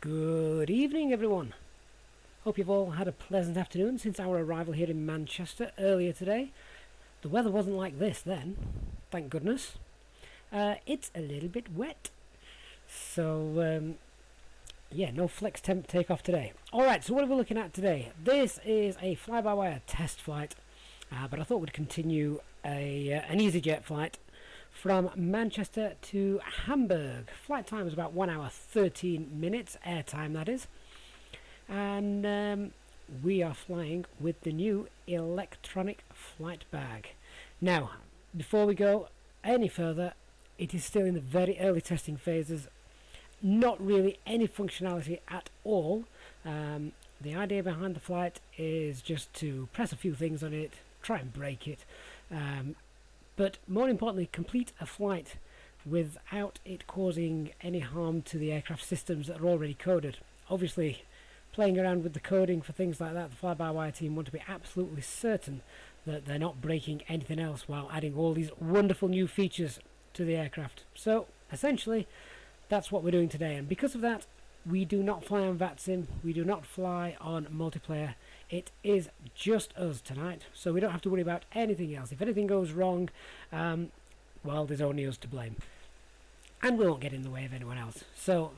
Good evening, everyone. Hope you've all had a pleasant afternoon since our arrival here in Manchester earlier today. The weather wasn't like this then, thank goodness. It's a little bit wet, so yeah, no flex temp takeoff today. Alright, so what are we looking at today? This is a fly-by-wire test flight, but I thought we'd continue an EasyJet flight from Manchester to Hamburg. Flight time is about 1 hour 13 minutes, air time that is. And we are flying with the new electronic flight bag. Now, before we go any further, it is still in the very early testing phases. Not really any functionality at all. The idea behind the flight is just to press a few things on it, try and break it, but more importantly, complete a flight without it causing any harm to the aircraft systems that are already coded. Obviously, playing around with the coding for things like that, the fly-by-wire team want to be absolutely certain that they're not breaking anything else while adding all these wonderful new features to the aircraft. So essentially, that's what we're doing today, and because of that, we do not fly on VATSIM, we do not fly on multiplayer. It is just us tonight, so we don't have to worry about anything else. If anything goes wrong, well, there's only us to blame, and we won't get in the way of anyone else. So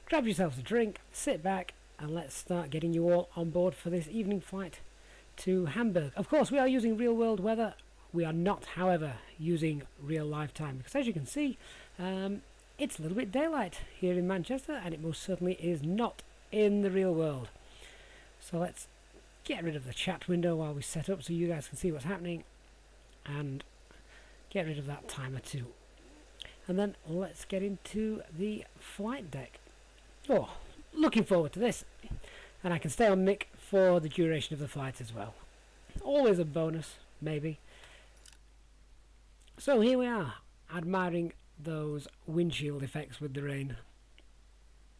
grab yourselves a drink, sit back, and let's start getting you all on board for this evening flight to Hamburg. Of course, we are using real world weather. We are not, however, using real live time, because as you can see, it's a little bit daylight here in Manchester, and it most certainly is not in the real world. So let's get rid of the chat window while we set up so you guys can see what's happening, and get rid of that timer too. And then let's get into the flight deck. Oh, looking forward to this, and I can stay on mic for the duration of the flight as well. Always a bonus, maybe. So here we are, admiring those windshield effects with the rain,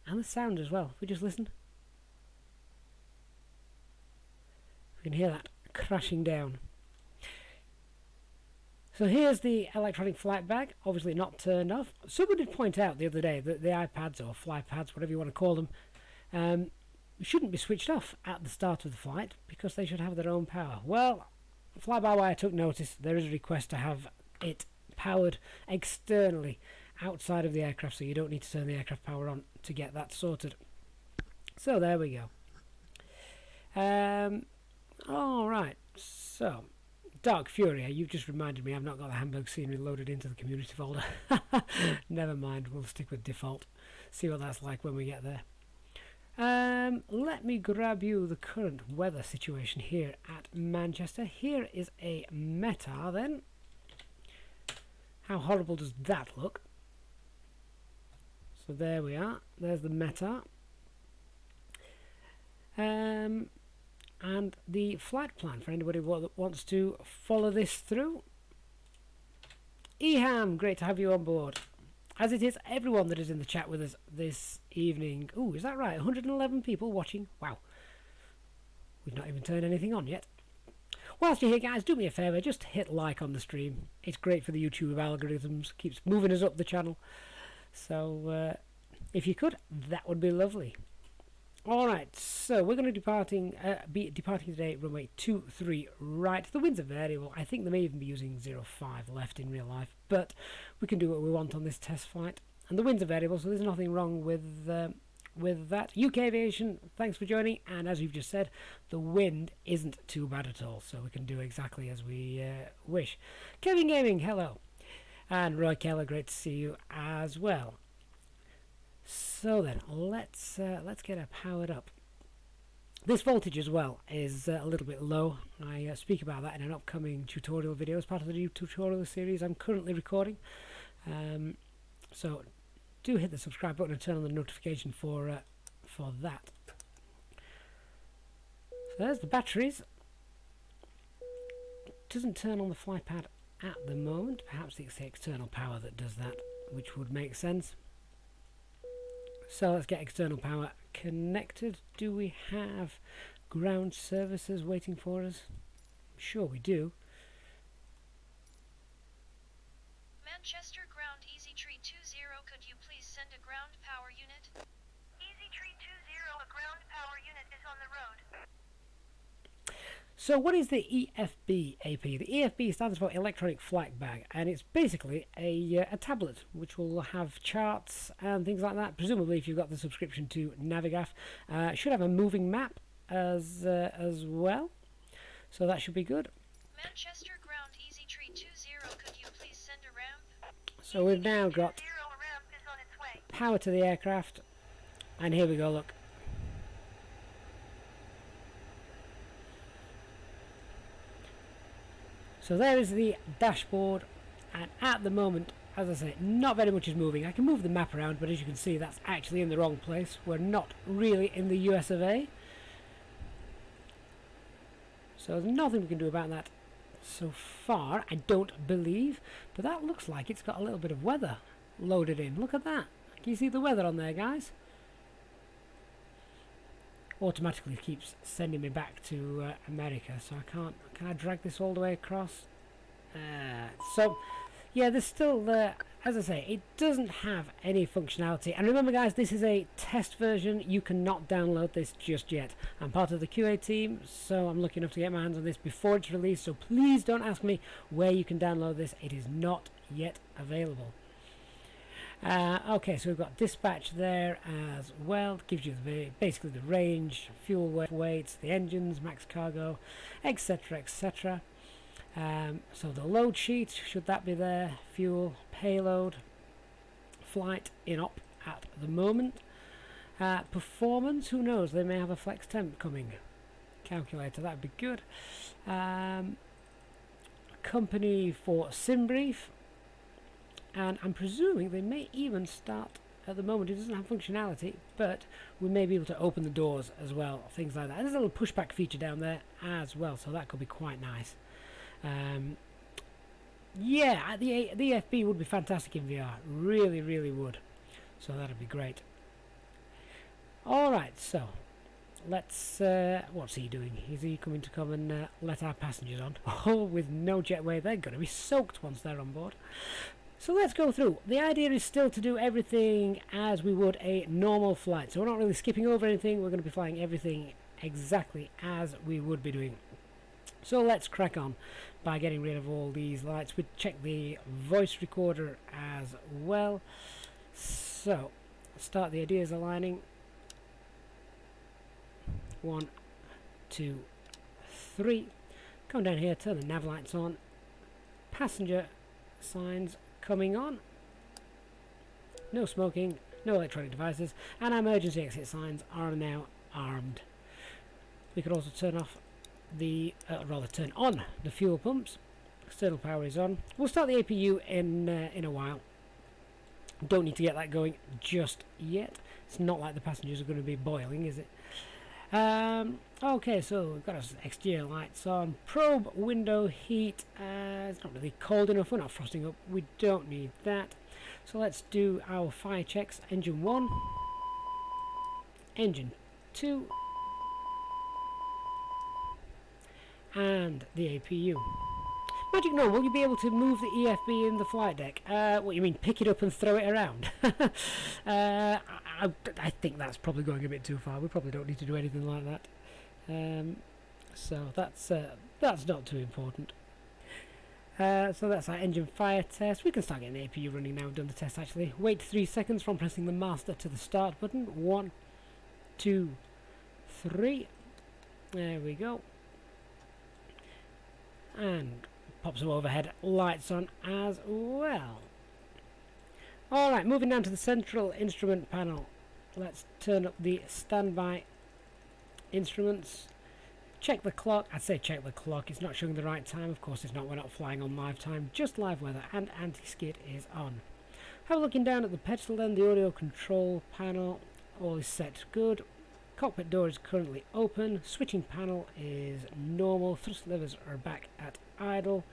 and the sound as well. If we just listen, we can hear that crashing down. So here's the electronic flight bag, obviously not turned off. Someone did point out the other day that the iPads or flypads, whatever you want to call them, shouldn't be switched off at the start of the flight because they should have their own power. Well, Fly-by-wire took notice. There is a request to have it powered externally outside of the aircraft, so you don't need to turn the aircraft power on to get that sorted. So there we go. Alright, so Dark Fury, you've just reminded me I've not got the Hamburg scenery loaded into the community folder. Never mind, we'll stick with default. See what that's like when we get there. Let me grab you the current weather situation here at Manchester. Here is a METAR then. How horrible does that look? So there we are. There's the METAR. And the flight plan for anybody that wants to follow this through. Eham, great to have you on board. As it is everyone that is in the chat with us this evening. Ooh, is that right? 111 people watching. Wow. We've not even turned anything on yet. Whilst you're here, guys, do me a favour, just hit like on the stream. It's great for the YouTube algorithms, keeps moving us up the channel. So if you could, that would be lovely. Alright, so we're going to be departing today runway 23 right. The winds are variable. I think they may even be using 05 left in real life, but we can do what we want on this test flight. And the winds are variable, so there's nothing wrong with that. UK Aviation, thanks for joining, and as you've just said, the wind isn't too bad at all, so we can do exactly as we wish. Kevin Gaming, hello. And Roy Keller, great to see you as well. So then, let's get her powered up. This voltage as well is a little bit low. I speak about that in an upcoming tutorial video as part of the new tutorial series I'm currently recording. So do hit the subscribe button and turn on the notification for that. So there's the batteries. Doesn't turn on the flypad at the moment. Perhaps it's the external power that does that, which would make sense. So let's get external power connected. Do we have ground services waiting for us? I'm sure we do. Manchester ground EasyJet20, could you please send a ground power unit? EasyJet20, So what is the EFB AP? The EFB stands for Electronic Flight Bag, and it's basically a tablet which will have charts and things like that. Presumably, if you've got the subscription to Navigaf, it should have a moving map as well. So that should be good. Manchester ground EZ320, could you please send a ramp? So we've now got power to the aircraft, and here we go, look. So there is the dashboard, and at the moment, as I say, not very much is moving. I can move the map around, but as you can see, that's actually in the wrong place. We're not really in the US of A. So there's nothing we can do about that so far, I don't believe. But that looks like it's got a little bit of weather loaded in. Look at that. Can you see the weather on there, guys? Automatically keeps sending me back to America, so I can't. Can I drag this all the way across? So yeah, there's still as I say, it doesn't have any functionality. And remember, guys, this is a test version. You cannot download this just yet. I'm part of the QA team, so I'm lucky enough to get my hands on this before it's released, so please don't ask me where you can download this. It is not yet available. Okay, so we've got dispatch there as well. It gives you basically the range, fuel weights, the engines, max cargo, etc, etc. So the load sheet, should that be there, fuel, payload, flight in op at the moment. Performance, who knows, they may have a flex temp coming. Calculator, that would be good. Company for sim brief. And I'm presuming they may even start, at the moment it doesn't have functionality, but we may be able to open the doors as well, things like that. There's a little pushback feature down there as well, so that could be quite nice. Yeah, the EFB would be fantastic in VR, really, really would. So that'd be great. Alright, so let's, what's he doing? Is he coming to come and let our passengers on? Oh, with no jetway, they're going to be soaked once they're on board. So let's go through. The idea is still to do everything as we would a normal flight. So we're not really skipping over anything. We're going to be flying everything exactly as we would be doing. So let's crack on by getting rid of all these lights. We check the voice recorder as well. So start the ideas aligning. 1, 2, 3. Come down here, turn the nav lights on. Passenger signs coming on. No smoking, no electronic devices, and our emergency exit signs are now armed. We could also turn off the, turn on the fuel pumps. External power is on. We'll start the APU in a while. Don't need to get that going just yet. It's not like the passengers are going to be boiling, is it? Okay, so we've got our exterior lights on. Probe window heat. It's not really cold enough. We're not frosting up. We don't need that. So let's do our fire checks. Engine 1. Engine 2. And the APU. Magic Gnome, will you be able to move the EFB in the flight deck? What, you mean pick it up and throw it around? I think that's probably going a bit too far. We probably don't need to do anything like that. So that's not too important. So that's our engine fire test. We can start getting the APU running now. We've done the test actually. Wait 3 seconds from pressing the master to the start button. 1, 2, 3. There we go. And pop some overhead lights on as well. Alright, moving down to the central instrument panel. Let's turn up the standby instruments. Check the clock. I'd say check the clock. It's not showing the right time. Of course it's not. We're not flying on live time. Just live weather. And anti-skid is on. Have a looking down at the pedestal then. The audio control panel. All is set good. Cockpit door is currently open. Switching panel is normal. Thrust levers are back at idle.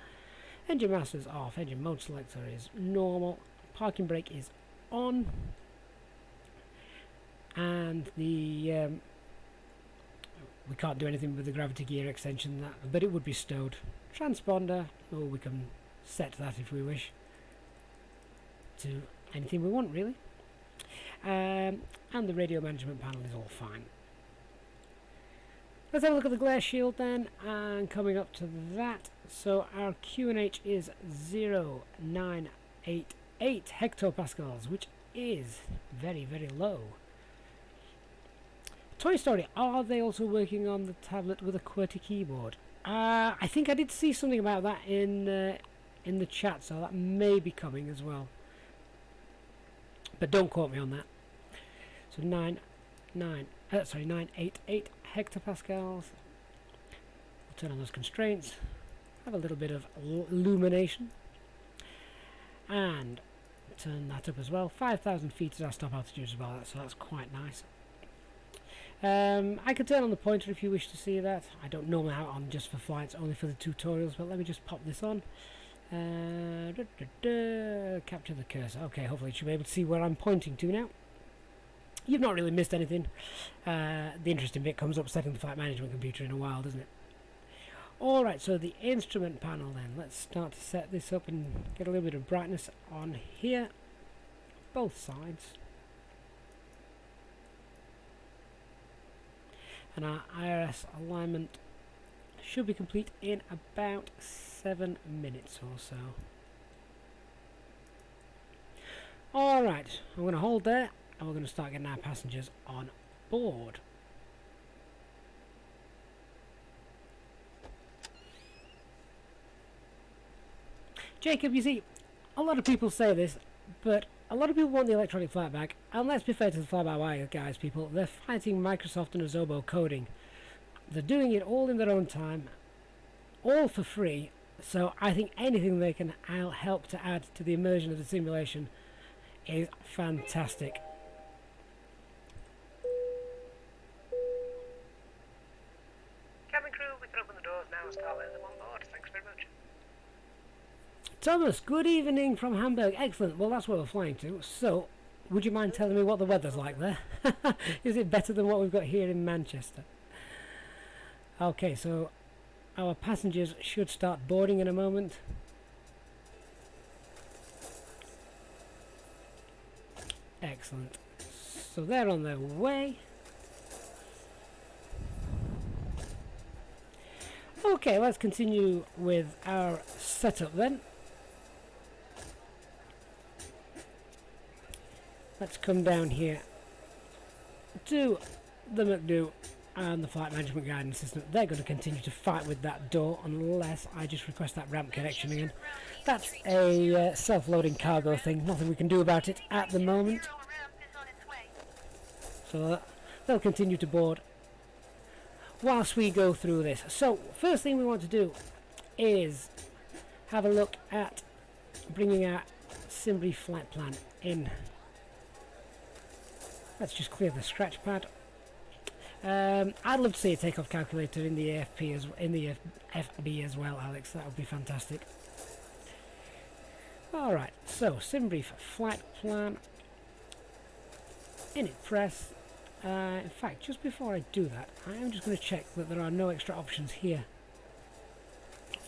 Engine master is off. Engine mode selector is normal. Parking brake is on. And the we can't do anything with the gravity gear extension, but it would be stowed. Transponder, or we can set that if we wish to anything we want really. And the radio management panel is all fine. Let's have a look at the glare shield then, and coming up to that, so our QNH is 0988 hectopascals, which is very, very low. Toy Story, are they also working on the tablet with a QWERTY keyboard? I think I did see something about that in the chat, so that may be coming as well. But don't quote me on that. So 988 hectopascals. We'll turn on those constraints. Have a little bit of illumination. And turn that up as well. 5,000 feet is our stop altitude as well, so that's quite nice. I can turn on the pointer if you wish to see that. I don't normally have it on just for flights, only for the tutorials, but let me just pop this on. Capture the cursor. Okay, hopefully you should be able to see where I'm pointing to now. You've not really missed anything. The interesting bit comes up setting the flight management computer in a while, doesn't it? Alright, so the instrument panel then. Let's start to set this up and get a little bit of brightness on here. Both sides. And our IRS alignment should be complete in about 7 minutes or so. Alright, I'm going to hold there and we're going to start getting our passengers on board. Jacob, you see, a lot of people say this, but a lot of people want the electronic flight bag, and let's be fair to the fly-by-wire guys, people, they're fighting Microsoft and Azobo coding. They're doing it all in their own time, all for free, so I think anything they can help to add to the immersion of the simulation is fantastic. Cabin crew, we can open the doors now and start letting them on board. Thanks very much. Thomas, good evening from Hamburg. Excellent. Well, that's where we're flying to. So, would you mind telling me what the weather's like there? Is it better than what we've got here in Manchester? Okay, so our passengers should start boarding in a moment. Excellent. So they're on their way. Okay, let's continue with our setup then. Let's come down here to the McDo and the flight management guidance system. They're going to continue to fight with that door unless I just request that ramp connection again. That's a self-loading cargo thing. Nothing we can do about it at the moment. So they'll continue to board whilst we go through this. So first thing we want to do is have a look at bringing our SimBrief flight plan in. Let's just clear the scratch pad. I'd love to see a takeoff calculator in the FB as well, Alex. That would be fantastic. Alright, so SimBrief flight plan. Init press. In fact, just before I do that, I am just going to check that there are no extra options here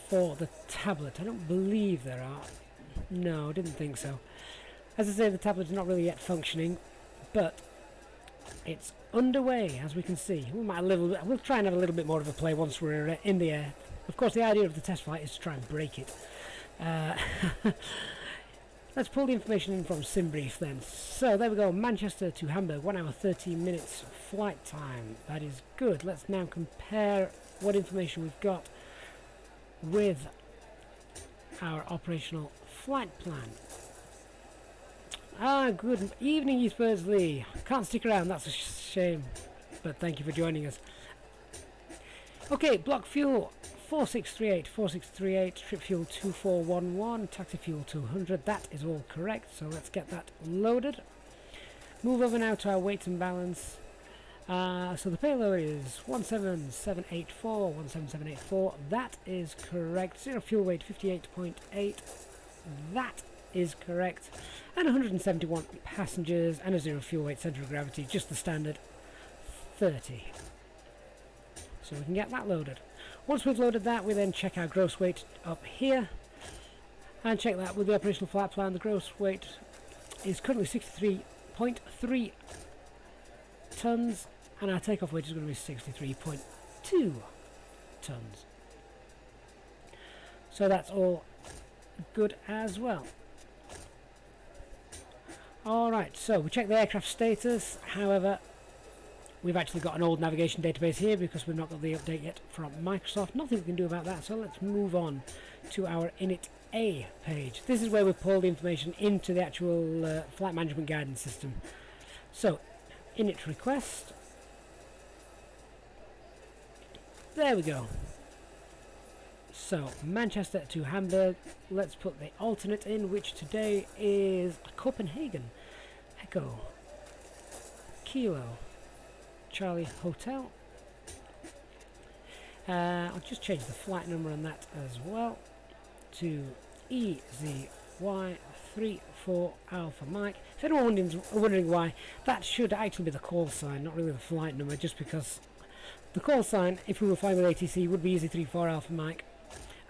for the tablet. I don't believe there are. No, I didn't think so. As I say, the tablet is not really yet functioning, but it's underway, as we can see. We'll try and have a little bit more of a play once we're in the air. Of course, the idea of the test flight is to try and break it. Let's pull the information in from SimBrief then. So there we go, Manchester to Hamburg, 1 hour 13 minutes flight time. That is good. Let's now compare what information we've got with our operational flight plan. Good evening, East Birdsley. Can't stick around, that's a shame, but thank you for joining us. Okay, block fuel 4638, trip fuel 2411, taxi fuel 200. That is all correct, so let's get that loaded. Move over now to our weight and balance. So the payload is 17784. That is correct. Zero fuel weight 58.8. That is correct. And 171 passengers and a zero fuel weight centre of gravity, just the standard 30. So we can get that loaded. Once we've loaded that, we then check our gross weight up here and check that with the operational flight plan. The gross weight is currently 63.3 tons and our takeoff weight is going to be 63.2 tons. So that's all good as well. Alright, so we check the aircraft status. However, we've actually got an old navigation database here because we've not got the update yet from Microsoft. Nothing we can do about that, so let's move on to our Init A page. This is where we pull the information into the actual flight management guidance system. So, init request. There we go. So, Manchester to Hamburg. Let's put the alternate in, which today is Copenhagen. Echo. Kilo. Charlie Hotel. I'll just change the flight number on that as well to EZY34 Alpha Mike. If anyone wondering why, that should actually be the call sign, not really the flight number, just because the call sign, if we were flying with ATC, would be EZ34 Alpha Mike.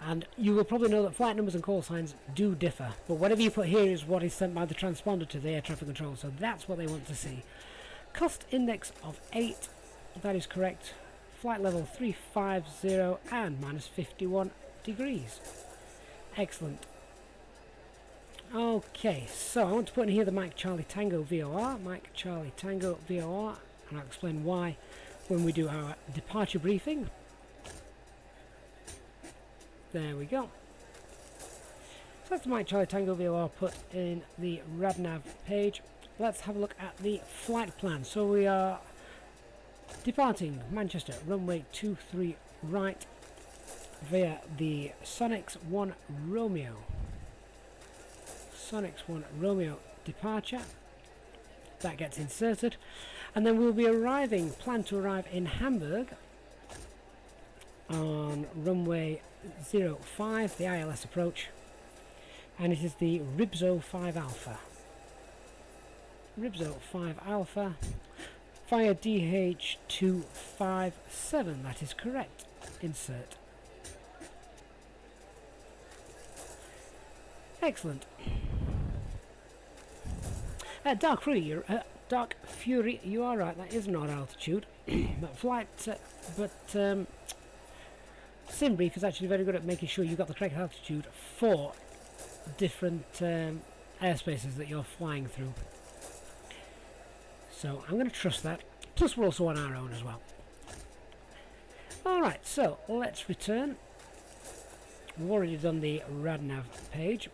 And you will probably know that flight numbers and call signs do differ, but whatever you put here is what is sent by the transponder to the air traffic control, so that's what they want to see. Cost index of 8, that is correct. Flight level 350 and minus 51 degrees. Excellent. Okay, so I want to put in here the Mike Charlie Tango VOR, Mike Charlie Tango VOR, and I'll explain why when we do our departure briefing. There we go. So that's the Mike Charlie Tango VOR put in the RadNav page. Let's have a look at the flight plan. So we are departing Manchester, runway 23 right via the Sonics 1 Romeo. Sonics 1 Romeo departure. That gets inserted. And then we'll be plan to arrive in Hamburg on runway 05, the ILS approach. And it is the Ribzo 5 Alpha. Ribzo 5 Alpha via DH257, that is correct. Insert. Excellent. Dark Fury, you are right, that is not altitude. But flight, SimBrief is actually very good at making sure you've got the correct altitude for different airspaces that you're flying through. So I'm going to trust that. Plus we're also on our own as well. Alright, so let's return. We've already done the RadNav page.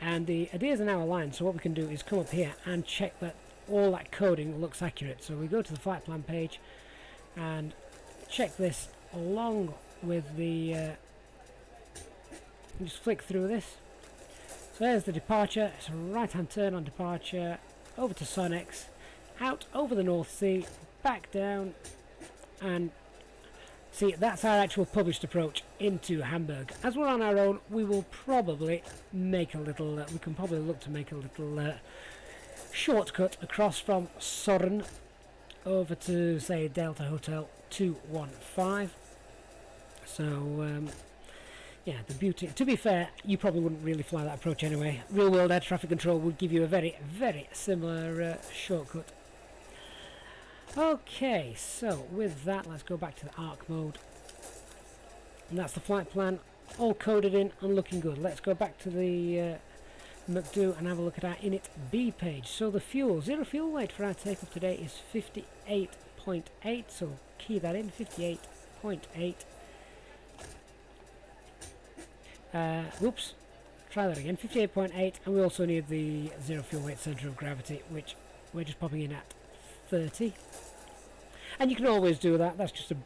And the ideas are now aligned, so what we can do is come up here and check that all that coding looks accurate. So we go to the flight plan page and check this along with the... just flick through this. So there's the departure. It's a right hand turn on departure, over to Sonex, out over the North Sea, back down, and see, that's our actual published approach into Hamburg. As we're on our own, we will probably make a little, we can probably look to make a little shortcut across from Sorren over to, say, Delta Hotel 215. So, yeah, the beauty, to be fair, you probably wouldn't really fly that approach anyway. Real world air traffic control would give you a very, very similar shortcut. Okay, so with that, let's go back to the ARC mode. And that's the flight plan, all coded in and looking good. Let's go back to the McDo and have a look at our Init B page. So the fuel, zero fuel weight for our takeoff today is 58.8, so key that in, 58.8. Whoops, try that again, 58.8, and we also need the zero fuel weight centre of gravity, which we're just popping in at 30. And you can always do that, that's just a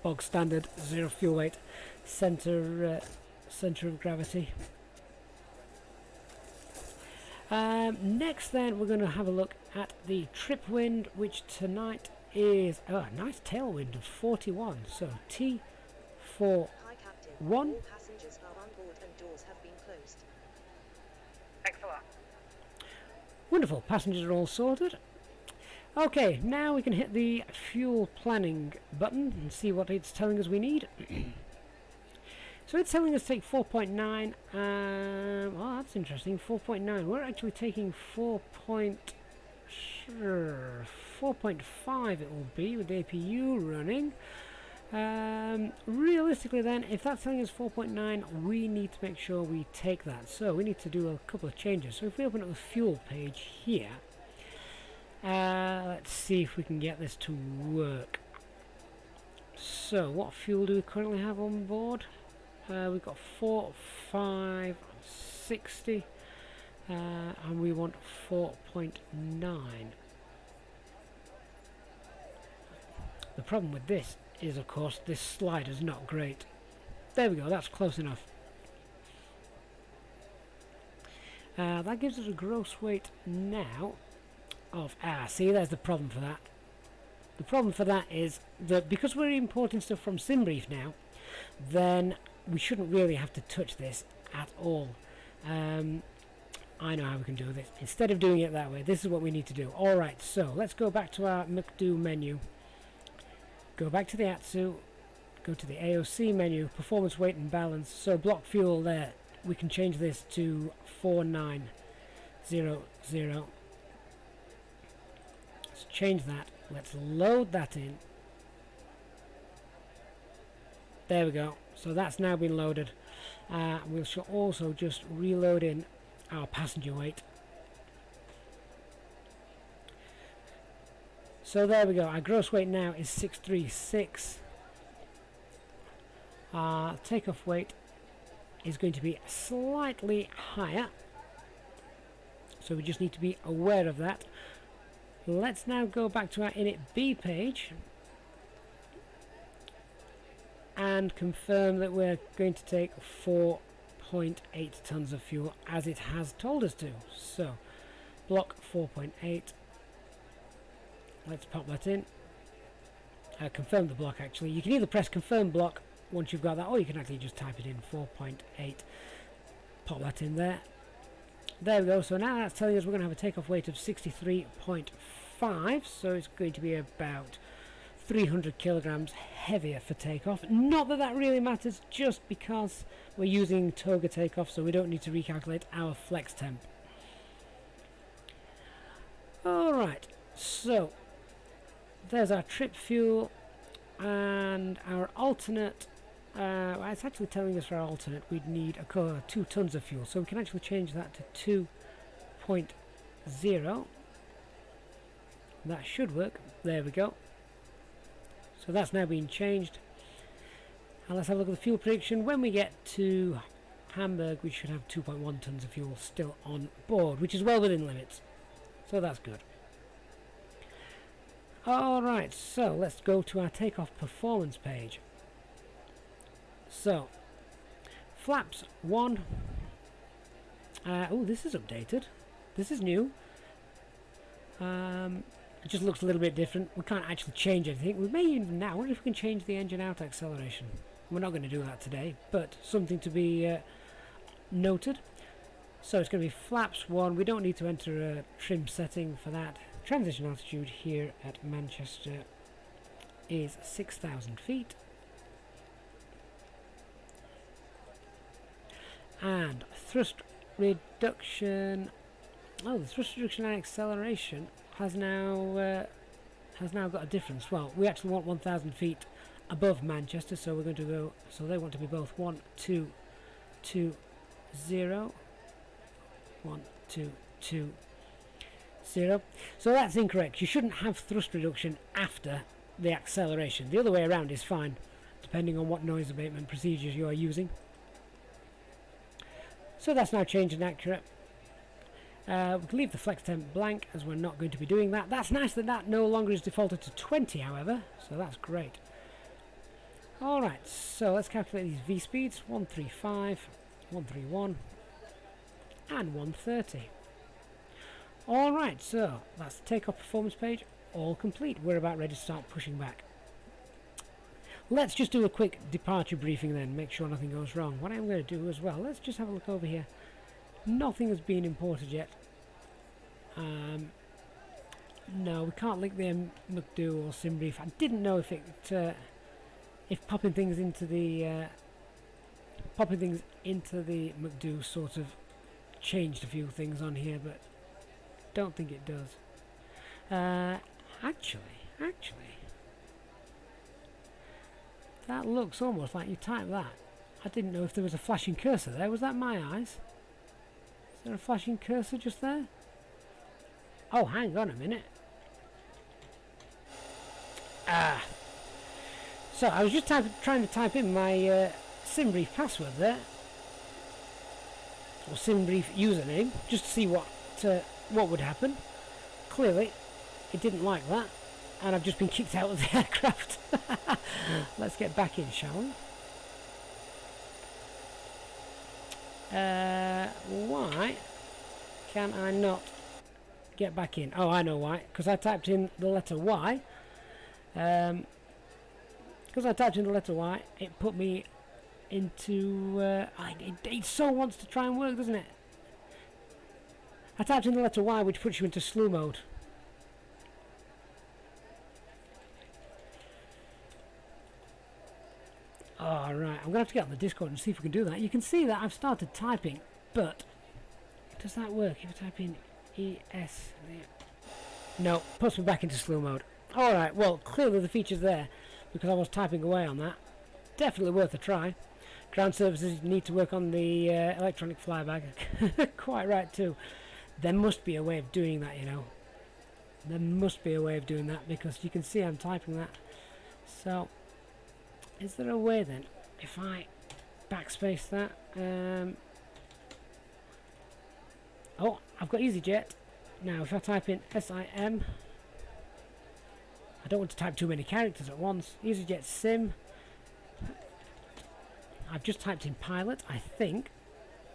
bog standard zero fuel weight centre of gravity. Next then we're going to have a look at the trip wind, which tonight is a nice tailwind of 41, so T41. Hi, Captain. All passengers are on board and doors have been closed. Thanks a lot. Wonderful, passengers are all sorted. Okay, now we can hit the fuel planning button and see what it's telling us we need. So it's telling us to take 4.9, well that's interesting, 4.9. We're actually taking 4.5 it will be with the APU running. Realistically then, if that's telling us 4.9, we need to make sure we take that. So we need to do a couple of changes. So if we open up the fuel page here, let's see if we can get this to work. So what fuel do we currently have on board? We've got 4, 5, 60, and we want 4.9. The problem with this is, of course, this slider's not great. There we go, that's close enough. That gives us a gross weight now of, see, there's the problem for that. The problem for that is that because we're importing stuff from SimBrief now, then we shouldn't really have to touch this at all. I know how we can do this. Instead of doing it that way, this is what we need to do. Alright, so let's go back to our McDo menu. Go back to the ATSU, go to the AOC menu, performance, weight and balance. So block fuel there, we can change this to 4900. Let's change that. Let's load that in. There we go. So that's now been loaded. We shall also just reload in our passenger weight. So there we go. Our gross weight now is 636. Our takeoff weight is going to be slightly higher. So we just need to be aware of that. Let's now go back to our init B page and confirm that we're going to take 4.8 tons of fuel as it has told us to. So block 4.8. Let's pop that in. Confirm the block actually. You can either press confirm block once you've got that, or you can actually just type it in 4.8. Pop that in there. There we go. So now that's telling us we're going to have a takeoff weight of 63.5. So it's going to be about 300 kilograms heavier for takeoff. Not that that really matters, just because we're using Toga takeoff, so we don't need to recalculate our flex temp. Alright, so there's our trip fuel and our alternate. It's actually telling us for our alternate we'd need 2 tons of fuel, so we can actually change that to 2.0. That should work. There we go. So that's now been changed. And let's have a look at the fuel prediction. When we get to Hamburg, we should have 2.1 tons of fuel still on board, which is well within limits. So that's good. Alright, so let's go to our takeoff performance page. So, flaps 1. Oh, this is updated. This is new. It just looks a little bit different. We can't actually change anything. We may even now. I wonder if we can change the engine out acceleration. We're not going to do that today, but something to be noted. So it's going to be flaps 1. We don't need to enter a trim setting for that. Transition altitude here at Manchester is 6,000 feet. And thrust reduction. Oh, the thrust reduction and acceleration has now got a difference. Well, we actually want 1,000 feet above Manchester, so we're going to go. So they want to be both 1, 2, 2, 0. 1, 2, 2, 0. So that's incorrect. You shouldn't have thrust reduction after the acceleration. The other way around is fine, depending on what noise abatement procedures you are using. So that's now changed and accurate. We can leave the flex temp blank, as we're not going to be doing that. That's nice that that no longer is defaulted to 20, however, so that's great. Alright, so let's calculate these V-speeds. 135, 131, and 130. Alright, so that's the takeoff performance page, all complete. We're about ready to start pushing back. Let's just do a quick departure briefing then, make sure nothing goes wrong. What I'm going to do as well, let's just have a look over here. Nothing has been imported yet. No, we can't link the McDo or SimBrief. I didn't know if if popping things into the McDo sort of changed a few things on here, but don't think it does. Actually, That looks almost like you typed that. I didn't know if there was a flashing cursor there. Was that my eyes? Is there a flashing cursor just there? Oh, hang on a minute. Ah. So, I was just trying to type in my SimBrief password there. Or SimBrief username, just to see what would happen. Clearly, it didn't like that. And I've just been kicked out of the aircraft. Let's get back in, shall we? Why can I not get back in? Oh, I know why. Because I typed in the letter Y. Because I typed in the letter Y, it put me into... it so wants to try and work, doesn't it? I typed in the letter Y, which puts you into slew mode. Alright, I'm going to have to get on the Discord and see if we can do that. You can see that I've started typing, but does that work if I type in ES? No, puts me back into slew mode. Alright, well, clearly the feature's there because I was typing away on that. Definitely worth a try. Ground services need to work on the electronic flybag. Quite right too. There must be a way of doing that, you know. There must be a way of doing that because you can see I'm typing that. So... is there a way then, if I backspace that? Oh, I've got EasyJet. Now, if I type in SIM, I don't want to type too many characters at once. EasyJet Sim. I've just typed in pilot, I think.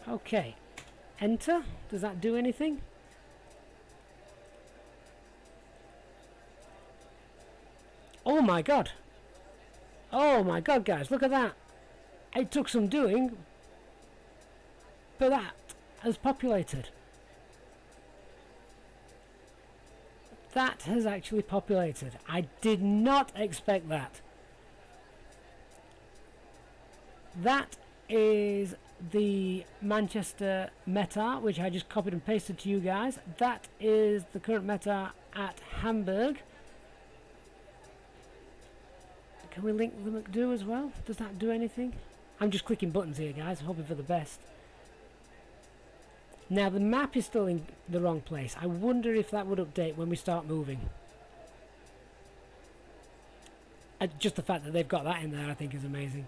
Okay. Enter. Does that do anything? Oh my god! Oh my god, guys, look at that. It took some doing, but that has populated. That has actually populated. I did not expect that. That is the Manchester META, which I just copied and pasted to you guys. That is the current META at Hamburg. Can we link the McDo as well? Does that do anything? I'm just clicking buttons here, guys, hoping for the best. Now, the map is still in the wrong place. I wonder if that would update when we start moving. Just the fact that they've got that in there, I think, is amazing.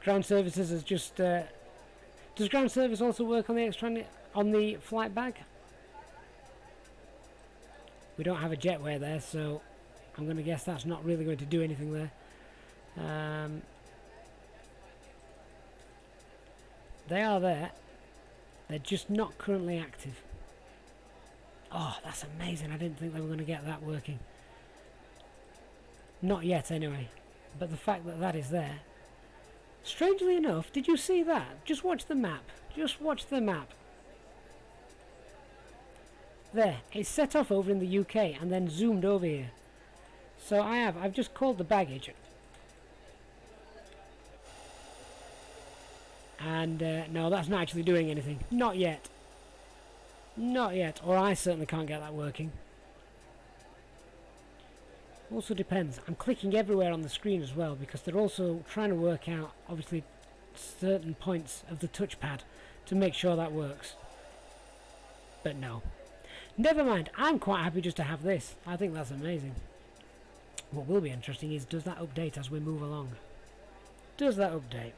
Ground services is just... does ground service also work on the flight bag? We don't have a jetway there, so... I'm going to guess that's not really going to do anything there. They are there. They're just not currently active. Oh, that's amazing. I didn't think they were going to get that working. Not yet, anyway. But the fact that that is there... Strangely enough, did you see that? Just watch the map. Just watch the map. There. It's set off over in the UK and then zoomed over here. So I've just called the baggage. And no, that's not actually doing anything. Not yet. Not yet. Or I certainly can't get that working. Also depends. I'm clicking everywhere on the screen as well because they're also trying to work out, obviously, certain points of the touchpad to make sure that works. But no. Never mind. I'm quite happy just to have this. I think that's amazing. What will be interesting is, does that update as we move along? Does that update?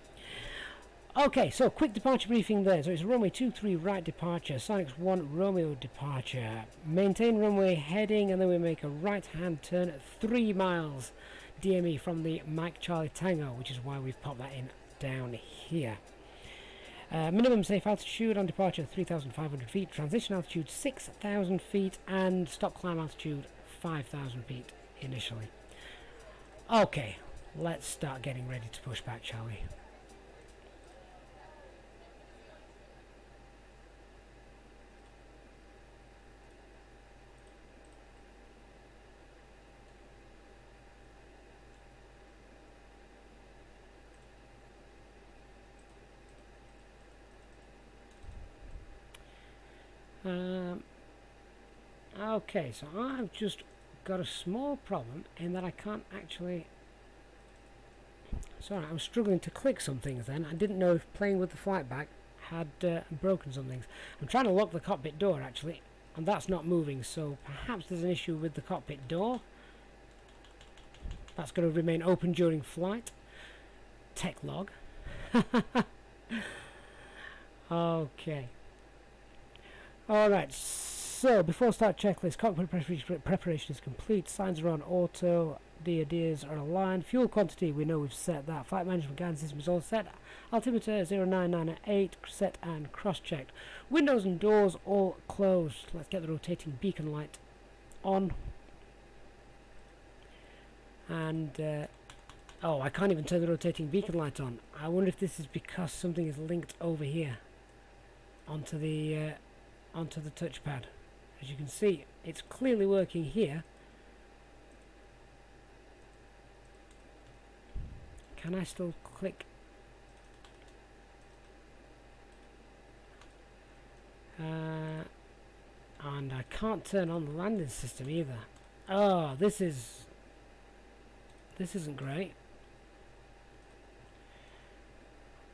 Okay, so quick departure briefing there. So it's runway 23 right departure, Sonics 1 Romeo departure. Maintain runway heading, and then we make a right-hand turn at 3 miles DME from the Mike Charlie Tango, which is why we've popped that in down here. Minimum safe altitude on departure 3,500 feet, transition altitude 6,000 feet, and stop climb altitude 5,000 feet initially. Okay, let's start getting ready to push back, shall we? Okay, so I've just got a small problem in that I can't actually... Sorry, I was struggling to click some things then. I didn't know if playing with the flight bag had broken some things. I'm trying to lock the cockpit door actually, and that's not moving, so perhaps there's an issue with the cockpit door. That's going to remain open during flight. Tech log. Okay. Alright, so before start checklist, cockpit preparation is complete, signs are on auto, DADs are aligned, fuel quantity we know we've set that, flight management guidance system is all set, altimeter 0998 set and cross checked, windows and doors all closed. Let's get the rotating beacon light on. And oh, I can't even turn the rotating beacon light on. I wonder if this is because something is linked over here onto the touchpad. As you can see, it's clearly working here. Can I still click? And I can't turn on the landing system either. Oh, this isn't great.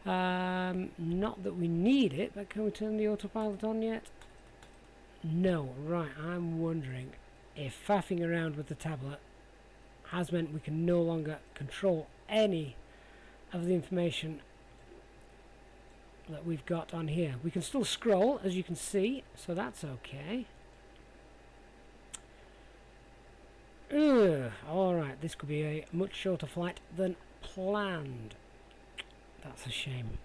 Not that we need it, but can we turn the autopilot on yet? No. Right, I'm wondering if faffing around with the tablet has meant we can no longer control any of the information that we've got on here. We can still scroll, as you can see, so that's okay. Alright, this could be a much shorter flight than planned. That's a shame.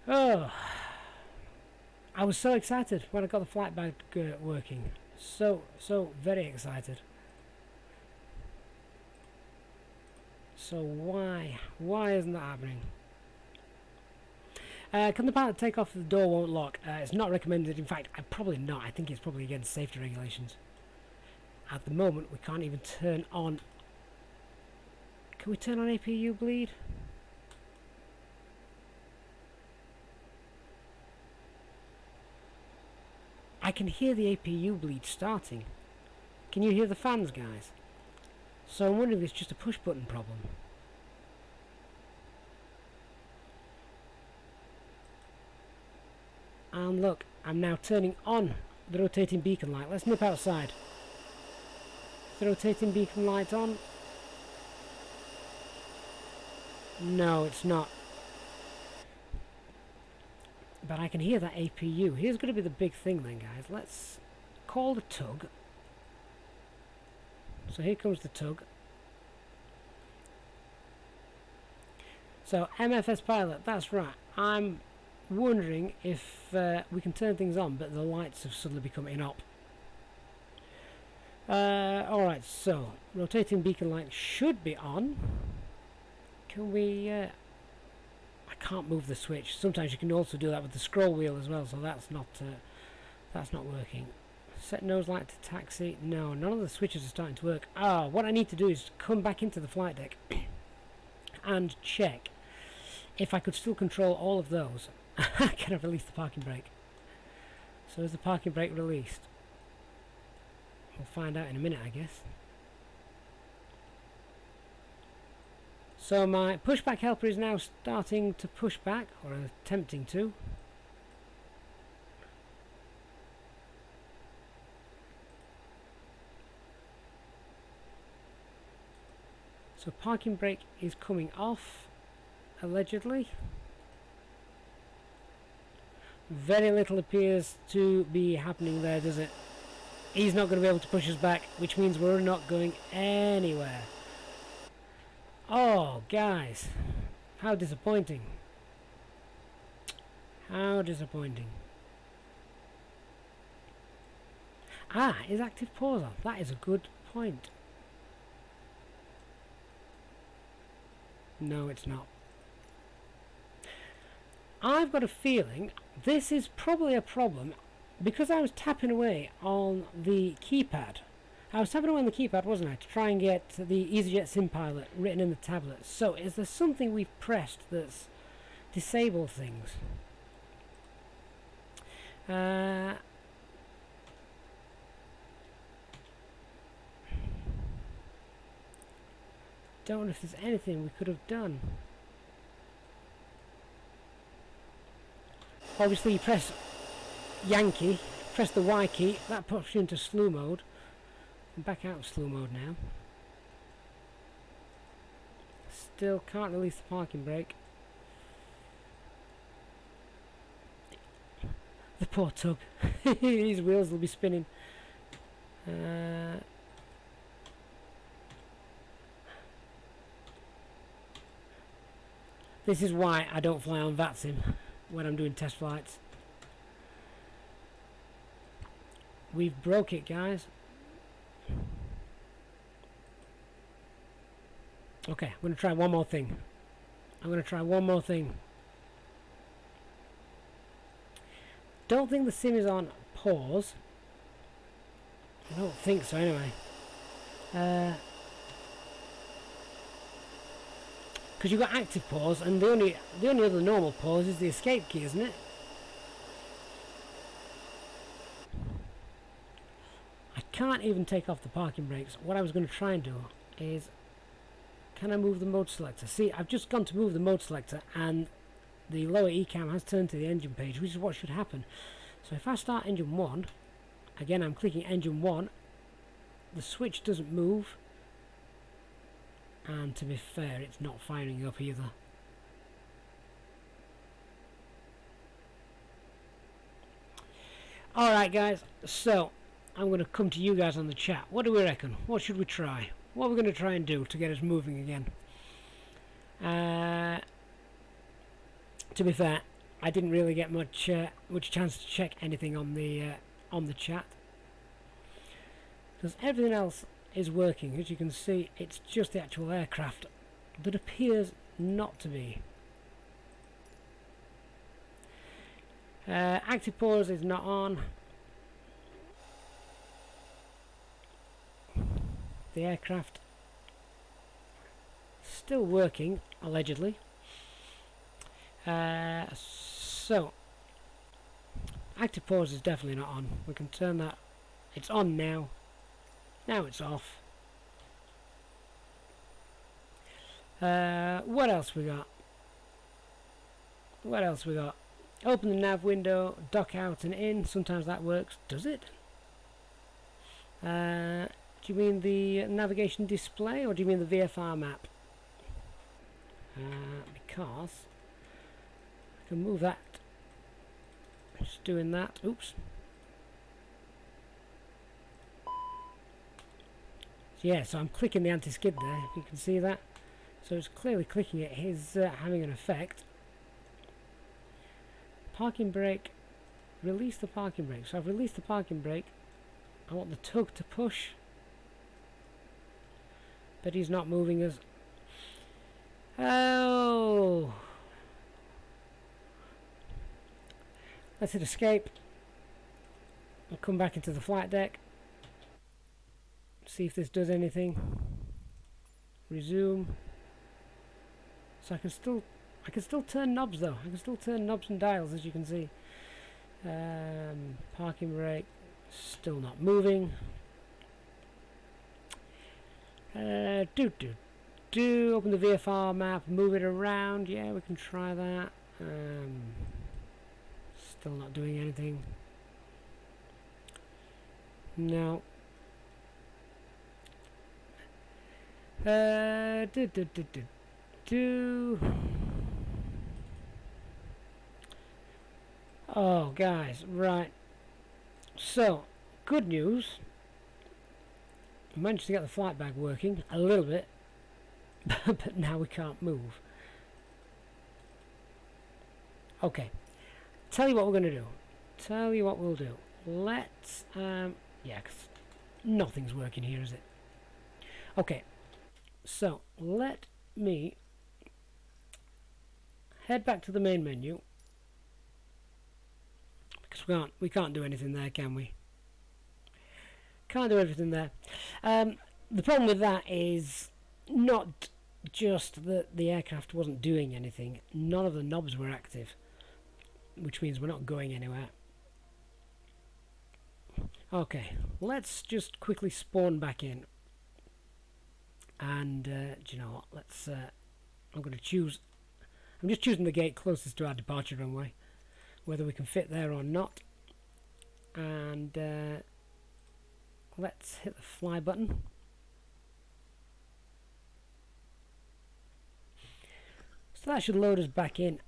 Oh, I was so excited when I got the flight bag working. So very excited. So why isn't that happening? Can the pilot take off if the door won't lock? It's not recommended. In fact, probably not. I think it's probably against safety regulations. At the moment, we can't even turn on... Can we turn on APU bleed? I can hear the APU bleed starting. Can you hear the fans, guys? So I'm wondering if it's just a push button problem. And look, I'm now turning on the rotating beacon light. Let's nip outside. Is the rotating beacon light on? No, it's not. But I can hear that APU. Here's going to be the big thing then, guys. Let's call the tug. So here comes the tug. So MFS pilot, that's right. I'm wondering if we can turn things on, but the lights have suddenly become inop. Alright, so rotating beacon light should be on. Can we... I can't move the switch. Sometimes you can also do that with the scroll wheel as well, so that's not working. Set nose light to taxi. No, none of the switches are starting to work. What I need to do is come back into the flight deck and check if I could still control all of those. Can I release the parking brake? So is the parking brake released? We'll find out in a minute, I guess. So my pushback helper is now starting to push back, or attempting to. So parking brake is coming off, allegedly. Very little appears to be happening there, does it? He's not going to be able to push us back, which means we're not going anywhere. Oh, guys, how disappointing. How disappointing. Is active pause on? That is a good point. No, it's not. I've got a feeling this is probably a problem because I was tapping away on the keypad. I was tapping away on the keypad, wasn't I, to try and get the Easyjetsimpilot written in the tablet. So is there something we've pressed that's disabled things? don't know if there's anything we could have done. Obviously you press Yankee, press the Y key, that puts you into slew mode. I'm back out of slew mode now. Still can't release the parking brake. The poor tug. His wheels will be spinning. This is why I don't fly on VATSIM when I'm doing test flights. We've broke it, guys. Okay, I'm going to try one more thing. Don't think the sim is on pause. I don't think so anyway. Because you've got active pause, and the only other normal pause is the escape key, isn't it? I can't even take off the parking brakes. What I was going to try and do is, can I move the mode selector? See, I've just gone to move the mode selector, and the lower ECAM has turned to the engine page, which is what should happen. So if I start engine 1, again I'm clicking engine 1, the switch doesn't move, and to be fair, it's not firing up either. Alright guys, so I'm going to come to you guys on the chat. What do we reckon? What should we try? What are we going to try and do to get us moving again? To be fair, I didn't really get much chance to check anything on the chat, because everything else is working. As you can see, it's just the actual aircraft that appears not to be. Active pause is not on. The aircraft still working, allegedly. So active pause is definitely not on. We can turn that. It's on now. Now it's off. What else we got? Open the nav window, dock out and in. Sometimes that works. Does it? Do you mean the navigation display, or do you mean the VFR map? Because I can move that. Just doing that. Oops. Yeah, so I'm clicking the anti-skid there, if you can see that. So it's clearly clicking it is having an effect. Parking brake. Release the parking brake. So I've released the parking brake. I want the tug to push. But he's not moving us. Oh! Let's hit escape. I'll come back into the flight deck. See if this does anything. Resume. So I can still turn knobs though. I can still turn knobs and dials, as you can see. Parking brake still not moving. Open the VFR map, move it around. Yeah, we can try that. Still not doing anything. No. Oh, guys, right. So, good news. I managed to get the flight bag working a little bit, but now we can't move. Okay. Tell you what we're going to do. Tell you what we'll do. Let's, yeah, because nothing's working here, is it? Okay. So, let me head back to the main menu, because we can't do anything there, can we? Can't do everything there. The problem with that is not just that the aircraft wasn't doing anything. None of the knobs were active, which means we're not going anywhere. Okay, let's just quickly spawn back in. And do you know what? Let's. I'm going to choose. I'm just choosing the gate closest to our departure runway, whether we can fit there or not. And let's hit the fly button. So that should load us back in.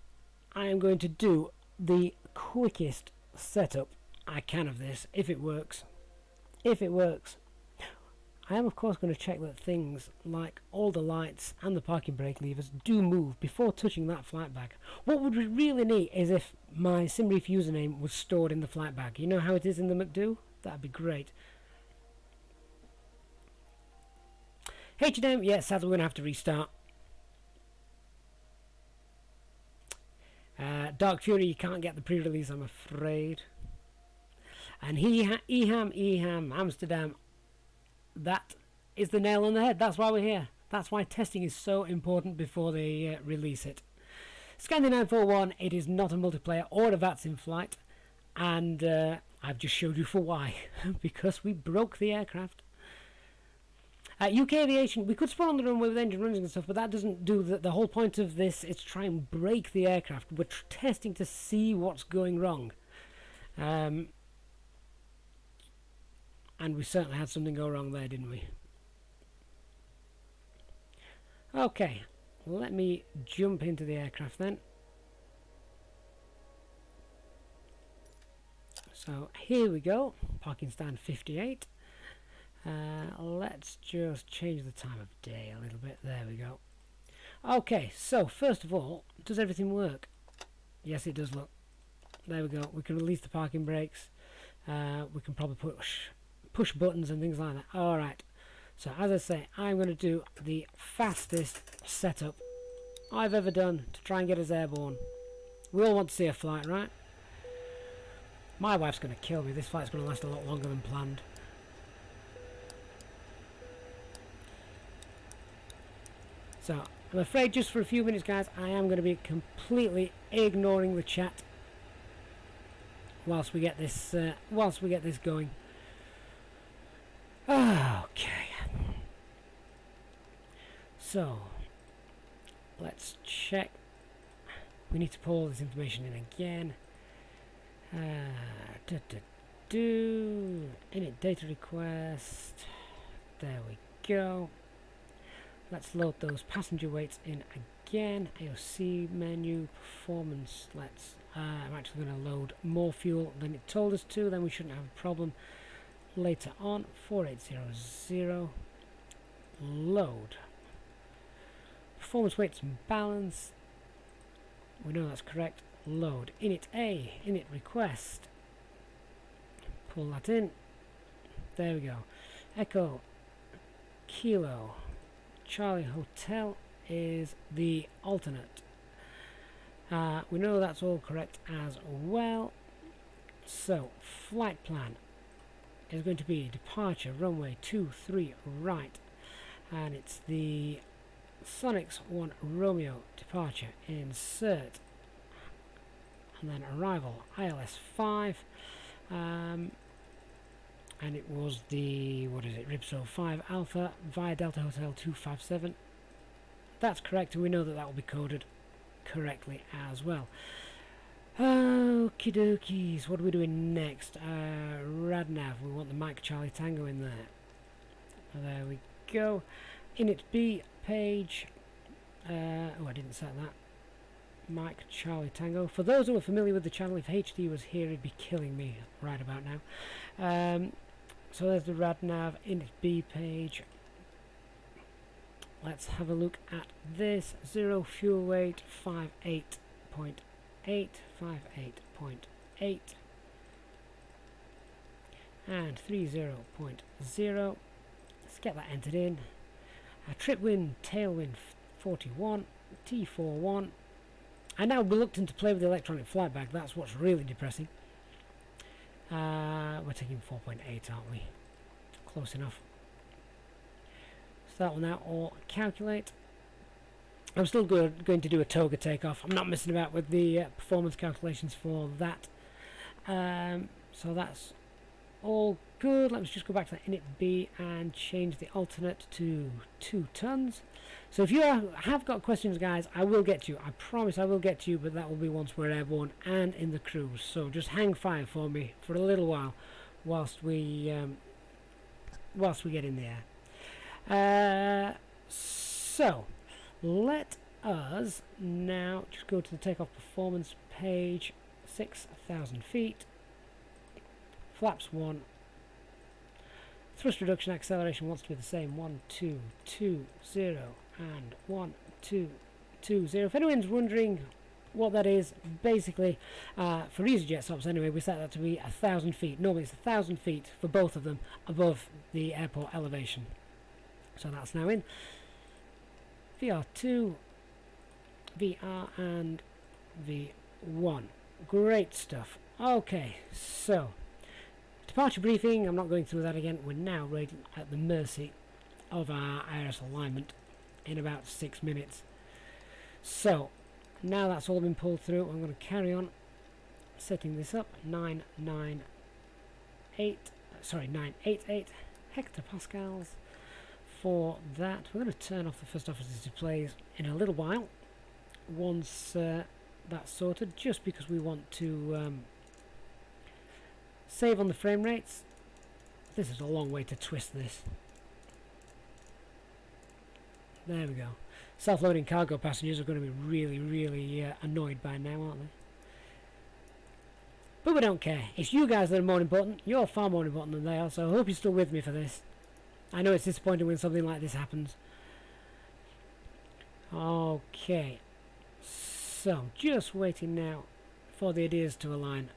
I am going to do the quickest setup I can of this, if it works. If it works. I am of course going to check that things like all the lights and the parking brake levers do move before touching that flight bag. What would be really neat is if my SimReef username was stored in the flight bag. You know how it is in the McDo? That'd be great. H&M, yeah, sadly we're going to have to restart. Dark Fury, you can't get the pre-release, I'm afraid. And EHAM, Amsterdam, that is the nail on the head. That's why we're here. That's why testing is so important before they release it. Scandi 941, it is not a multiplayer or a VATS in flight. And I've just showed you for why. Because we broke the aircraft. UK Aviation, we could spawn on the runway with engine running and stuff, but that doesn't do the whole point of this is to try and break the aircraft. We're testing to see what's going wrong. And we certainly had something go wrong there, didn't we? Okay, let me jump into the aircraft then. So here we go, parking stand 58. Let's just change the time of day a little bit. There we go. Okay, so first of all, does everything work? Yes, it does. Look, there we go. We can release the parking brakes. We can probably push buttons and things like that. Alright, so as I say, I'm going to do the fastest setup I've ever done to try and get us airborne. We all want to see a flight, right? My wife's going to kill me. This flight's going to last a lot longer than planned. So I'm afraid just for a few minutes, guys, I am going to be completely ignoring the chat whilst we get this going. Okay. So let's check. We need to pull this information in again. Init data request. There we go. Let's load those passenger weights in again. AOC menu, performance. I'm actually going to load more fuel than it told us to. Then we shouldn't have a problem later on. 4800. Load. Performance weights and balance. We know that's correct. Load. Init A. Init request. Pull that in. There we go. Echo. Kilo. Charlie Hotel is the alternate. We know that's all correct as well. So flight plan is going to be departure runway 23 right, and it's the Sonics 1 Romeo departure. Insert, and then arrival ILS 5. And it was the, Ribso 5 Alpha via Delta Hotel 257. That's correct, and we know that that will be coded correctly as well. Okie dokies, what are we doing next? Radnav, we want the Mike Charlie Tango in there. There we go. Init B page. Oh, I didn't set that. Mike Charlie Tango. For those who are familiar with the channel, if HD was here, he'd be killing me right about now. So there's the Radnav Init B page. Let's have a look at this. 0 fuel weight 58.8, 58.8, and 30.0. Let's get that entered in. Trip wind, tailwind 41, T41. I'm now reluctant to play with the electronic flight bag. That's what's really depressing. We're taking 4.8, aren't we? Close enough. So that will now all calculate. I'm still going to do a toga takeoff. I'm not messing about with the performance calculations for that. So that's all good. Let's just go back to the init B and change the alternate to 2 tons. So if you have got questions, guys, I will get to you. I promise I will get to you, but that will be once we're airborne and in the cruise. So just hang fire for me for a little while whilst we get in the air. So let us now just go to the takeoff performance page. 6,000 feet. Flaps 1. Thrust reduction acceleration wants to be the same. 1, 2, 2, 0 and 1, 2, 2, 0. If anyone's wondering what that is, basically for Easyjet stops anyway, we set that to be 1,000 feet. Normally it's 1,000 feet for both of them above the airport elevation. So that's now in. VR2, VR and V1. Great stuff. Okay, so departure briefing, I'm not going through that again. We're now right at the mercy of our IRS alignment in about 6 minutes. So now that's all been pulled through, I'm going to carry on setting this up. 988 hectopascals for that. We're going to turn off the first officer's displays in a little while once that's sorted, just because we want to save on the frame rates. This is a long way to twist this. There we go. Self-loading cargo passengers are going to be really annoyed by now, aren't they? But we don't care. It's you guys that are more important. You're far more important than they are, so I hope you're still with me for this. I know it's disappointing when something like this happens. Okay. So, just waiting now for the ideas to align.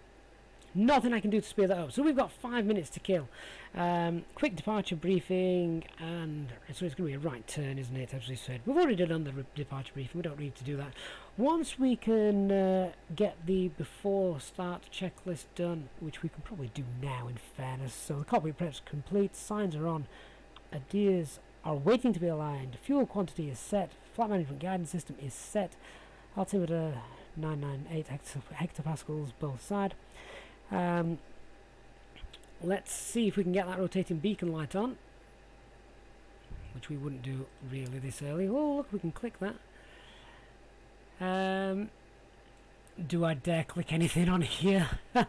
Nothing I can do to speed that up. So we've got 5 minutes to kill. Quick departure briefing, and so it's going to be a right turn, isn't it, as we said. We've already done the departure briefing, we don't need to do that. Once we can get the before start checklist done, which we can probably do now in fairness. So the cockpit prep's complete, signs are on, ideas are waiting to be aligned, fuel quantity is set, flight management guidance system is set, altimeter 998 hectopascals both side. Let's see if we can get that rotating beacon light on, which we wouldn't do really this early. Oh look, we can click that. Do I dare click anything on here? Do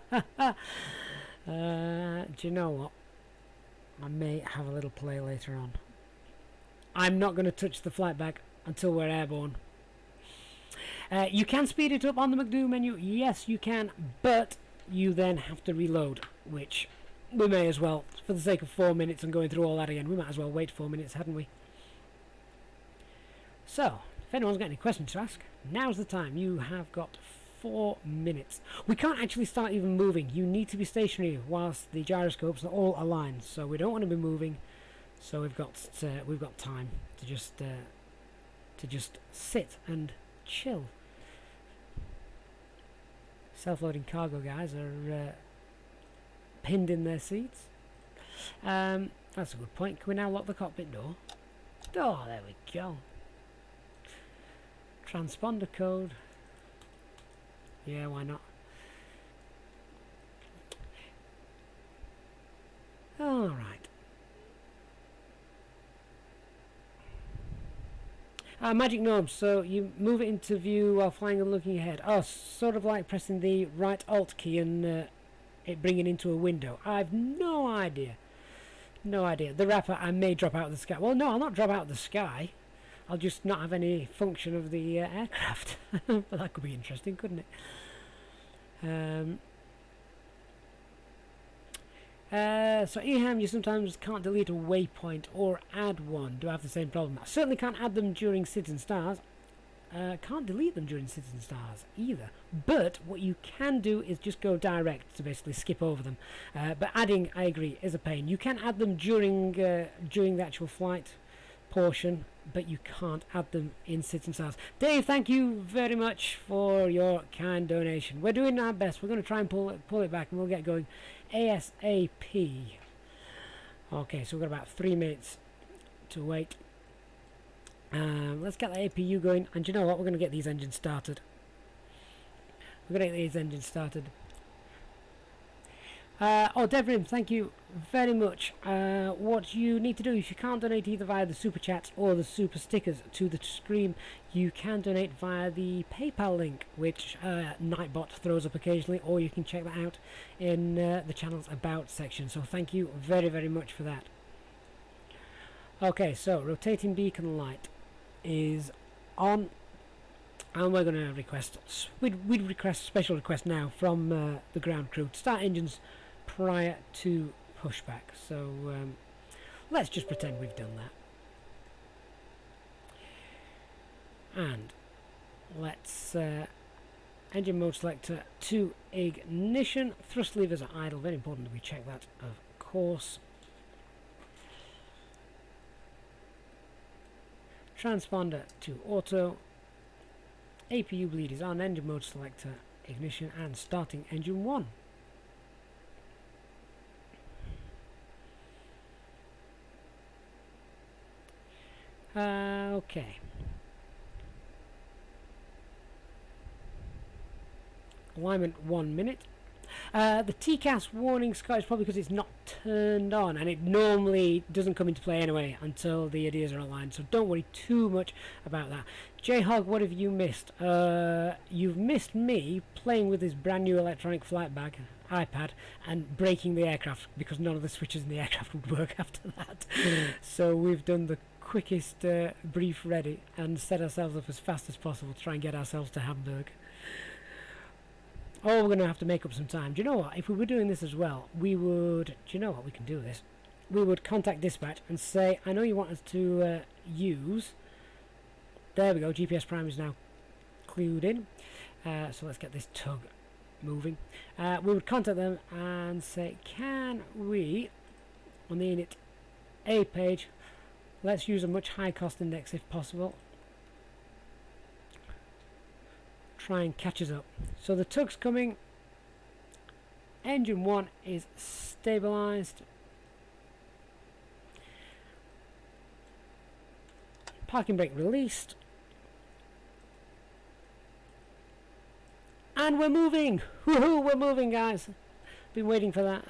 you know what? I may have a little play later on. I'm not going to touch the flight bag until we're airborne. You can speed it up on the McDo menu, yes you can, but you then have to reload, which we may as well, for the sake of 4 minutes and going through all that again, we might as well wait 4 minutes, hadn't we? So, if anyone's got any questions to ask, now's the time. You have got 4 minutes. We can't actually start even moving. You need to be stationary whilst the gyroscopes are all aligned, so we don't want to be moving. So we've got time to just sit and chill. Self-loading cargo guys are pinned in their seats. That's a good point. Can we now lock the cockpit door? Oh, there we go. Transponder code. Yeah, why not? All right. Magic Gnome, so you move it into view while flying and looking ahead. Oh, sort of like pressing the right Alt key and it bringing into a window. I've no idea. No idea. The wrapper, I may drop out of the sky. Well, no, I'll not drop out of the sky. I'll just not have any function of the aircraft. But that could be interesting, couldn't it? So EHAM, you sometimes can't delete a waypoint or add one. Do I have the same problem? I certainly can't add them during SIDS and stars. Can't delete them during SIDS and stars either. But what you can do is just go direct to basically skip over them. But adding, I agree, is a pain. You can add them during the actual flight portion, but you can't add them in SIDS and stars. Dave, thank you very much for your kind donation. We're doing our best. We're going to try and pull it back, and we'll get going ASAP. Okay, so we've got about 3 minutes to wait. Let's get the APU going, and you know what? We're going to get these engines started. Oh, Devrim, thank you very much. What you need to do, if you can't donate either via the super chats or the super stickers to the stream, you can donate via the PayPal link, which Nightbot throws up occasionally, or you can check that out in the channel's About section. So thank you very, very much for that. Okay, so rotating beacon light is on, and we're going to request, we'd request a special request now from the ground crew to start engines prior to pushback. So let's just pretend we've done that, and let's engine mode selector to ignition. Thrust levers are idle, very important that we check that, of course. Transponder to auto. APU bleed is on, engine mode selector, ignition, and starting engine 1. Okay. Alignment 1 minute. The TCAS warning sky is probably because it's not turned on, and it normally doesn't come into play anyway until the ideas are aligned, so don't worry too much about that. J-Hog, what have you missed? You've missed me playing with this brand new electronic flight bag iPad and breaking the aircraft, because none of the switches in the aircraft would work after that. So we've done the quickest brief ready and set ourselves up as fast as possible to try and get ourselves to Hamburg. Oh, we're going to have to make up some time. Do you know what? If we were doing this as well, we would... Do you know what? We can do this. We would contact dispatch and say, I know you want us to use... There we go. GPS prime is now clued in. So let's get this tug moving. We would contact them and say, can we, on the init A page, let's use a much high cost index if possible. Try and catch us up. So the tug's coming. Engine 1 is stabilized. Parking brake released. And we're moving! Woohoo! We're moving, guys! Been waiting for that.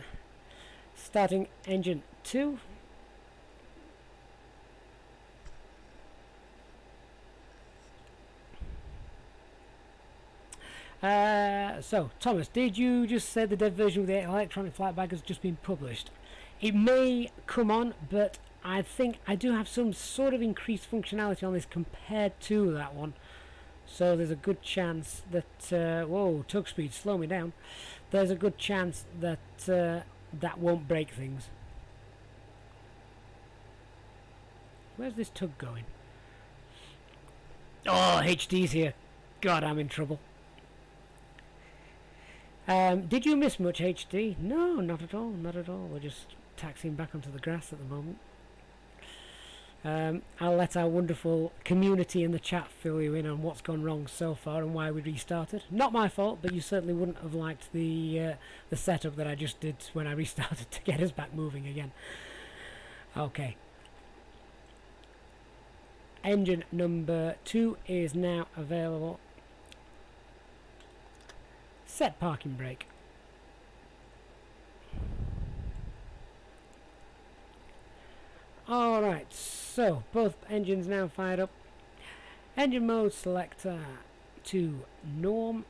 Starting engine 2. So, Thomas, did you just say the dev version of the electronic flight bag has just been published? It may come on, but I think I do have some sort of increased functionality on this compared to that one. So there's a good chance that... whoa, tug speed, slow me down. There's a good chance that that won't break things. Where's this tug going? Oh, HD's here. God, I'm in trouble. Did you miss much, HD? No, not at all, not at all. We're just taxiing back onto the grass at the moment. I'll let our wonderful community in the chat fill you in on what's gone wrong so far and why we restarted. Not my fault, but you certainly wouldn't have liked the setup that I just did when I restarted to get us back moving again. Okay. Engine number 2 is now available. Set parking brake. Alright, so both engines now fired up. Engine mode selector to norm.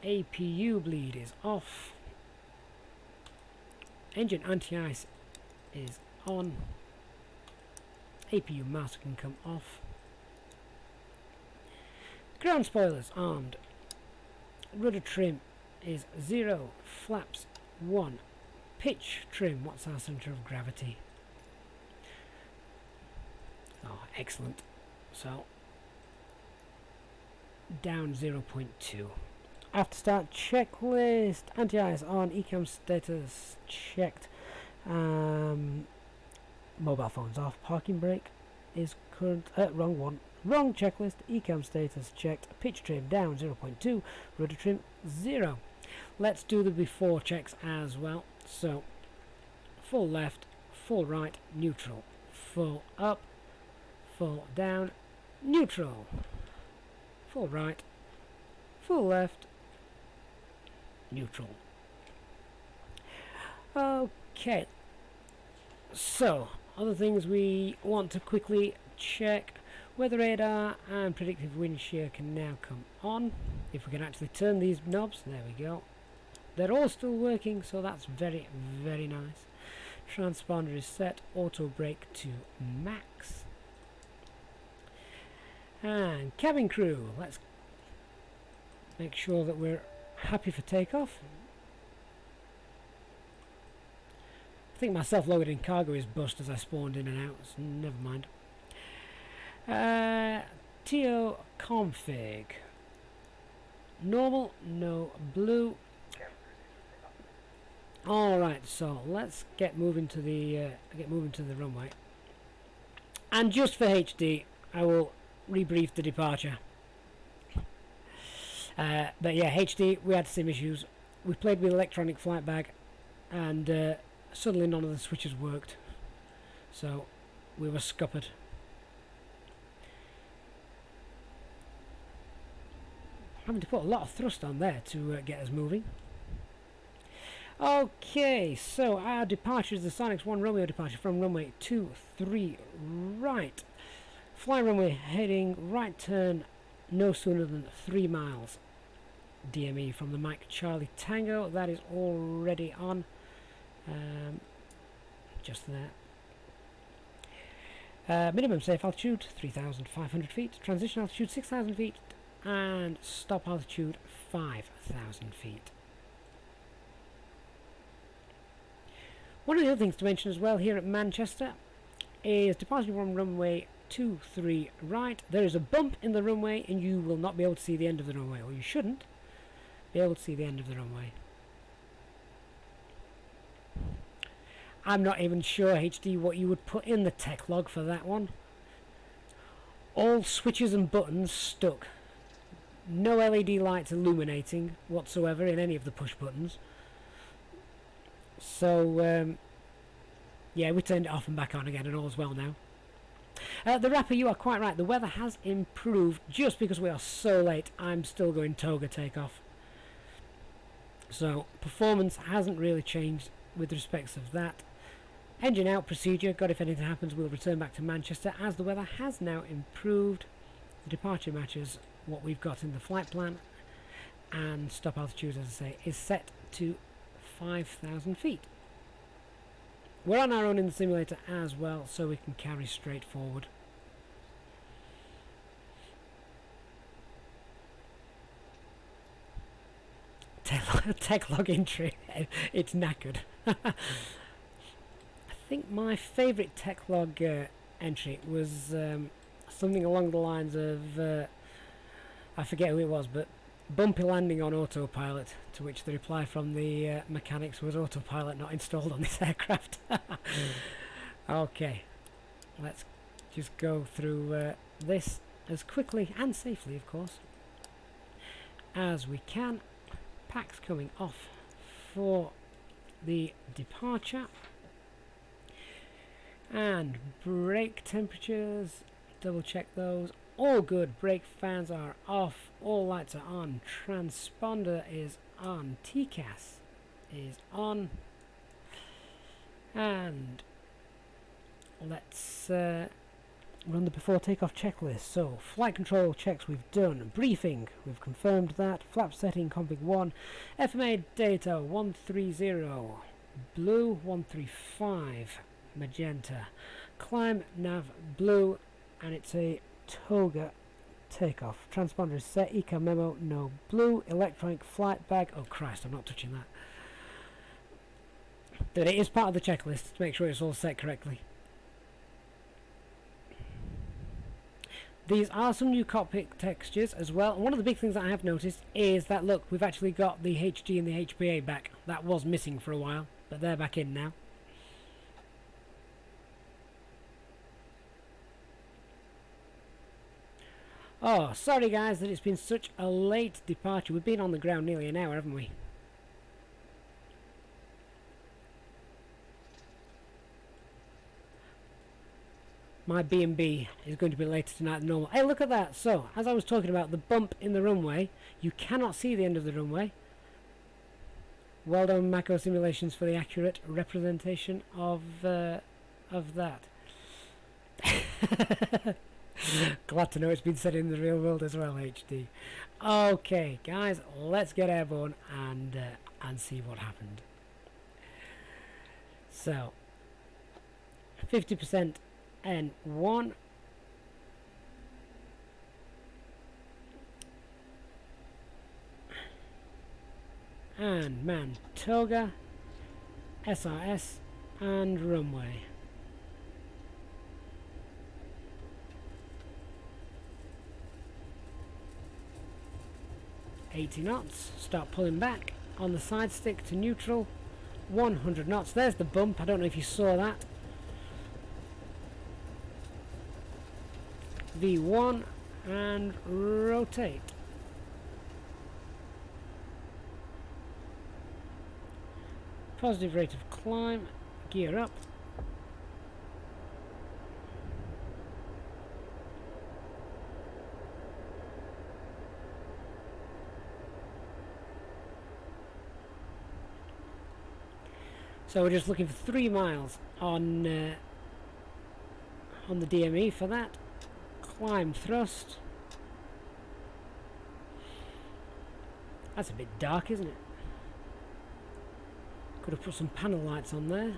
APU bleed is off. Engine anti-ice is on. APU master can come off. Ground spoilers armed. Rudder trim is 0. Flaps 1. Pitch trim. What's our centre of gravity? Oh, excellent. So, down 0.2. After start checklist. Anti-ice on. ECAM status checked. Mobile phones off. Parking brake is current. Wrong one. Wrong checklist. ECAM status checked. Pitch trim down 0.2. Rudder trim 0. Let's do the before checks as well. So, full left, full right, neutral. Full up, full down, neutral. Full right, full left, neutral. Okay, so other things we want to quickly check. Weather radar and predictive wind shear can now come on. If we can actually turn these knobs, there we go. They're all still working, so that's very, very nice. Transponder is set, auto brake to max. And cabin crew, let's make sure that we're happy for takeoff. I think my self-loaded in cargo is bust as I spawned in and out, so never mind. TO config. Normal, no blue. Alright, so let's get moving to the runway. And just for HD, I will rebrief the departure. But yeah, HD, we had sim issues. We played with electronic flight bag, and suddenly none of the switches worked. So we were scuppered. Having to put a lot of thrust on there to get us moving. Okay, so our departure is the Sonics 1 Romeo departure from runway 23 right. Fly runway heading right turn no sooner than 3 miles. DME from the Mike Charlie Tango, that is already on. Just there. Minimum safe altitude 3,500 feet, transition altitude 6,000 feet, and stop altitude 5,000 feet. One of the other things to mention as well here at Manchester is departing from runway 23 right. There is a bump in the runway and you will not be able to see the end of the runway, or you shouldn't be able to see the end of the runway. I'm not even sure, HD, what you would put in the tech log for that one. All switches and buttons stuck. No LED lights illuminating whatsoever in any of the push buttons. So, yeah, we turned it off and back on again, and all's well now. The Rapper, you are quite right. The weather has improved just because we are so late. I'm still going toga takeoff. So, performance hasn't really changed with respects of that. Engine out procedure. God, if anything happens, we'll return back to Manchester as the weather has now improved. The departure matches what we've got in the flight plan, and stop altitude, as I say, is set to 5,000 feet. We're on our own in the simulator as well, so we can carry straight forward. Tech log entry. It's knackered. I think my favourite tech log entry was something along the lines of I forget who it was, but bumpy landing on autopilot, to which the reply from the mechanics was autopilot not installed on this aircraft. Okay, let's just go through this as quickly and safely, of course, as we can. Packs coming off for the departure, and brake temperatures, double check those. All good. Brake fans are off. All lights are on. Transponder is on. TCAS is on. And let's run the before takeoff checklist. So, flight control checks we've done. Briefing, we've confirmed that. Flap setting config 1. FMA data 130. Blue 135. Magenta. Climb nav blue. And it's a toga takeoff. Transponder is set. Eco memo no blue. Electronic flight bag. Oh Christ, I'm not touching that. But it is part of the checklist to make sure it's all set correctly. These are some new cockpit textures as well. And one of the big things that I have noticed is that, look, we've actually got the HG and the HPA back. That was missing for a while, but they're back in now. Oh, sorry guys that it's been such a late departure. We've been on the ground nearly an hour, haven't we? My B&B is going to be later tonight than normal. Hey, look at that. So, as I was talking about the bump in the runway, you cannot see the end of the runway. Well done, Mako Simulations, for the accurate representation of that. Glad to know it's been said in the real world as well, HD. Okay, guys, let's get airborne and see what happened. So, 50% N1. And man toga, SRS, and runway. $80 knots. Start pulling back on the side stick to neutral. 100 knots. There's the bump. I don't know if you saw that. V1 and rotate. Positive rate of climb, gear up. So we're just looking for 3 miles on the DME for that. Climb thrust. That's a bit dark, isn't it? Could have put some panel lights on there.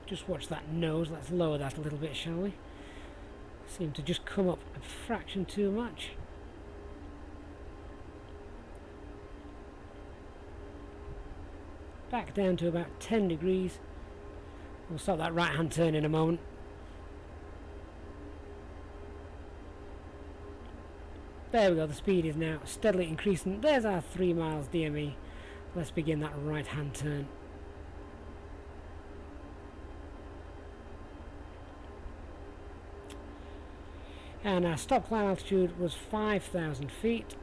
Just watch that nose. Let's lower that a little bit, shall we? Seemed to just come up a fraction too much. Back down to about 10 degrees. We'll start that right hand turn in a moment. There we go, the speed is now steadily increasing. There's our 3 miles DME. Let's begin that right hand turn. And our stop climb altitude was 5,000 feet.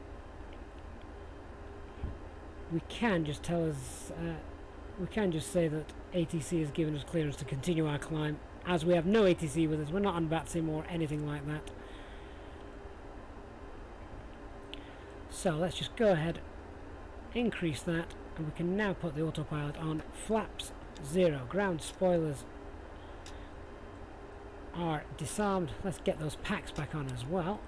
We can just we can just say that ATC has given us clearance to continue our climb, as we have no ATC with us. We're not on BATSIM or anything like that. So let's just go ahead, increase that, and we can now put the autopilot on. Flaps 0, ground spoilers are disarmed. Let's get those packs back on as well.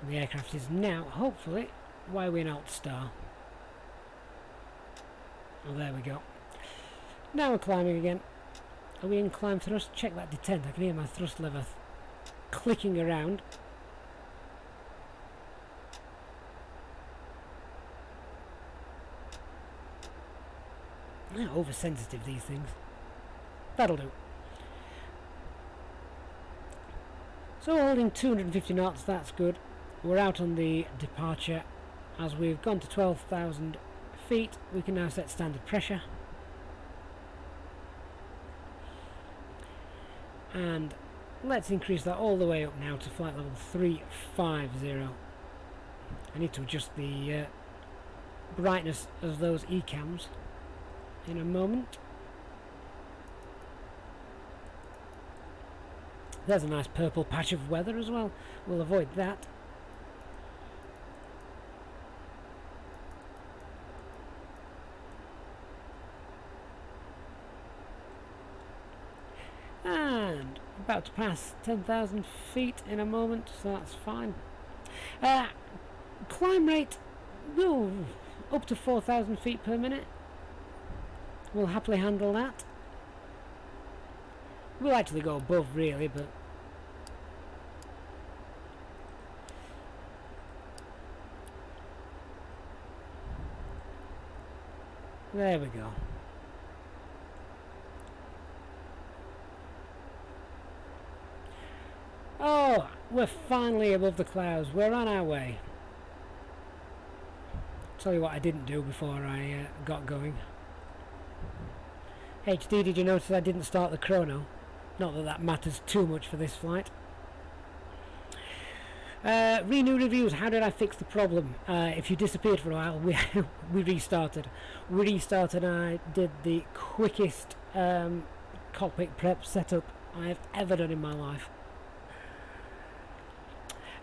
And the aircraft is now, hopefully, why we're in alt star. Oh, there we go. Now we're climbing again. Are we in climb thrust? Check that detent. I can hear my thrust lever clicking around. Ah, oversensitive, these things. That'll do. So holding 250 knots, that's good. We're out on the departure. As we've gone to 12,000 feet, we can now set standard pressure. And let's increase that all the way up now to flight level 350. I need to adjust the brightness of those ECAMs in a moment. There's a nice purple patch of weather as well. We'll avoid that. And about to pass 10,000 feet in a moment, so that's fine. Climb rate, up to 4,000 feet per minute. We'll happily handle that. We'll actually go above, really, but there we go. Oh, we're finally above the clouds. We're on our way. Tell you what I didn't do before I got going. HD, did you notice I didn't start the chrono? Not that that matters too much for this flight. Renew reviews. How did I fix the problem? If you disappeared for a while, we restarted. We restarted and I did the quickest cockpit prep setup I have ever done in my life.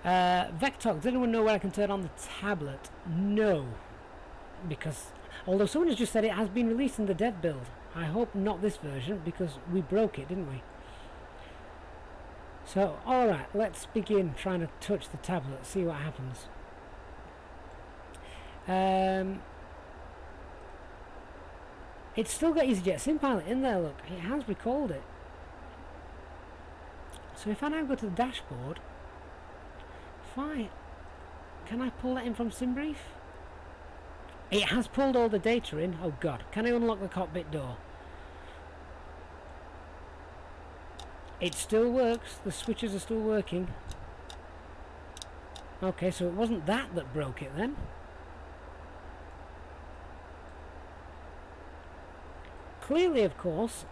Vector, does anyone know where I can turn on the tablet? No. Because, although someone has just said it has been released in the dev build. I hope not this version, because we broke it, didn't we? So, alright, let's begin trying to touch the tablet, see what happens. It's still got EasyJetSimpilot in there, look. It has recalled it. So if I now go to the dashboard, can I pull that in from SimBrief? It has pulled all the data in. Oh god, can I unlock the cockpit door? It still works, the switches are still working. Okay, so it wasn't that broke it then. Clearly, of course,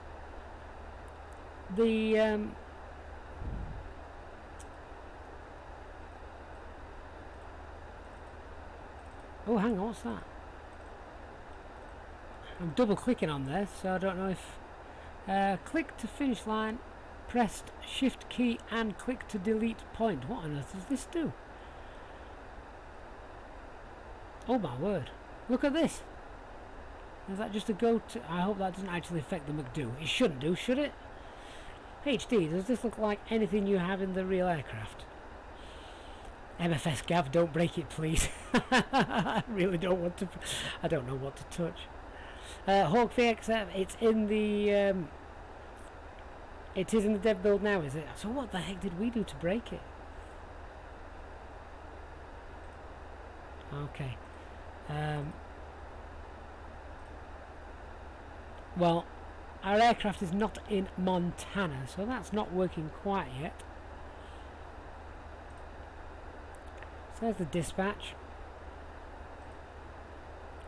the oh, hang on, what's that? I'm double clicking on there, so I don't know if click to finish line, pressed shift key and click to delete point. What on earth does this do? Oh my word, look at this. Is that just a go to? I hope that doesn't actually affect the McDo. It shouldn't do, should it? HD, does this look like anything you have in the real aircraft? MFS Gav, don't break it please. I really don't want to. I don't know what to touch. Hawk VXF, it's in the it is in the dev build now, is it? So what the heck did we do to break it? Okay. Well, our aircraft is not in Montana, so that's not working quite yet. So there's the dispatch.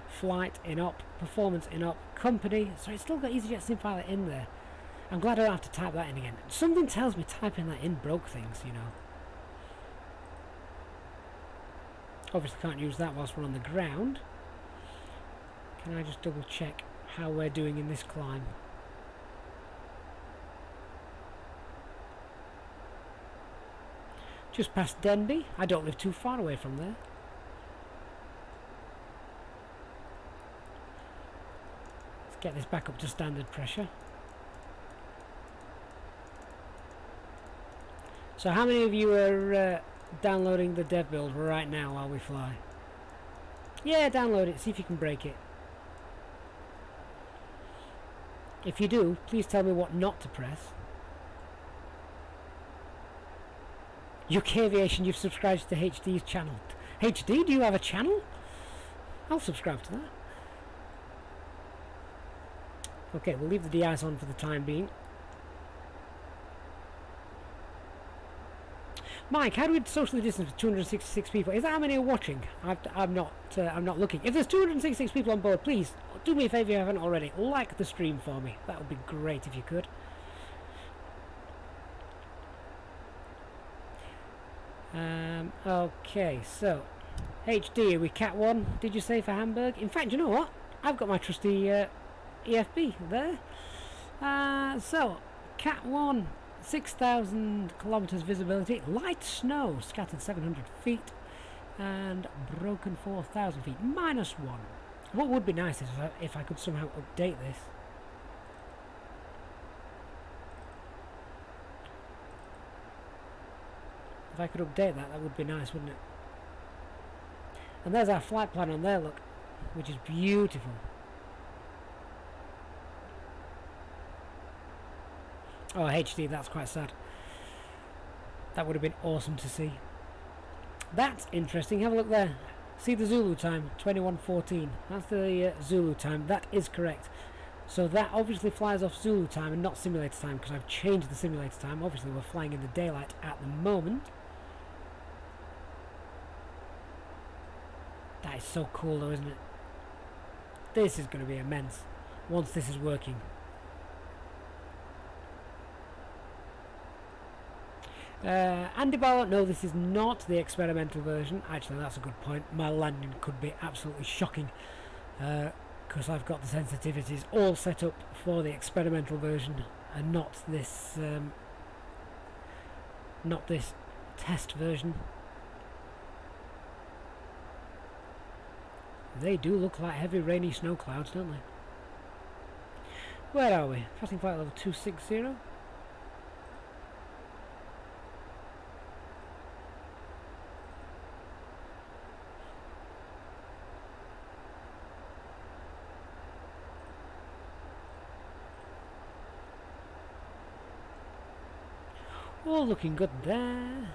Flight in op, performance in op, company. So it's still got EasyJetSimpilot in there. I'm glad I don't have to type that in again. Something tells me typing that in broke things, you know. Obviously can't use that whilst we're on the ground. Can I just double check how we're doing in this climb? Just past Denby. I don't live too far away from there. Let's get this back up to standard pressure. So how many of you are downloading the dev build right now while we fly? Yeah, download it, see if you can break it. If you do, please tell me what not to press. UK Aviation, you've subscribed to HD's channel. HD, do you have a channel? I'll subscribe to that. Okay, we'll leave the de-ice on for the time being. Mike, how do we socially distance with 266 people? Is that how many are watching? I'm not looking. If there's 266 people on board, please do me a favour if you haven't already. Like the stream for me. That would be great if you could. Okay, so HD, are we Cat 1? Did you say for Hamburg? In fact, you know what? I've got my trusty EFB there. So Cat 1. 6,000 kilometers visibility, light snow, scattered 700 feet, and broken 4,000 feet, -1. What would be nice is if I could somehow update this. If I could update that, that would be nice, wouldn't it? And there's our flight plan on there, look, which is beautiful. Oh, HD, that's quite sad. That would have been awesome to see. That's interesting. Have a look there. See the Zulu time, 21:14. That's the Zulu time. That is correct. So that obviously flies off Zulu time and not simulator time, because I've changed the simulator time. Obviously, we're flying in the daylight at the moment. That is so cool, though, isn't it? This is going to be immense once this is working. Andy Barlow, no, this is not the experimental version. Actually, that's a good point. My landing could be absolutely shocking because I've got the sensitivities all set up for the experimental version and not this test version. They do look like heavy rainy snow clouds, don't they? Where are we? Passing flight level 260. All looking good there.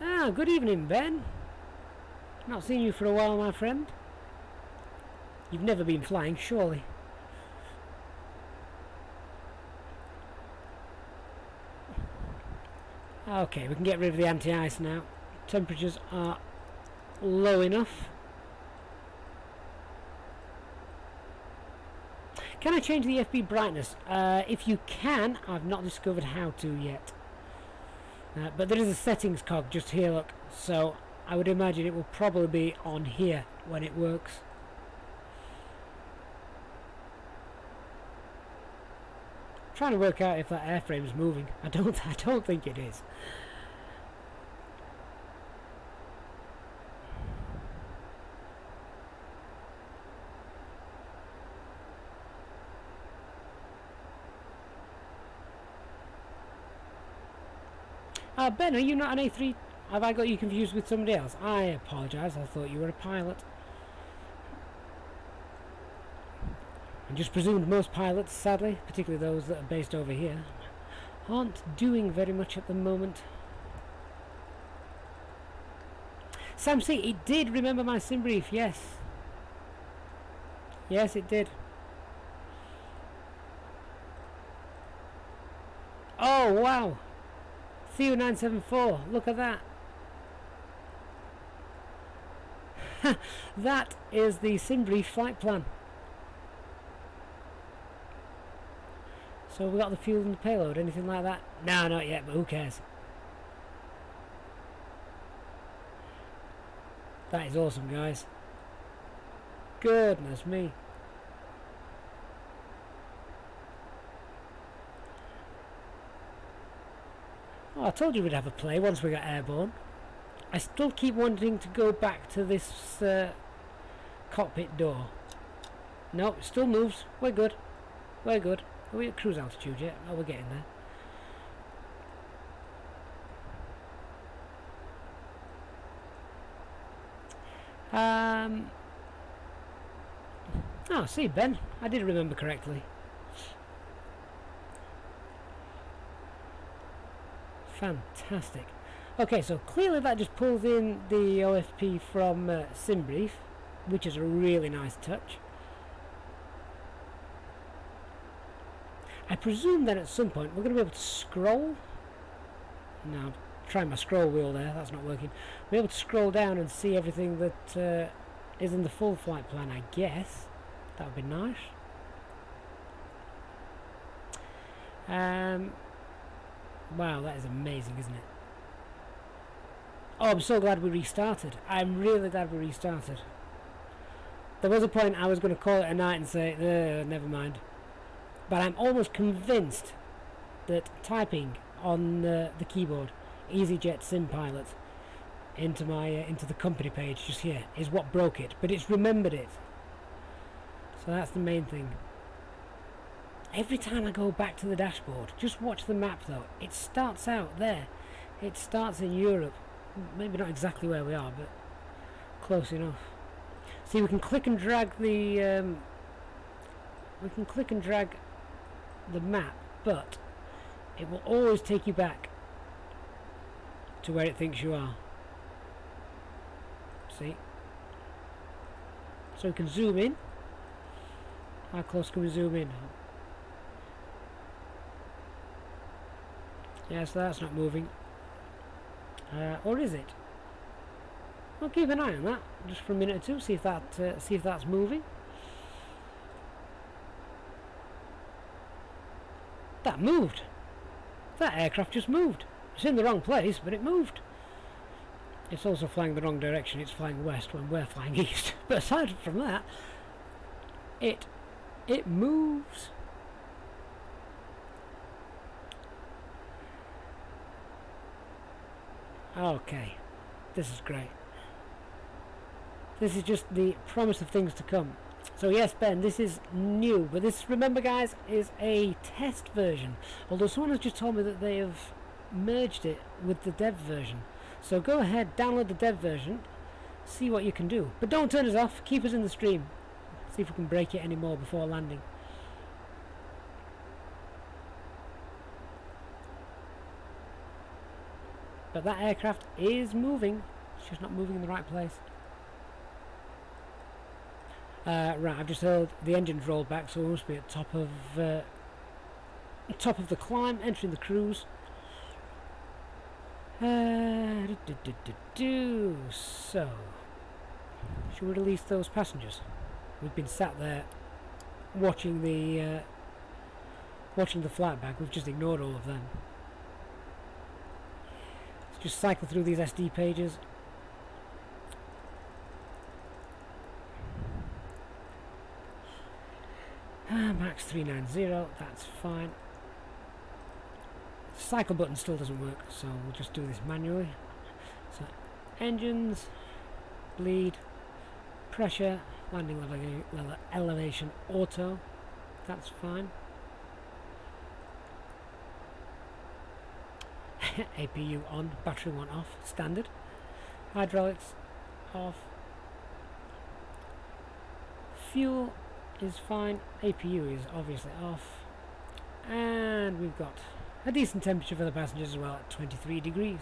Ah, good evening, Ben. Not seen you for a while, my friend. You've never been flying, surely. Okay, we can get rid of the anti-ice now. Temperatures are low enough. Can I change the EFB brightness? If you can, I've not discovered how to yet. But there is a settings cog just here, look. So I would imagine it will probably be on here when it works. I'm trying to work out if that airframe is moving. I don't think it is. Ben, are you not an A3? Have I got you confused with somebody else? I apologise, I thought you were a pilot. I just presumed most pilots, sadly, particularly those that are based over here, aren't doing very much at the moment. Sam C, it did remember my sim brief, yes. Yes, it did. Oh, wow. CU974, look at that. That is the SimBrief flight plan. So we got the fuel and the payload, anything like that? No, not yet, but who cares? That is awesome, guys. Goodness me. Oh, I told you we'd have a play once we got airborne. I still keep wanting to go back to this cockpit door. Nope, it still moves. We're good. We're good. Are we at cruise altitude yet? Oh, we're getting there. Oh, see, Ben. I did remember correctly. Fantastic. Okay, so clearly that just pulls in the OFP from SimBrief, which is a really nice touch. I presume that at some point we're going to be able to scroll. Now, I'm trying my scroll wheel there, that's not working. We'll be able to scroll down and see everything that is in the full flight plan, I guess. That would be nice. Wow, that is amazing, isn't it? Oh, I'm so glad we restarted. I'm really glad we restarted. There was a point I was going to call it a night and say, never mind. But I'm almost convinced that typing on the keyboard, Easyjetsimpilot, into the company page just here is what broke it. But it's remembered it. So that's the main thing. Every time I go back to the dashboard, just watch the map though. It starts out there. It starts in Europe. Maybe not exactly where we are, but close enough. See, we can click and drag the map, but it will always take you back to where it thinks you are. See? So we can zoom in. How close can we zoom in? Yeah, so that's not moving. Or is it? We'll keep an eye on that just for a minute or two, see if that's moving. That moved. That aircraft just moved. It's in the wrong place, but it moved. It's also flying the wrong direction. It's flying west when we're flying east. But aside from that, it moves. Okay, this is great. This is just the promise of things to come. So yes, Ben, this is new, but this, remember guys, is a test version. Although someone has just told me that they have merged it with the dev version. So go ahead, download the dev version, see what you can do. But don't turn us off, keep us in the stream. See if we can break it anymore before landing. But that aircraft is moving, it's just not moving in the right place. Right, I've just heard the engine's rolled back, so we must be at top of the climb, entering the cruise. So, should we release those passengers? We've been sat there watching the flight back. We've just ignored all of them. Let's just cycle through these SD pages. Max 390, that's fine. The cycle button still doesn't work, so we'll just do this manually. So, engines, bleed, pressure, landing elevation auto, that's fine. APU on, battery 1 off, standard. Hydraulics off. Fuel is fine, APU is obviously off, and we've got a decent temperature for the passengers as well at 23 degrees.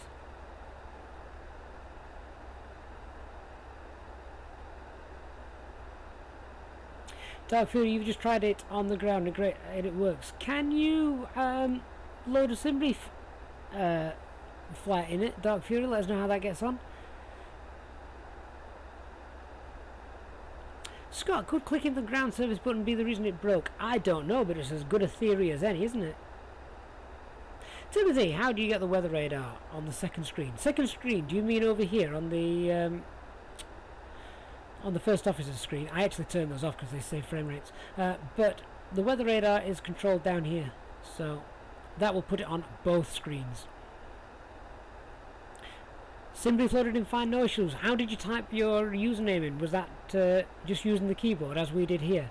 Dark Fury, you've just tried it on the ground and it works. Can you load a SimBrief flight in it, Dark Fury? Let us know how that gets on. Scott, could clicking the ground service button be the reason it broke? I don't know, but it's as good a theory as any, isn't it? Timothy, how do you get the weather radar on the second screen? Second screen, do you mean over here on the first officer's screen? I actually turn those off because they save frame rates. But the weather radar is controlled down here, so that will put it on both screens. SimBrief loaded in fine, no issues. How did you type your username in? Was that just using the keyboard as we did here?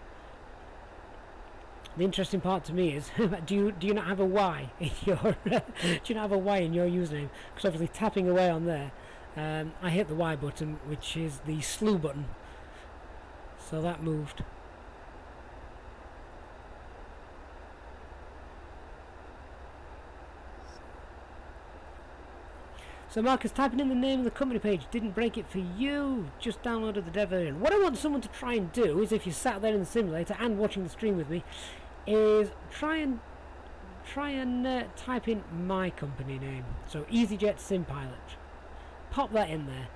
The interesting part to me is, do you not have a Y in your do you not have a Y in your username? Because obviously tapping away on there, I hit the Y button, which is the slew button. So that moved. So Marcus, typing in the name of the company page didn't break it for you, just downloaded the dev version. What I want someone to try and do is, if you sat there in the simulator and watching the stream with me, is try and type in my company name. So Easyjetsimpilot. Pop that in there.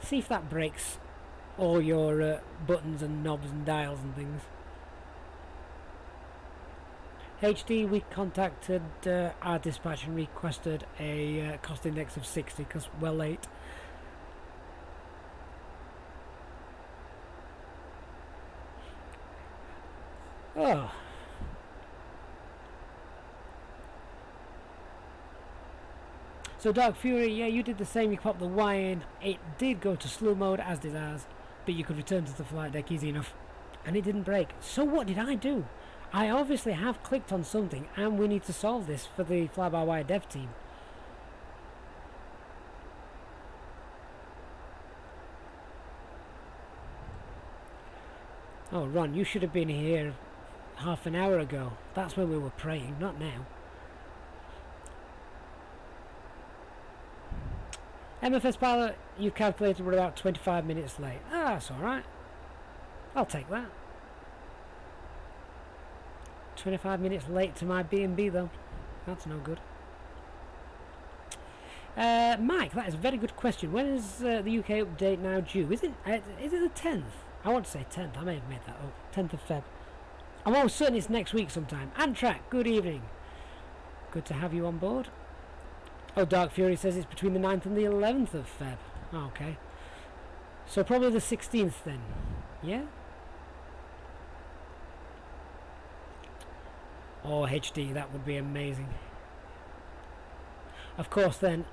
See if that breaks all your buttons and knobs and dials and things. HD, we contacted our dispatch and requested a cost index of 60 because we're late. Oh. So Dark Fury, yeah, you did the same. You popped the Y in. It did go to slow mode, as did ours, but you could return to the flight deck easy enough, and it didn't break. So what did I do? I obviously have clicked on something, and we need to solve this for the FlyByWire dev team. Oh, Ron, you should have been here half an hour ago. That's when we were praying, not now. MFS pilot, you calculated we're about 25 minutes late. Ah, that's alright. I'll take that. 25 minutes late to my B&B though. That's no good. Mike, that is a very good question. When is the UK update now due? Is it the 10th? I want to say 10th. I may have made that up. 10th of Feb. I'm almost certain it's next week sometime. Antrak, good evening. Good to have you on board. Oh, Dark Fury says it's between the 9th and the 11th of Feb. Oh, okay. So probably the 16th then. Yeah? Oh, HD, that would be amazing. Of course then,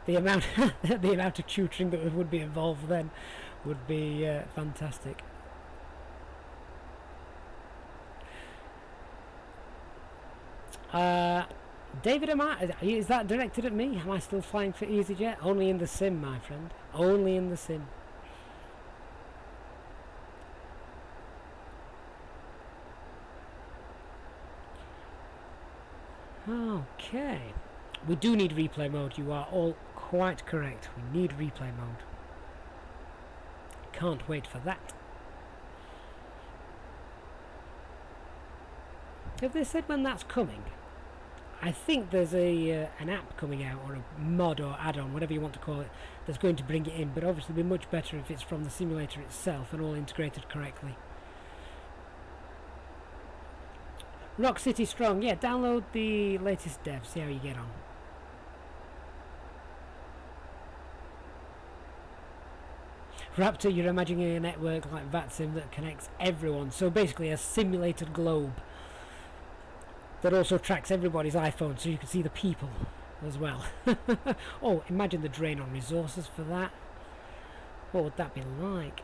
the amount the amount of tutoring that would be involved then would be fantastic. David, is that directed at me? Am I still flying for EasyJet? Only in the sim, my friend. Only in the sim. Okay. We do need replay mode. You are all quite correct. We need replay mode. Can't wait for that. Have they said when that's coming? I think there's an app coming out, or a mod or add-on, whatever you want to call it, that's going to bring it in, but obviously it'd be much better if it's from the simulator itself and all integrated correctly. Rock City Strong, yeah, download the latest dev, see how you get on. Raptor, you're imagining a network like VATSIM that connects everyone, so basically a simulated globe that also tracks everybody's iPhone so you can see the people as well. Oh, imagine the drain on resources for that. What would that be like?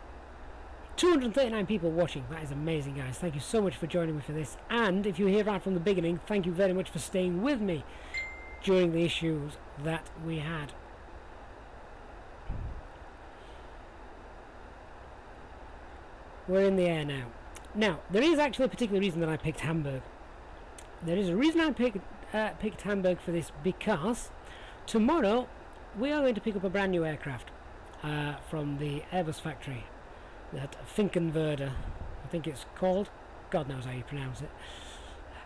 239 people watching. That is amazing, guys. Thank you so much for joining me for this. And if you're here right from the beginning, thank you very much for staying with me during the issues that we had. We're in the air now. Now, there is actually a particular reason that I picked Hamburg. There is a reason I picked Hamburg for this, because tomorrow we are going to pick up a brand new aircraft from the Airbus factory, that Finkenwerder, I think it's called. God knows how you pronounce it.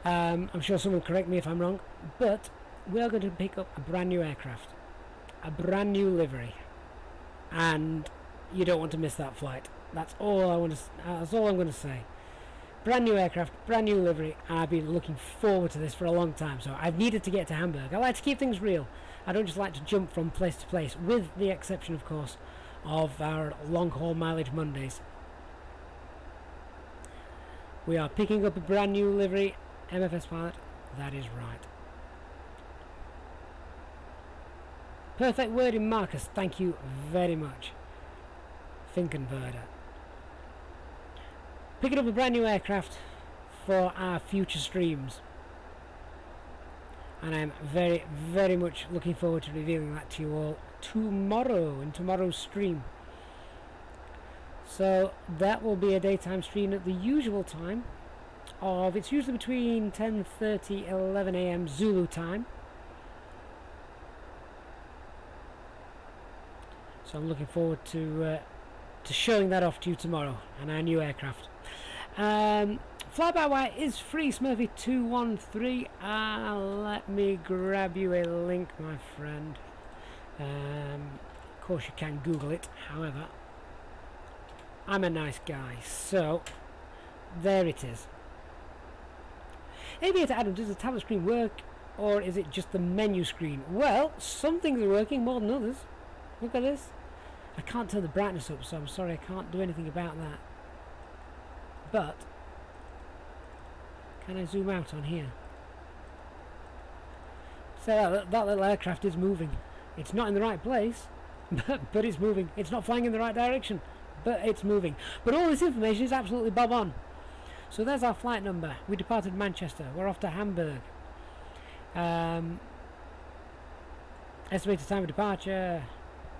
I'm sure someone will correct me if I'm wrong, but we are going to pick up a brand new aircraft, a brand new livery, and you don't want to miss that flight. That's all I want to. That's all I'm going to say. Brand new aircraft, brand new livery, and I've been looking forward to this for a long time, so I've needed to get to Hamburg. I like to keep things real. I don't just like to jump from place to place, with the exception, of course, of our long-haul mileage Mondays. We are picking up a brand new livery, MFS pilot. That is right. Perfect wording, Marcus. Thank you very much. Finkenwerder. Picking up a brand new aircraft for our future streams, and I'm very, very much looking forward to revealing that to you all tomorrow in tomorrow's stream. So that will be a daytime stream at the usual time of, it's usually between 10:30 and 11 AM Zulu time. So I'm looking forward to showing that off to you tomorrow, and our new aircraft. FlyByWire is free, Smurfy213. Let me grab you a link, my friend. Of course you can Google it, however, I'm a nice guy, so there it is. Aviator Adam, does the tablet screen work, or is it just the menu screen? Well, some things are working more than others. Look at this. I can't turn the brightness up, so I'm sorry I can't do anything about that. But can I zoom out on here? So that little aircraft is moving. It's not in the right place, but it's moving. It's not flying in the right direction, but it's moving. But all this information is absolutely bob on. So there's our flight number. We departed Manchester. We're off to Hamburg. Estimated time of departure,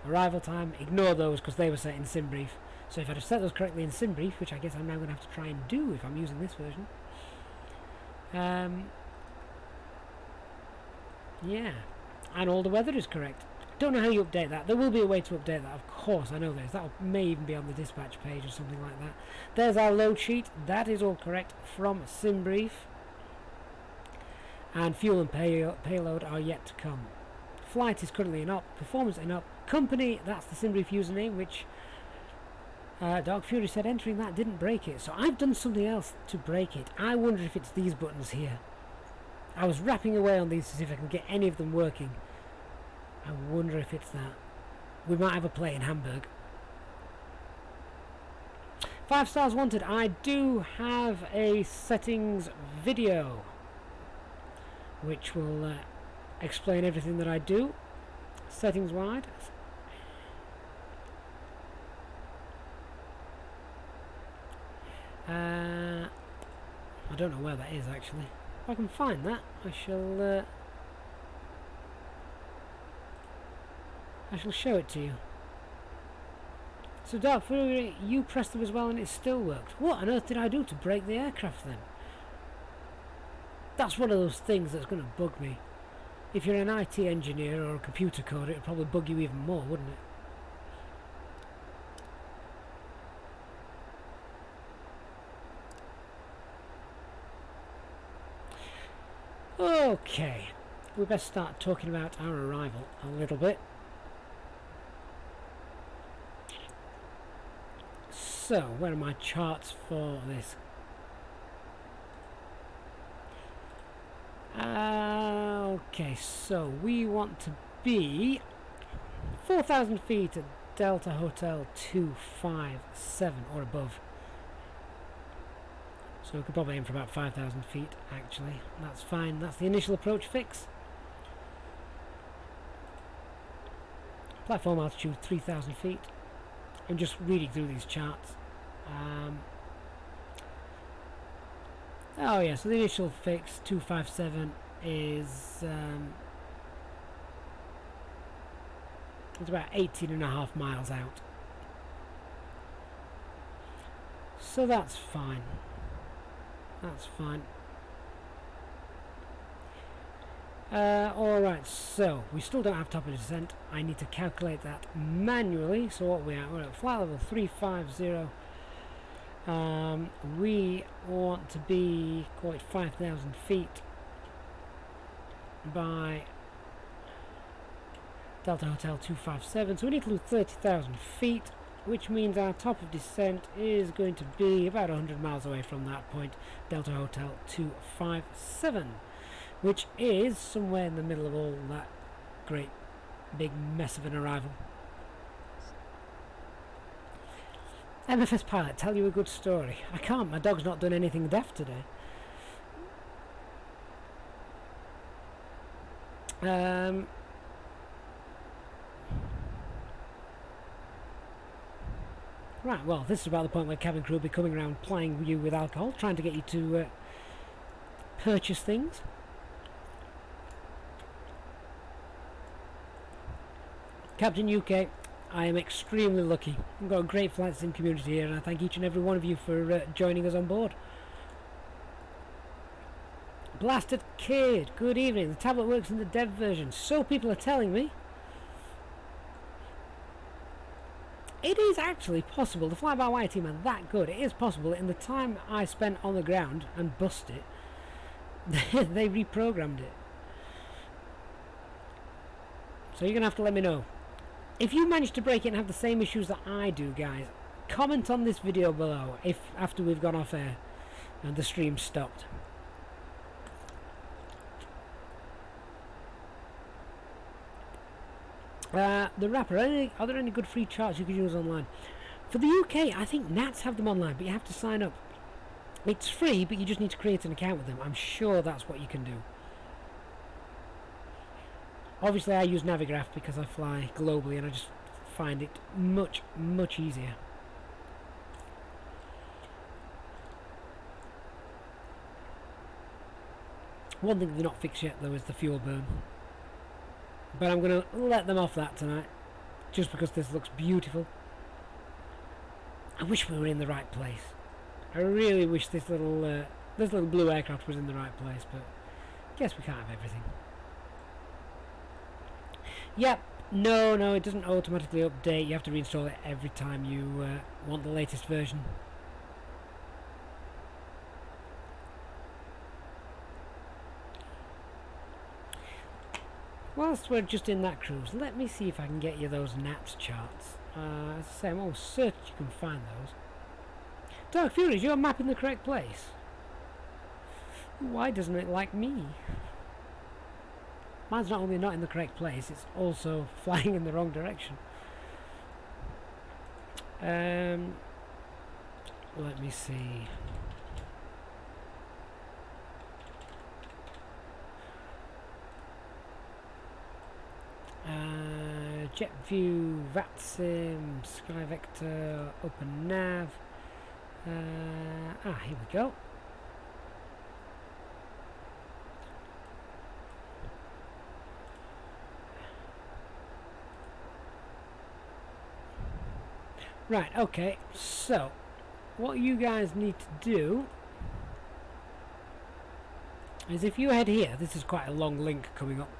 arrival time. Ignore those because they were set in SimBrief. So if I'd have set those correctly in SimBrief, which I guess I'm now going to have to try and do if I'm using this version. Yeah, and all the weather is correct. Don't know how you update that. There will be a way to update that, of course, I know there is. That may even be on the dispatch page or something like that. There's our load sheet. That is all correct from SimBrief. And fuel and payload are yet to come. Flight is currently in up. Performance in up. Company, that's the SimBrief username, which Dark Fury said entering that didn't break it. So I've done something else to break it. I wonder if it's these buttons here. I was rapping away on these to see if I can get any of them working. I wonder if it's that. We might have a play in Hamburg. 5 stars wanted. I do have a settings video which will explain everything that I do settings wide. I don't know where that is actually. If I can find that, I shall show it to you. So Dark Fury, you pressed them as well and it still worked. What on earth did I do to break the aircraft then? That's one of those things that's going to bug me. If you're an IT engineer or a computer coder, it would probably bug you even more, wouldn't it? Okay, we best start talking about our arrival a little bit. So, where are my charts for this? Okay, so we want to be 4,000 feet at Delta Hotel 257 or above. So we could probably aim for about 5,000 feet actually. That's fine. That's the initial approach fix. Platform altitude 3,000 feet. I'm just reading through these charts. Oh yeah, so the initial fix 257 is it's about 18.5 miles out. So that's fine. That's fine. Alright, so we still don't have top of descent. I need to calculate that manually. So what we're at flight level 350. We want to be quite 5,000 feet by Delta Hotel 257. So we need to lose 30,000 feet, which means our top of descent is going to be about 100 miles away from that point, Delta Hotel 257, which is somewhere in the middle of all that great big mess of an arrival. MFS pilot, tell you a good story. I can't, my dog's not done anything daft today. Right, well, this is about the point where cabin crew will be coming around plying you with alcohol, trying to get you to purchase things. Captain UK, I am extremely lucky. We've got a great flight sim community here, and I thank each and every one of you for joining us on board. Blasted Kid, good evening. The tablet works in the dev version, so people are telling me. It is actually possible. The Fly-by-Wire team are that good. It is possible. In the time I spent on the ground and bust it, they reprogrammed it. So you're going to have to let me know. If you manage to break it and have the same issues that I do, guys, comment on this video below if after we've gone off air and the stream stopped. The wrapper, are there any good free charts you can use online? For the UK, I think Nats have them online, but you have to sign up. It's free, but you just need to create an account with them. I'm sure that's what you can do. Obviously, I use Navigraph because I fly globally and I just find it much, much easier. One thing they're not fixed yet, though, is the fuel burn. But I'm going to let them off that tonight, just because this looks beautiful. I wish we were in the right place. I really wish this little blue aircraft was in the right place, but guess we can't have everything. Yep, no, it doesn't automatically update. You have to reinstall it every time you want the latest version. Whilst we're just in that cruise, let me see if I can get you those NATS charts. As I say, I'm almost certain you can find those. Dark Fury, is your map in the correct place? Why doesn't it like me? Mine's not only not in the correct place, it's also flying in the wrong direction. Let me see. Jet view, VATSIM, Sky Vector, Open Nav. Here we go. Right, okay, so what you guys need to do is, if you head here, this is quite a long link coming up.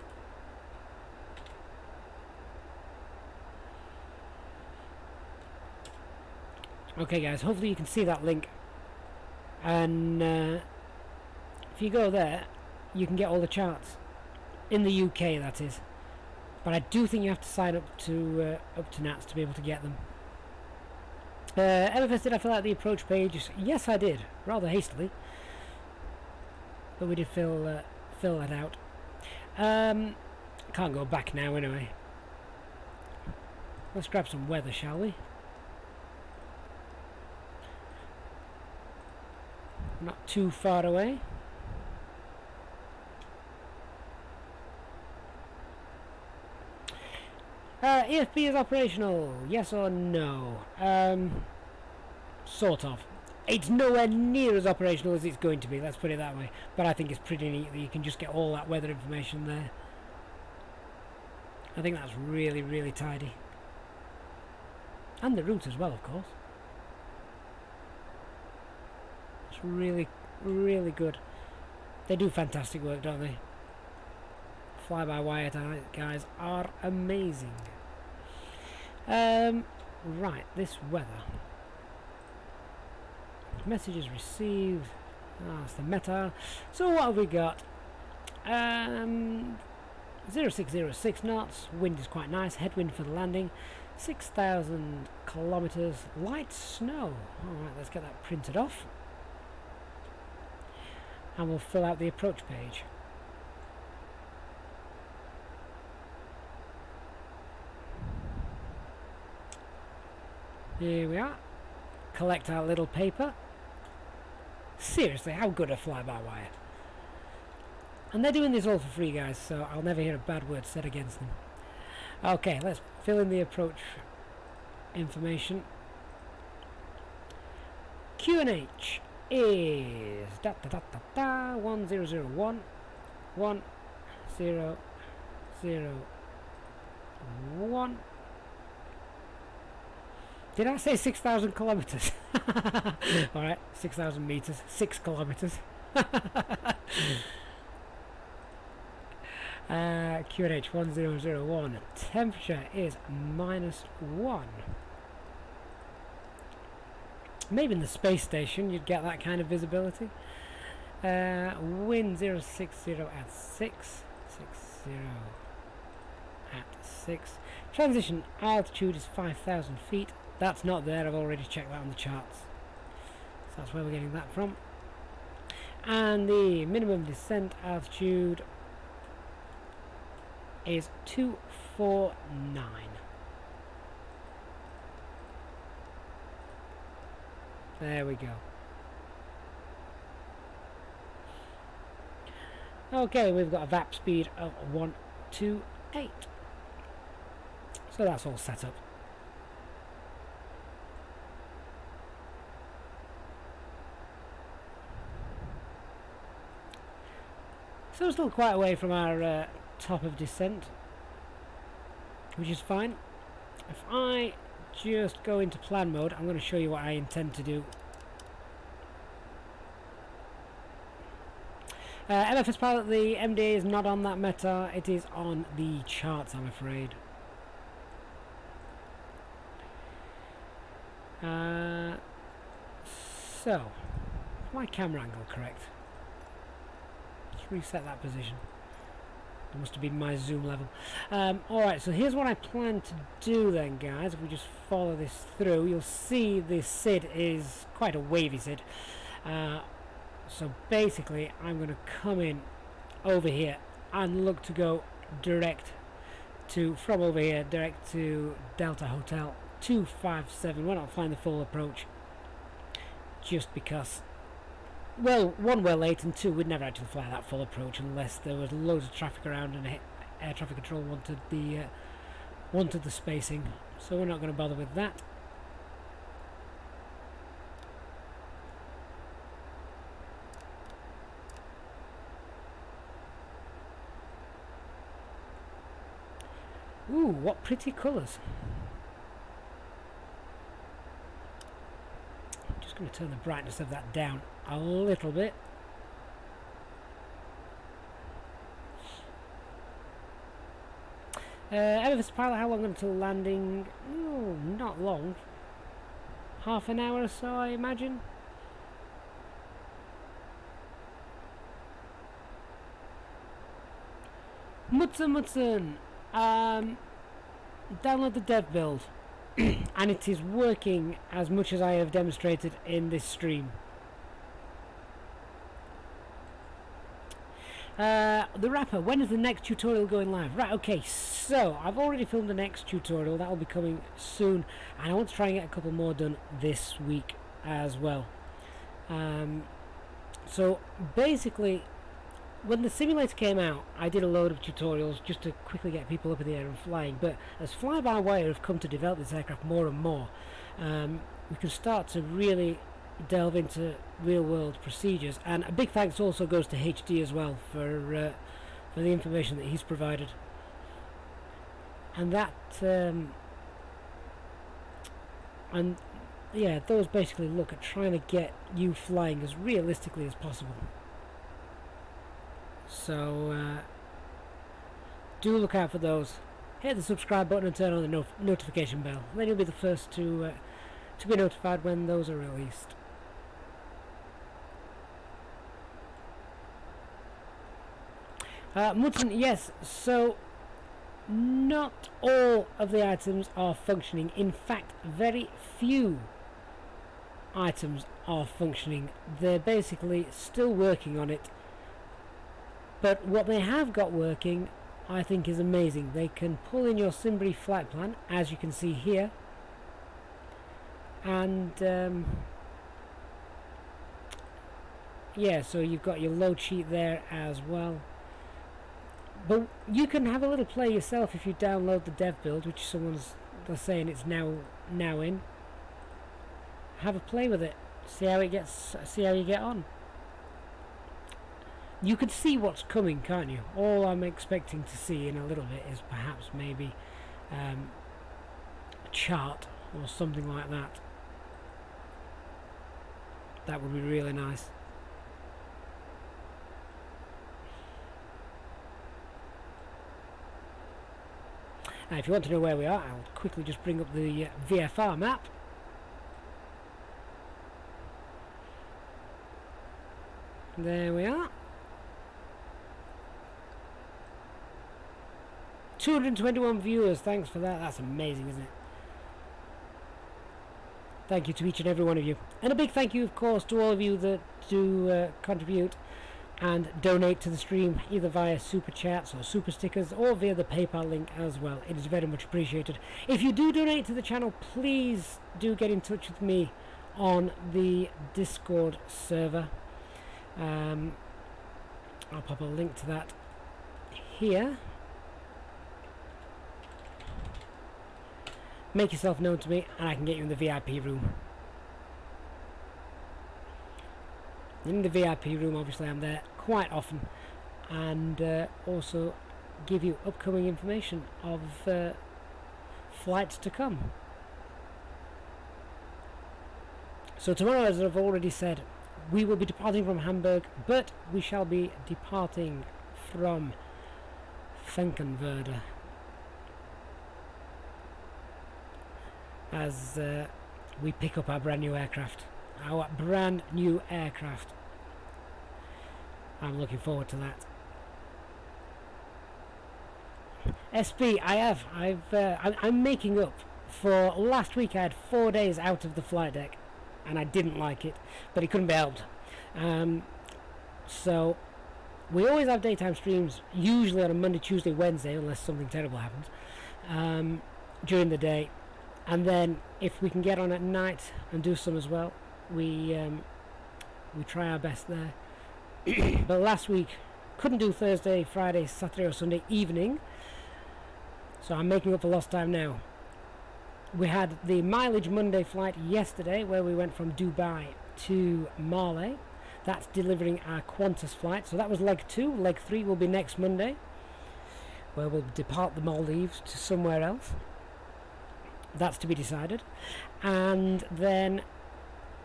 Okay guys, hopefully you can see that link, and if you go there you can get all the charts in the UK, that is, but I do think you have to sign up to NATS to be able to get them. MFS, did I fill out the approach page? Yes I did, rather hastily, but we did fill that out. Can't go back now anyway. Let's grab some weather, shall we? Not too far away. EFB is operational, yes or no? Sort of. It's nowhere near as operational as it's going to be, let's put it that way. But I think it's pretty neat that you can just get all that weather information there. I think that's really, really tidy. And the route as well, of course. It's really, really good. They do fantastic work, don't they? Fly-by-wire guys are amazing. Right, this weather. Messages received. That's the meta. So what have we got? 0606 knots. Wind is quite nice. Headwind for the landing. 6,000 kilometers. Light snow. Alright, let's get that printed off. And we'll fill out the approach page. Here we are. Collect our little paper. Seriously, how good are fly-by-wire? And they're doing this all for free, guys, so I'll never hear a bad word said against them. Okay, let's fill in the approach information. QNH is 1001 1001. Did I say 6,000 kilometers? Alright, 6,000 meters, 6 kilometers. QNH 1001. Temperature is -1. Maybe in the space station you'd get that kind of visibility. Wind 060 at 6. 60 at 6. Transition altitude is 5,000 feet. That's not there, I've already checked that on the charts. So that's where we're getting that from. And the minimum descent altitude is 249. There we go. Okay, we've got a VAP speed of 128. So that's all set up. So we're still quite away from our top of descent, which is fine. If I just go into plan mode, I'm going to show you what I intend to do. MFS pilot, the MDA is not on that meta, it is on the charts, I'm afraid. So, is my camera angle correct? Let's reset that position. It must have been my zoom level. Alright, so here's what I plan to do then, guys. If we just follow this through, you'll see the SID is quite a wavy SID. So basically I'm going to come in over here and look to go direct to, from over here, direct to Delta Hotel 257. We're not flying the full approach just because, well, one, we're late, and two, we'd never actually fly that full approach unless there was loads of traffic around and air traffic control wanted the spacing. So we're not going to bother with that. Ooh, what pretty colours. I'm just going to turn the brightness of that down a little bit. MSFS pilot, how long until landing? Oh, not long. Half an hour or so, I imagine. Mutson. Download the dev build and it is working as much as I have demonstrated in this stream. The wrapper, when is the next tutorial going live? Right, okay, so I've already filmed the next tutorial, that will be coming soon, and I want to try and get a couple more done this week as well. So basically, when the simulator came out, I did a load of tutorials just to quickly get people up in the air and flying, but as Fly-by-Wire have come to develop this aircraft more and more, we can start to really delve into real-world procedures, and a big thanks also goes to HD as well for the information that he's provided. And that, and yeah, those basically look at trying to get you flying as realistically as possible. So do look out for those. Hit the subscribe button and turn on the notification bell. Then you'll be the first to be notified when those are released. Mutton, yes, so not all of the items are functioning. In fact, very few items are functioning. They're basically still working on it. But what they have got working, I think, is amazing. They can pull in your SimBrief flight plan, as you can see here. And yeah, so you've got your load sheet there as well. But you can have a little play yourself if you download the dev build, which they're saying it's now in. Have a play with it. See how you get on. You can see what's coming, can't you? All I'm expecting to see in a little bit is perhaps maybe a chart or something like that. That would be really nice. Now, if you want to know where we are, I'll quickly just bring up the VFR map. There we are. 221 viewers, thanks for that. That's amazing, isn't it? Thank you to each and every one of you. And a big thank you, of course, to all of you that do contribute and donate to the stream, either via super chats or super stickers or via the PayPal link as well. It is very much appreciated. If you do donate to the channel, please do get in touch with me on the Discord server. I'll pop a link to that here. Make yourself known to me and I can get you in the VIP room. In the VIP room, obviously I'm there quite often, and also give you upcoming information of flights to come. So tomorrow, as I've already said, we will be departing from Hamburg, but we shall be departing from Finkenwerder as we pick up our brand new aircraft. I'm looking forward to that. SB, I'm making up for last week. I had 4 days out of the flight deck and I didn't like it, but it couldn't be helped. So we always have daytime streams, usually on a Monday, Tuesday, Wednesday, unless something terrible happens, during the day. And then if we can get on at night and do some as well, we try our best there. But last week couldn't do Thursday, Friday, Saturday or Sunday evening, so I'm making up for lost time now. We had the mileage Monday flight yesterday, where we went from Dubai to Male. That's delivering our Qantas flight, so that was leg 2. Leg 3 will be next Monday, where we'll depart the Maldives to somewhere else. That's to be decided. And then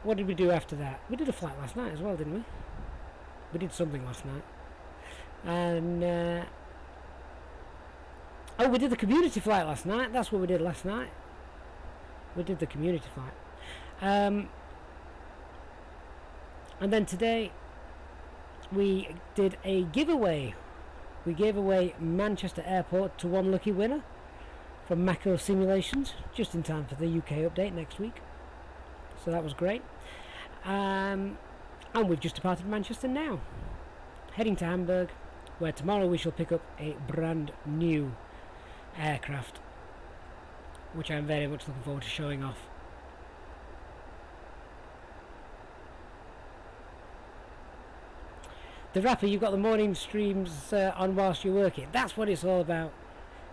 what did we do after that? We did a flight last night as well, didn't we? We did something last night. And oh, we did the community flight last night. That's what we did last night. We did the community flight. And then today we did a giveaway. We gave away Manchester Airport to one lucky winner from Mako Simulations, just in time for the UK update next week. So that was great. And we've just departed Manchester now, heading to Hamburg, where tomorrow we shall pick up a brand new aircraft, which I'm very much looking forward to showing off. The Rapper, you've got the morning streams on whilst you're working. That's what it's all about.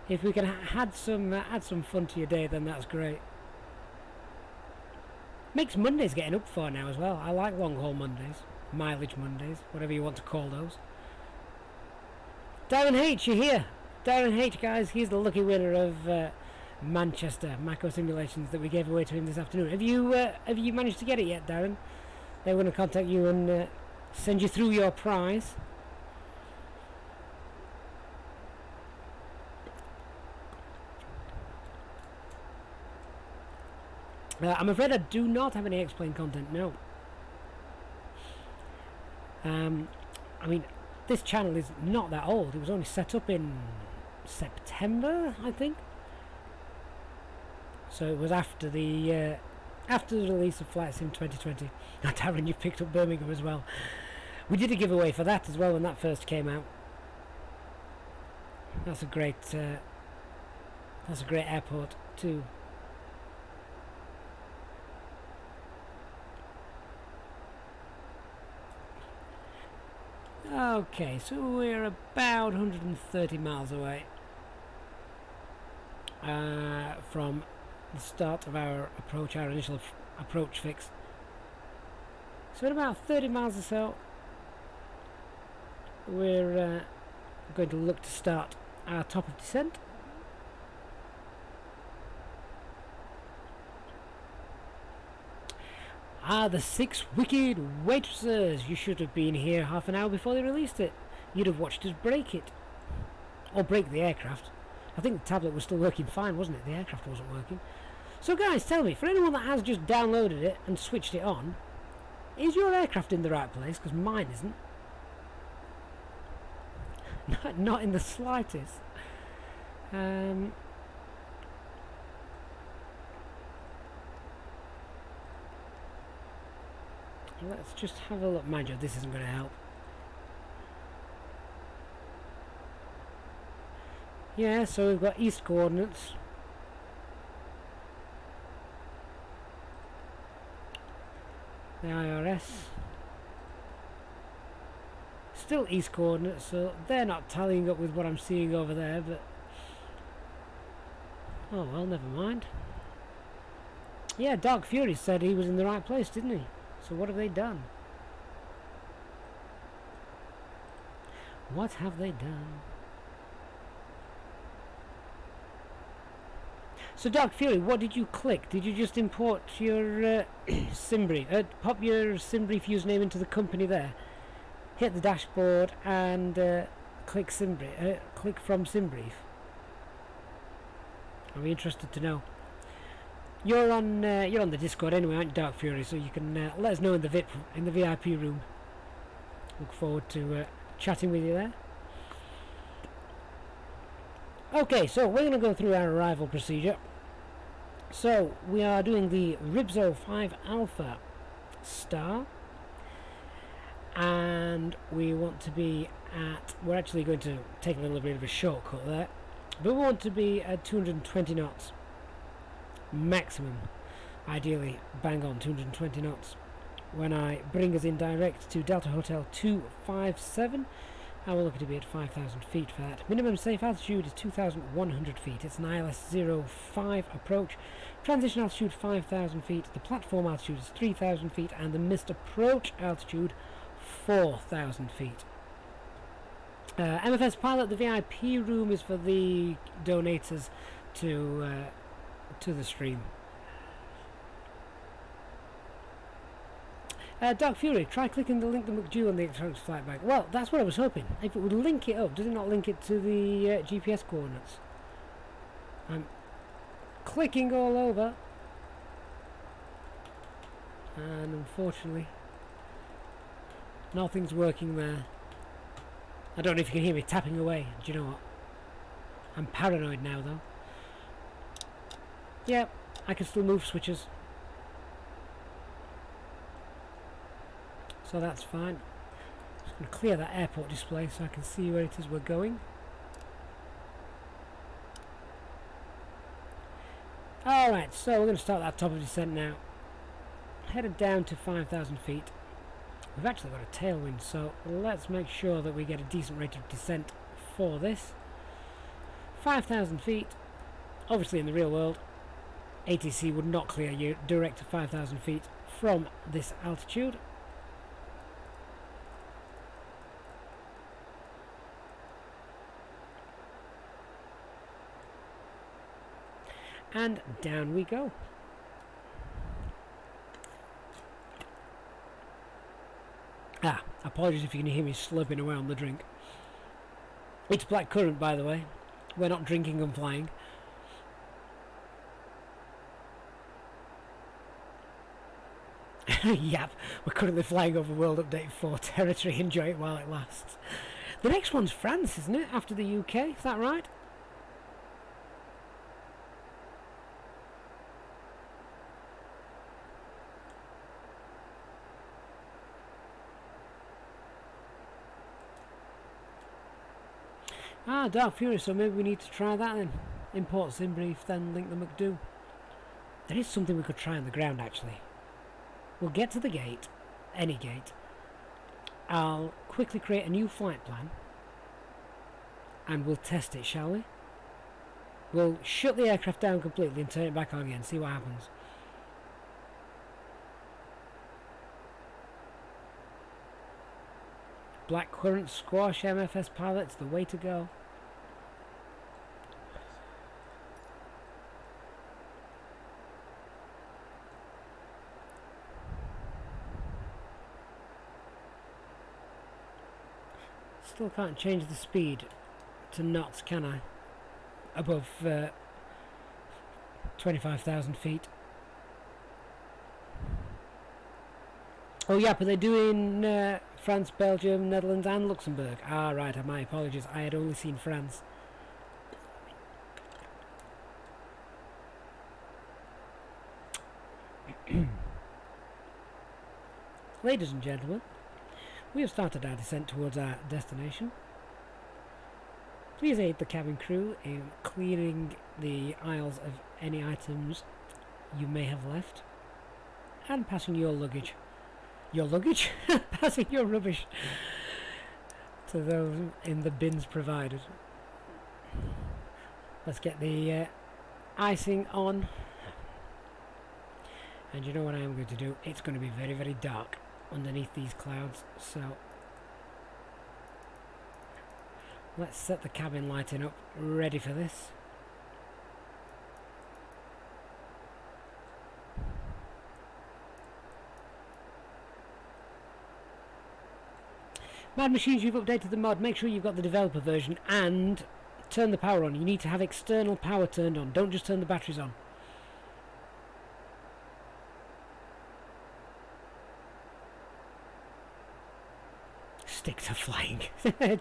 If we can add some fun to your day, then that's great. Makes Mondays getting up for now as well. I like long haul Mondays, mileage Mondays, whatever you want to call those. Darren H, you're here. Darren H, guys, he's the lucky winner of Manchester Mako Simulations that we gave away to him this afternoon. Have you managed to get it yet, Darren? They want to contact you and send you through your prize. I'm afraid I do not have any X-Plane content, no. I mean, this channel is not that old. It was only set up in September, I think. So it was after the release of Flight Sim 2020. Darren, you picked up Birmingham as well. We did a giveaway for that as well when that first came out. That's a great airport too. Okay, so we're about 130 miles away from the start of our approach, our initial approach fix. So in about 30 miles or so, we're going to look to start our top of descent. Ah, the 6 wicked waitresses. You should have been here half an hour before they released it. You'd have watched us break it. Or break the aircraft. I think the tablet was still working fine, wasn't it? The aircraft wasn't working. So guys, tell me, for anyone that has just downloaded it and switched it on, is your aircraft in the right place? Because mine isn't. Not in the slightest. Let's just have a look. Mind you, this isn't going to help. Yeah, so we've got east coordinates. The IRS. Still east coordinates, so they're not tallying up with what I'm seeing over there, but... oh well, never mind. Yeah, Dark Fury said he was in the right place, didn't he? So what have they done? What have they done? So Dark Fury, what did you click? Did you just import your Simbri? Pop your Simbri fuse name into the company there. Hit the dashboard and click Simbri. Click from Simbrief. I'm interested to know. You're on the Discord anyway, aren't you, Dark Fury? So you can let us know in the VIP room. Look forward to chatting with you there. Okay, so we're going to go through our arrival procedure. So we are doing the Ribzo 5 Alpha star, and we want to be at, we're actually going to take a little bit of a shortcut there, but we want to be at 220 knots maximum, ideally bang on 220 knots. When I bring us in direct to Delta Hotel 257, I will look to be at 5,000 feet for that. Minimum safe altitude is 2,100 feet. It's an ILS 05 approach. Transition altitude 5,000 feet. The platform altitude is 3,000 feet, and the missed approach altitude 4,000 feet. MFS pilot, the VIP room is for the donators to the stream. Dark Fury, try clicking the link to McDew on the electronics flight bag. Well, that's what I was hoping. If it would link it up, does it not link it to the GPS coordinates? I'm clicking all over, and unfortunately nothing's working there. I don't know if you can hear me tapping away. Do you know what? I'm paranoid now though. Yep, I can still move switches, so that's fine. Just going to clear that airport display so I can see where it is we're going. Alright, so we're going to start that top of descent now. Headed down to 5,000 feet. We've actually got a tailwind, so let's make sure that we get a decent rate of descent for this. 5,000 feet. Obviously in the real world, ATC would not clear you direct to 5,000 feet from this altitude. And down we go. Apologies if you can hear me slurping away on the drink. It's black currant, by the way. We're not drinking and flying. Yep, we're currently flying over World Update 4 territory. Enjoy it while it lasts. The next one's France, isn't it? After the UK, is that right? Dark Fury, so maybe we need to try that then. Import sim brief, then link the McDo. There is something we could try on the ground actually. We'll get to the gate, any gate. I'll quickly create a new flight plan and we'll test it, shall we? We'll shut the aircraft down completely and turn it back on again, see what happens. Blackcurrant squash MFS pilots, the way to go. Still can't change the speed to knots, can I? Above 25,000 feet. Oh yeah, but they're doing France, Belgium, Netherlands and Luxembourg. Ah right, my apologies, I had only seen France. Ladies and gentlemen, we have started our descent towards our destination. Please aid the cabin crew in clearing the aisles of any items you may have left and passing your luggage. Your luggage? Passing your rubbish to those in the bins provided. Let's get the icing on. And you know what I am going to do? It's going to be very, very dark underneath these clouds, so let's set the cabin lighting up, ready for this. Mad Machines, you've updated the mod. Make sure you've got the developer version and turn the power on. You need to have external power turned on. Don't just turn the batteries on. Stick to flying.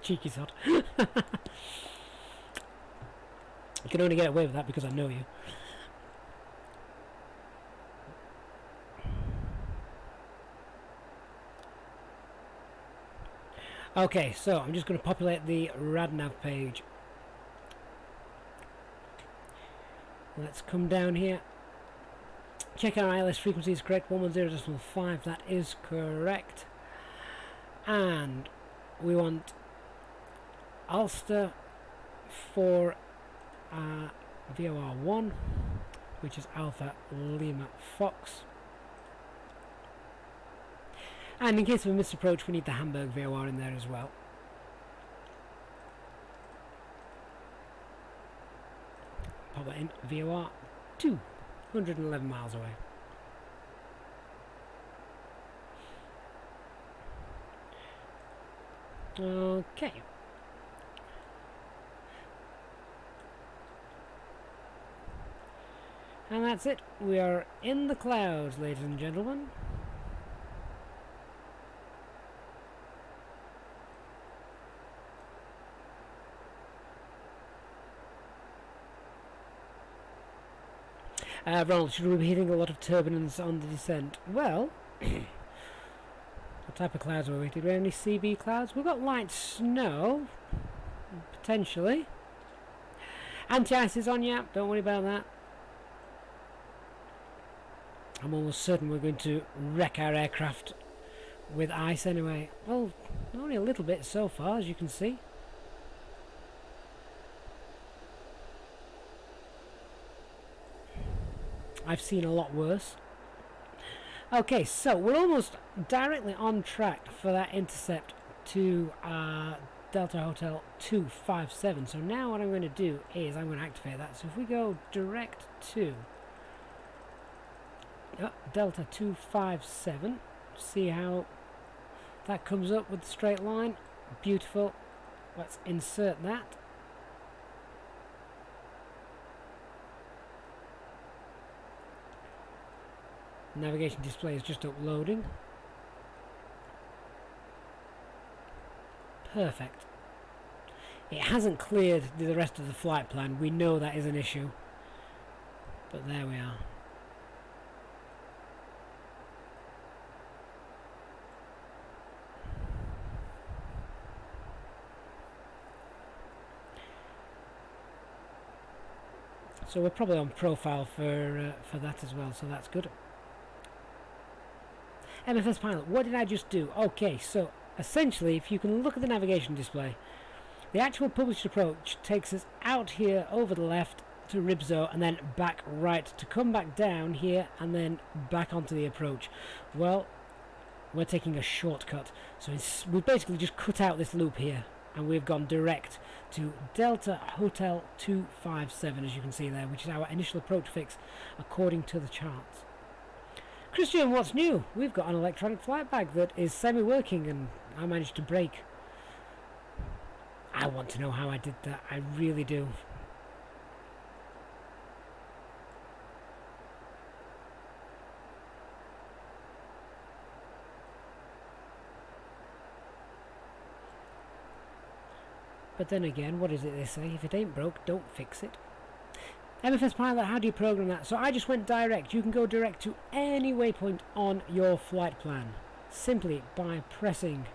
Cheeky sod. You can only get away with that because I know you. Okay, so I'm just going to populate the RadNav page. Let's come down here. Check our ILS frequency is correct, 110.5, that is correct. And we want Ulster for VOR1, which is Alpha Lima Fox. And in case of a missed approach, we need the Hamburg VOR in there as well. Pop that in, VOR 211 miles away. Okay. And that's it. We are in the clouds, ladies and gentlemen. Ronald, should we be hitting a lot of turbulence on the descent? Well, what type of clouds are we? Did we have any CB clouds? We've got light snow, potentially. Anti-ice is on, yeah, don't worry about that. I'm almost certain we're going to wreck our aircraft with ice anyway. Well, only a little bit so far, as you can see. I've seen a lot worse. Okay, so we're almost directly on track for that intercept to Delta Hotel 257. So now what I'm going to do is I'm going to activate that. So if we go direct to Delta 257, see how that comes up with the straight line. Beautiful. Let's insert that. Navigation display is just uploading. Perfect. It hasn't cleared the rest of the flight plan. We know that is an issue. But there we are. So we're probably on profile for that as well, so that's good. MFS pilot, what did I just do? Okay, so essentially, if you can look at the navigation display, the actual published approach takes us out here over the left to Ribzo and then back right to come back down here and then back onto the approach. Well, we're taking a shortcut, so we've basically just cut out this loop here and we've gone direct to Delta Hotel 257, as you can see there, which is our initial approach fix according to the charts. Christian, what's new? We've got an electronic flight bag that is semi-working and I managed to brake. I want to know how I did that. I really do. But then again, what is it they say? If it ain't broke, don't fix it. MFS pilot, how do you program that? So I just went direct. You can go direct to any waypoint on your flight plan simply by pressing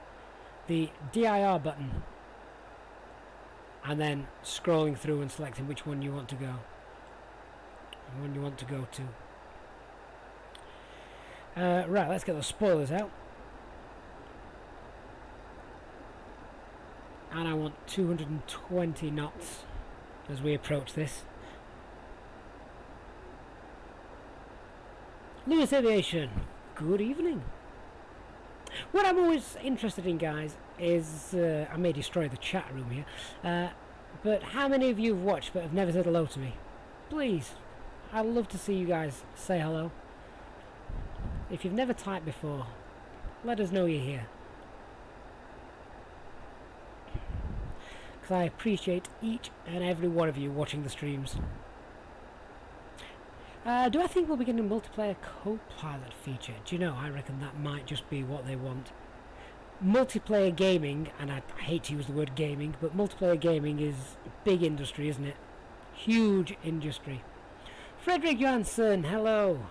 the DIR button and then scrolling through and selecting which one you want to go. Right, let's get those spoilers out. And I want 220 knots as we approach this. Lewis Aviation, good evening. What I'm always interested in, guys, is I may destroy the chat room here, but how many of you have watched but have never said hello to me? Please, I'd love to see you guys say hello. If you've never typed before, let us know you're here, because I appreciate each and every one of you watching the streams. Do I think we'll be getting a multiplayer co-pilot feature? Do you know, I reckon that might just be what they want. Multiplayer gaming, and I hate to use the word gaming, but multiplayer gaming is big industry, isn't it? Huge industry. Frederick Johansson, hello.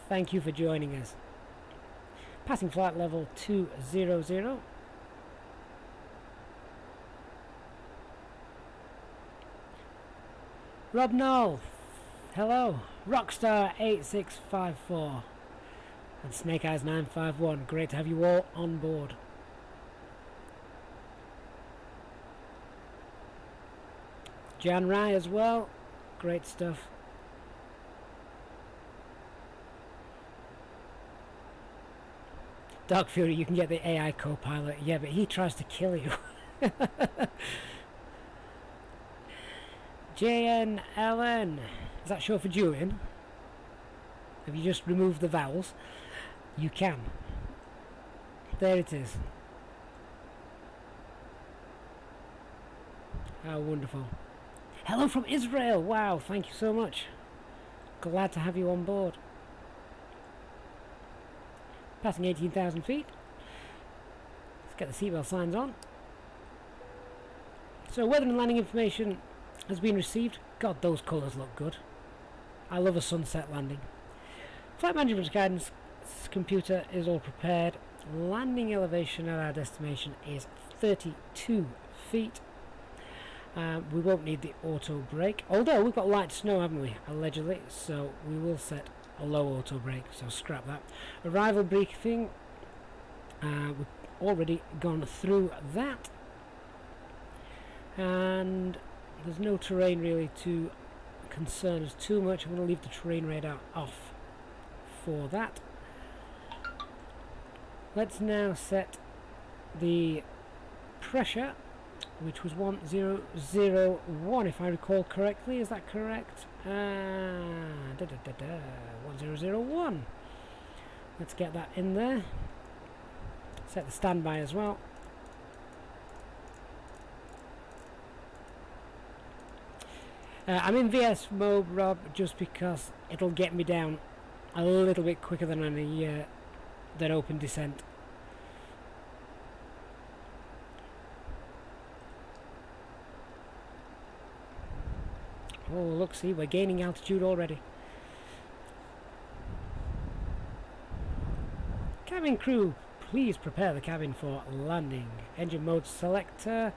Thank you for joining us. Passing flight level 200. Rob Knoll, hello. Rockstar 8654 and Snake Eyes 951. Great to have you all on board. Jan Rye as well. Great stuff. Dark Fury, you can get the AI co-pilot. Yeah, but he tries to kill you. JNLN. Is that short for Julian? Have you just removed the vowels? You can. There it is. How wonderful. Hello from Israel. Wow, thank you so much. Glad to have you on board. Passing 18,000 feet. Let's get the seatbelt signs on. So weather and landing information has been received. God, those colours look good. I love a sunset landing. Flight management guidance computer is all prepared. Landing elevation at our destination is 32 feet. We won't need the auto brake, although we've got light snow, haven't we, allegedly, so we will set a low auto brake, so scrap that. Arrival briefing, we've already gone through that, and there's no terrain really to concern us too much. I'm going to leave the terrain radar off for that. Let's now set the pressure, which was 1001 if I recall correctly. Is that correct? 1001. Let's get that in there. Set the standby as well. I'm in VS mode, Rob, just because it'll get me down a little bit quicker than than open descent. Oh, look, see, we're gaining altitude already. Cabin crew, please prepare the cabin for landing. Engine mode selector.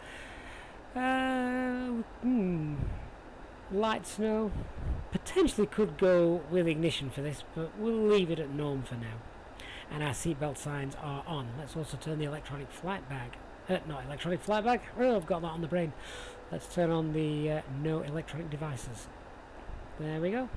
Light snow. Potentially could go with ignition for this, but we'll leave it at norm for now. And our seatbelt signs are on. Let's also turn the electronic flight bag. Not electronic flight bag. Oh, I've got that on the brain. Let's turn on the no electronic devices. There we go.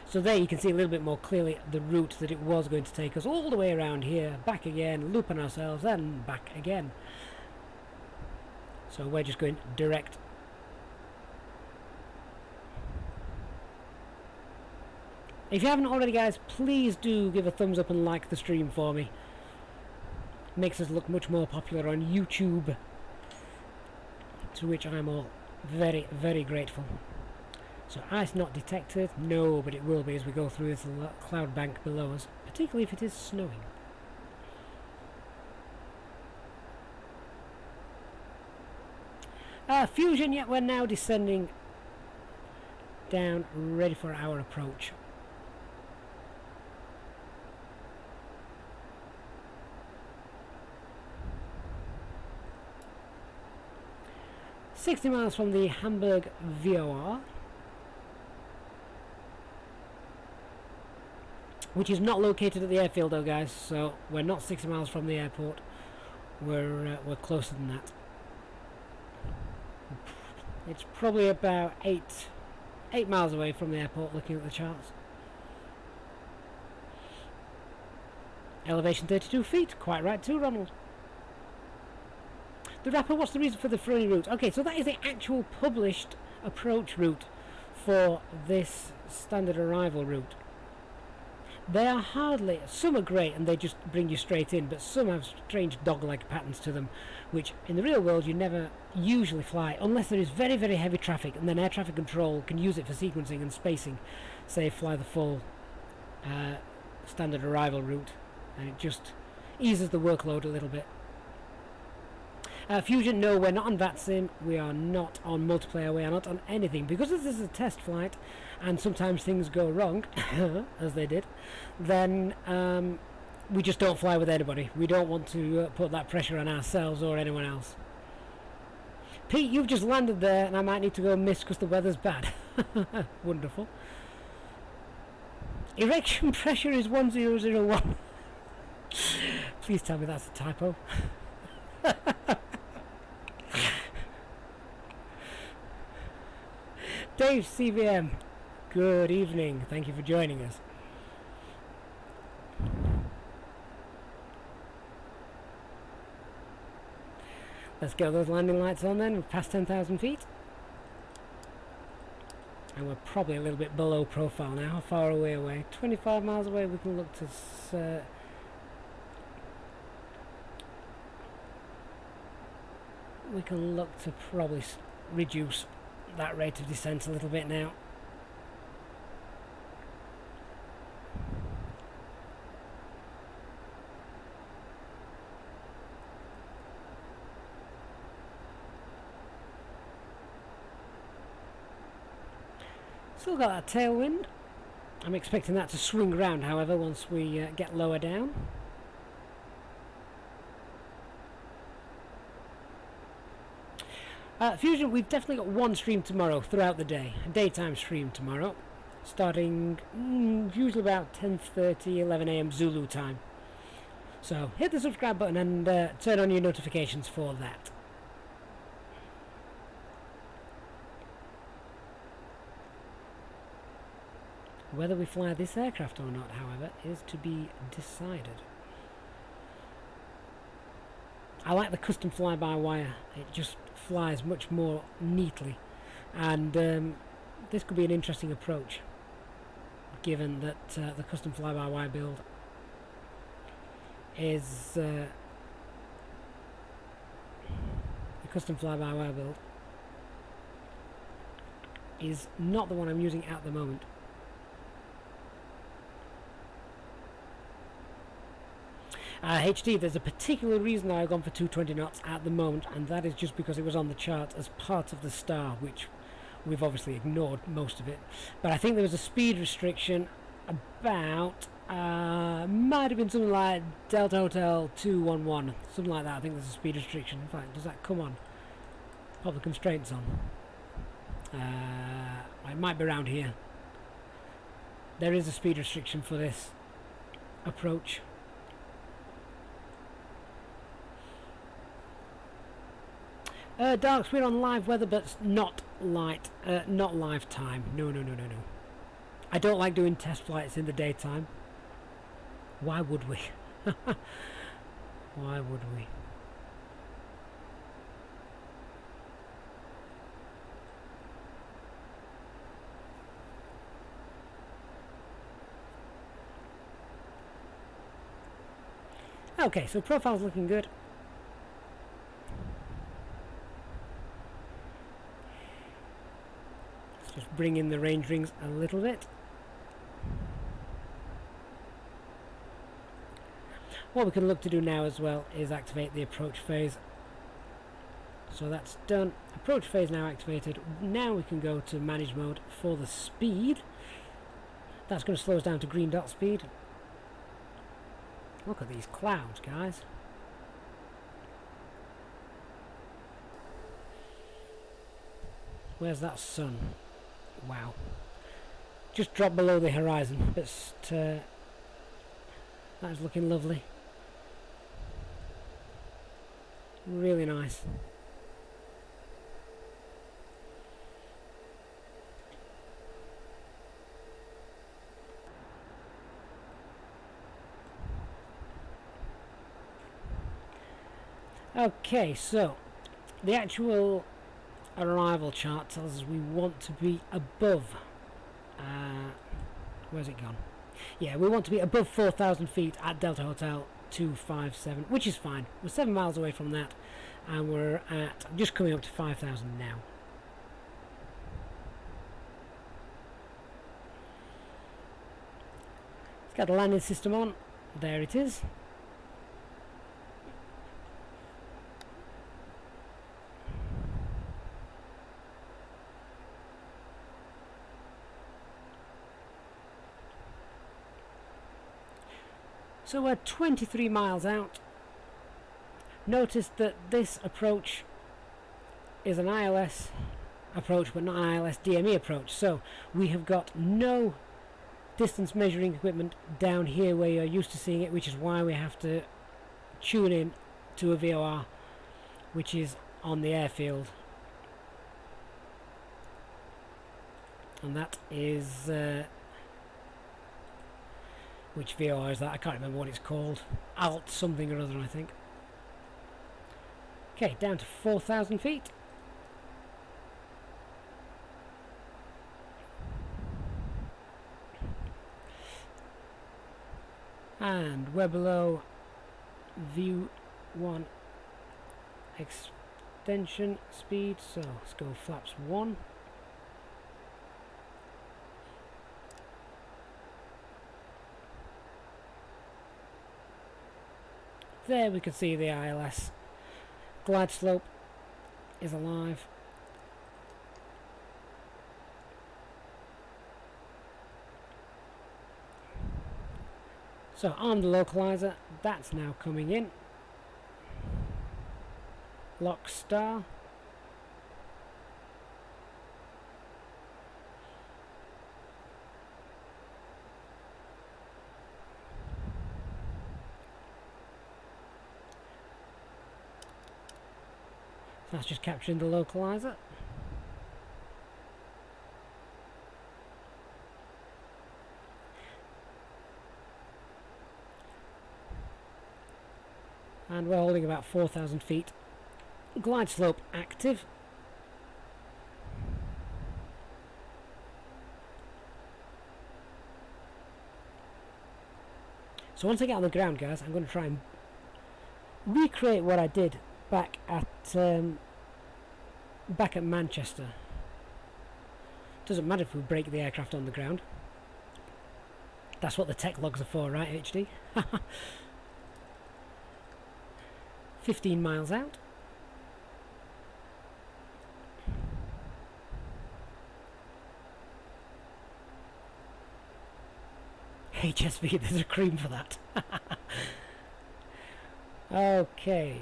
So there you can see a little bit more clearly the route that it was going to take us all the way around here, back again, looping ourselves, and back again. So we're just going direct. If you haven't already, guys, please do give a thumbs up and like the stream for me. Makes us look much more popular on YouTube, to which I'm all very, very grateful. So ice not detected? No, but it will be as we go through this cloud bank below us, particularly if it is snowing. Fusion, yet we're now descending down, ready for our approach. $60 miles from the Hamburg VOR, which is not located at the airfield though, guys, so we're not 60 miles from the airport. We're closer than that. It's probably about 8 miles away from the airport, looking at the charts. Elevation 32 feet, quite right too, Ronald. The Rapper, what's the reason for the funny route? Okay, so that is the actual published approach route for this standard arrival route. They are hardly, some are great and they just bring you straight in, but some have strange dog-leg patterns to them, which in the real world you never usually fly, unless there is very, very heavy traffic, and then air traffic control can use it for sequencing and spacing, say fly the full standard arrival route, and it just eases the workload a little bit. Fusion, no, we're not on VATSIM, we are not on multiplayer, we are not on anything. Because this is a test flight, and sometimes things go wrong, as they did, then we just don't fly with anybody. We don't want to put that pressure on ourselves or anyone else. Pete, you've just landed there, and I might need to go miss because the weather's bad. Wonderful. Erection pressure is 1001. Please tell me that's a typo. Dave CVM, good evening. Thank you for joining us. Let's get those landing lights on then. We've passed 10,000 feet. And we're probably a little bit below profile now. How far away? 25 miles away. We can look to... we can look to probably reduce that rate of descent a little bit now. Still got that tailwind. I'm expecting that to swing round, however, once we get lower down. Fusion, we've definitely got one stream tomorrow throughout the day, a daytime stream tomorrow, starting usually about 10:30, 11 AM Zulu time. So hit the subscribe button and turn on your notifications for that. Whether we fly this aircraft or not, however, is to be decided. I like the custom fly-by-wire. It just flies much more neatly, and this could be an interesting approach, given that the custom fly-by-wire build is the custom fly-by-wire build is not the one I'm using at the moment. HD, there's a particular reason I've gone for 220 knots at the moment, and that is just because it was on the chart as part of the star, which we've obviously ignored most of it. But I think there was a speed restriction about, might have been something like Delta Hotel 211, something like that. I think there's a speed restriction. In fact, does that come on? Pop the constraints on. It might be around here. There is a speed restriction for this approach. Darks, we're on live weather, but not light, not live time. No. I don't like doing test flights in the daytime. Why would we? Why would we? Okay, so profile's looking good. Just bring in the range rings a little bit. What we can look to do now as well is activate the approach phase. So that's done. Approach phase now activated. Now we can go to manage mode for the speed. That's going to slow us down to green dot speed. Look at these clouds, guys. Where's that sun? Wow. Just dropped below the horizon. But that's looking lovely. Really nice. Okay, so the actual arrival chart tells us we want to be above where's it gone? Yeah, we want to be above 4,000 feet at Delta Hotel 257, which is fine. We're 7 miles away from that, and we're at just coming up to 5,000 now. Let's get the landing system on. There it is. So we're 23 miles out. Notice that this approach is an ILS approach, but not an ILS DME approach. So we have got no distance measuring equipment down here where you're used to seeing it, which is why we have to tune in to a VOR which is on the airfield. And that is which VOR is that? I can't remember what it's called. Alt something or other, I think. Okay, down to 4,000 feet. And we're below view 1 extension speed, so let's go flaps 1. There we can see the ILS glide slope is alive. So arm the localizer, that's now coming in. Lock star. That's just capturing the localizer. And we're holding about 4,000 feet. Glide slope active. So once I get on the ground, guys, I'm going to try and recreate what I did back at Manchester. Doesn't matter if we break the aircraft on the ground. That's what the tech logs are for, right, HD? 15 miles out. HSV, there's a cream for that. Okay.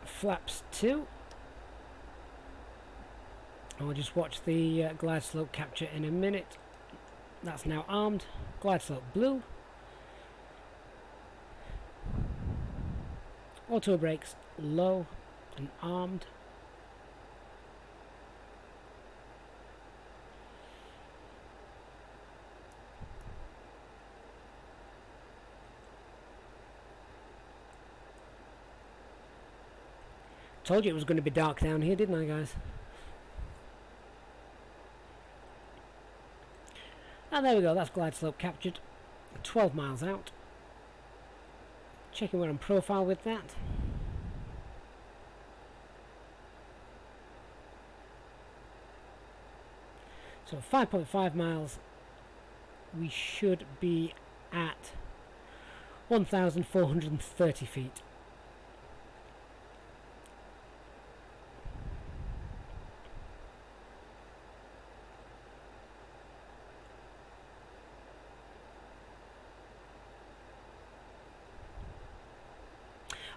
Flaps 2. I'll just watch the glide slope capture in a minute. That's now armed. Glide slope blue. Auto brakes low and armed. Told you it was going to be dark down here, didn't I, guys? And there we go, that's glide slope captured. 12 miles out. Checking we're on profile with that. So 5.5 miles, we should be at 1,430 feet.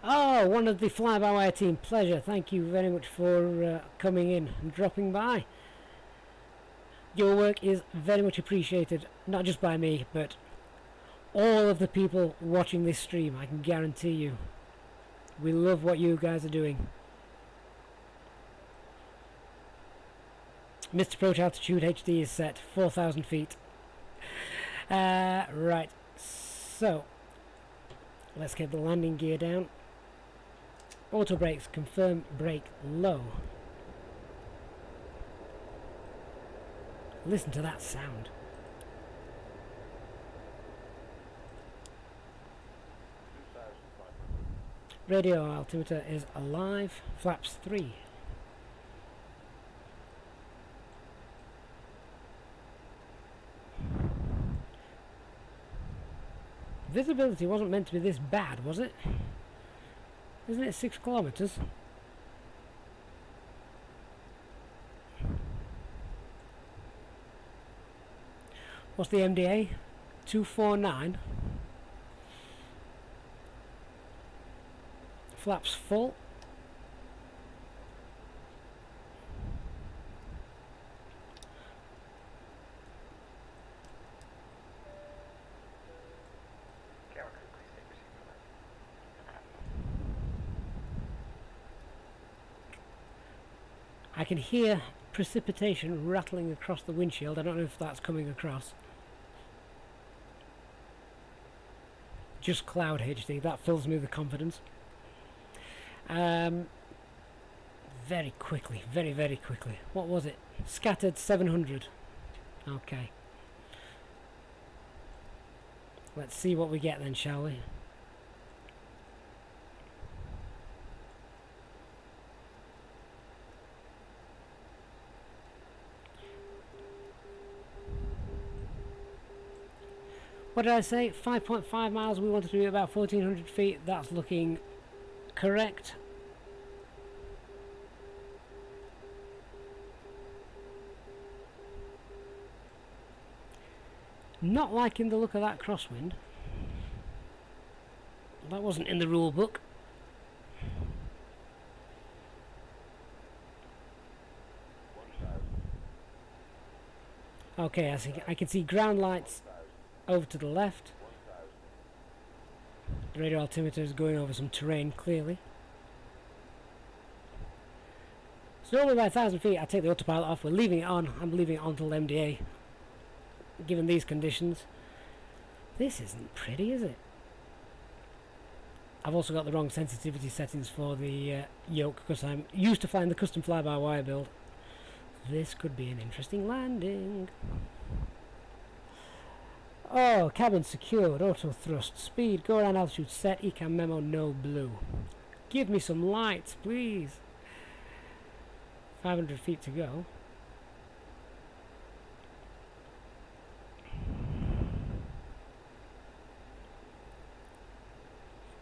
Oh, one of the FlyByWire team, pleasure. Thank you very much for coming in and dropping by. Your work is very much appreciated, not just by me, but all of the people watching this stream. I can guarantee you. We love what you guys are doing. Mr. Approach altitude HD is set, 4,000 feet. Right, so let's get the landing gear down. Auto brakes, confirm brake low. Listen to that sound. Radio altimeter is alive. Flaps 3. Visibility wasn't meant to be this bad, was it? Isn't it 6 kilometers? What's the MDA? 249. Flaps full. Cabin crew, please take your seat for that. I can hear precipitation rattling across the windshield. I don't know if that's coming across. Just cloud HD, that fills me with confidence. Very quickly, very quickly. What was it? Scattered 700. Okay. Let's see what we get then, shall we? What did I say? 5.5 miles. We wanted to be about 1400 feet. That's looking correct. Not liking the look of that crosswind. That wasn't in the rule book. Okay, I can see ground lights over to the left. The radar altimeter is going over some terrain clearly. So normally by 1,000 feet I take the autopilot off. We're leaving it on. I'm leaving it on till MDA. Given these conditions. This isn't pretty, is it? I've also got the wrong sensitivity settings for the yoke because I'm used to flying the custom fly-by-wire build. This could be an interesting landing. Oh, cabin secured, auto thrust, speed, go around altitude set, ECAM memo, no blue. Give me some lights, please. 500 feet to go.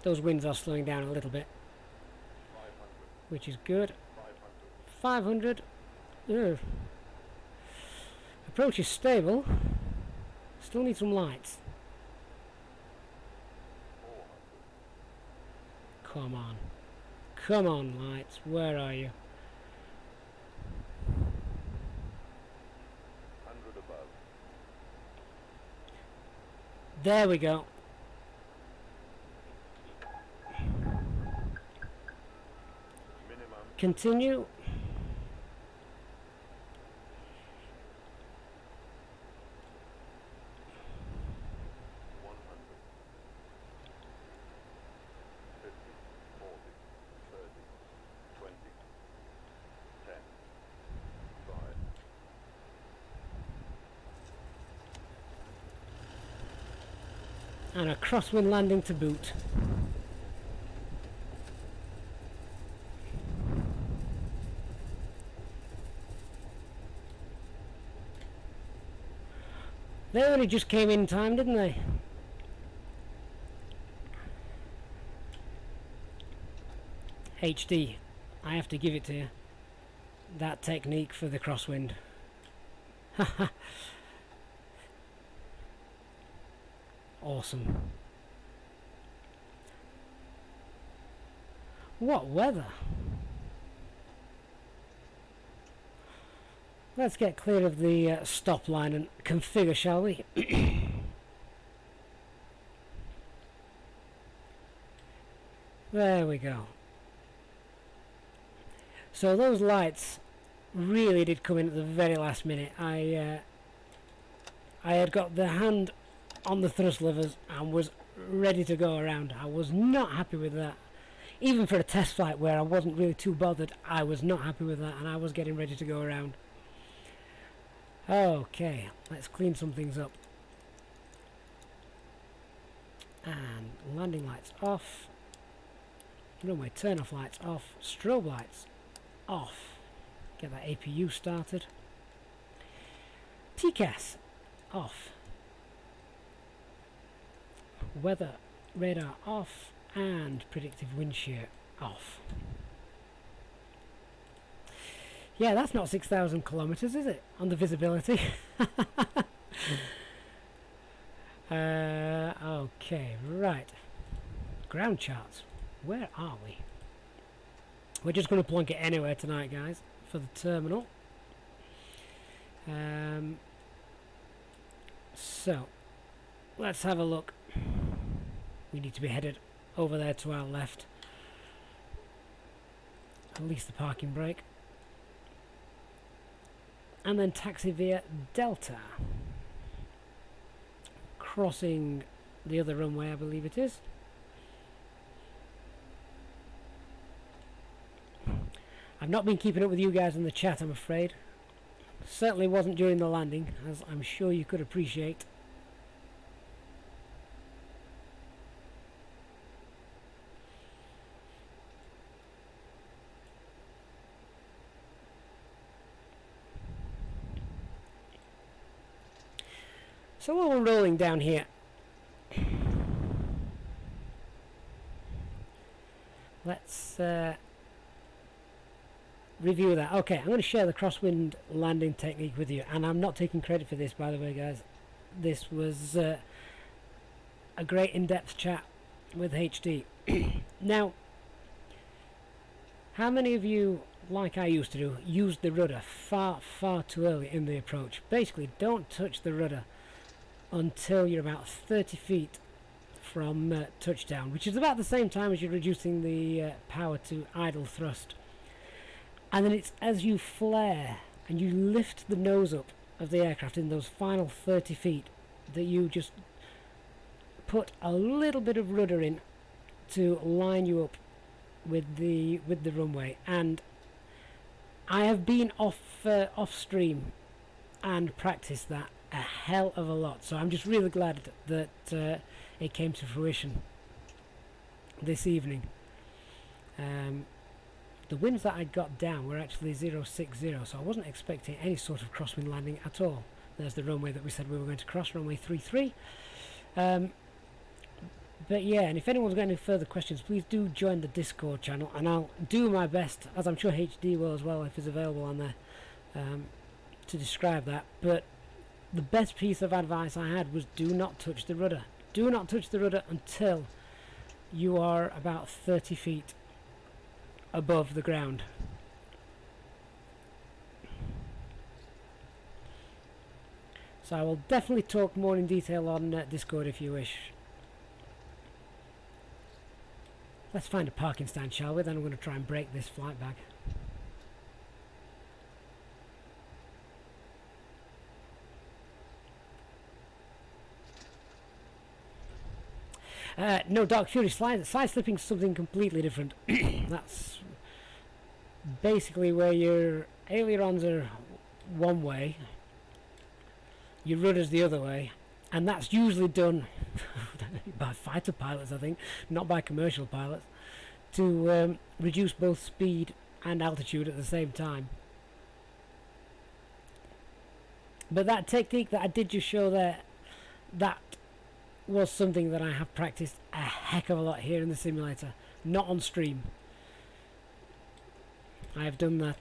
Those winds are slowing down a little bit, which is good. 500. Ugh. Approach is stable. Still need some lights. Come on. Come on, lights. Where are you? 100 above. There we go. Minimum. Continue. And a crosswind landing to boot. They only just came in time, didn't they? HD, I have to give it to you. That technique for the crosswind. Haha. Awesome. What weather? Let's get clear of the stop line and configure, shall we? There we go. So those lights really did come in at the very last minute. I had got the hand on the thrust levers and was ready to go around. I was not happy with that. Even for a test flight where I wasn't really too bothered, I was not happy with that, and I was getting ready to go around. Okay, let's clean some things up. And landing lights off. Runway turn off lights off. Strobe lights off. Get that APU started. TCAS off. Weather radar off and predictive wind shear off. Yeah, that's not 6,000 kilometers, is it? On the visibility. Okay, right. Ground charts. Where are we? We're just going to plonk it anywhere tonight, guys, for the terminal. So, let's have a look. We need to be headed over there to our left. At least the parking brake. And then taxi via Delta. Crossing the other runway, I believe it is. I've not been keeping up with you guys in the chat, I'm afraid. Certainly wasn't during the landing, as I'm sure you could appreciate. So while we're rolling down here, let's review that. Okay, I'm going to share the crosswind landing technique with you, and I'm not taking credit for this, by the way, guys. This was a great in-depth chat with HD. Now, how many of you, like I used to do, used the rudder far too early in the approach? Basically, don't touch the rudder until you're about 30 feet from touchdown, which is about the same time as you're reducing the power to idle thrust. And then it's as you flare and you lift the nose up of the aircraft in those final 30 feet that you just put a little bit of rudder in to line you up with the runway. And I have been off stream and practiced that a hell of a lot, so I'm just really glad that it came to fruition this evening. The winds that I got down were actually 060, so I wasn't expecting any sort of crosswind landing at all. There's the runway that we said we were going to cross, runway 33. But yeah, and if anyone's got any further questions, please do join the Discord channel, and I'll do my best, as I'm sure HD will as well if it's available on there, to describe that. But the best piece of advice I had was do not touch the rudder. Do not touch the rudder until you are about 30 feet above the ground. So I will definitely talk more in detail on Discord if you wish. Let's find a parking stand, shall we? Then I'm going to try and break this flight back. No, Dark Fury, side slipping is something completely different. That's basically where your ailerons are one way, your rudder's the other way, and that's usually done by fighter pilots, I think, not by commercial pilots, to reduce both speed and altitude at the same time. But that technique that I did just show there, that was something that I have practiced a heck of a lot here in the simulator, not on stream. I have done that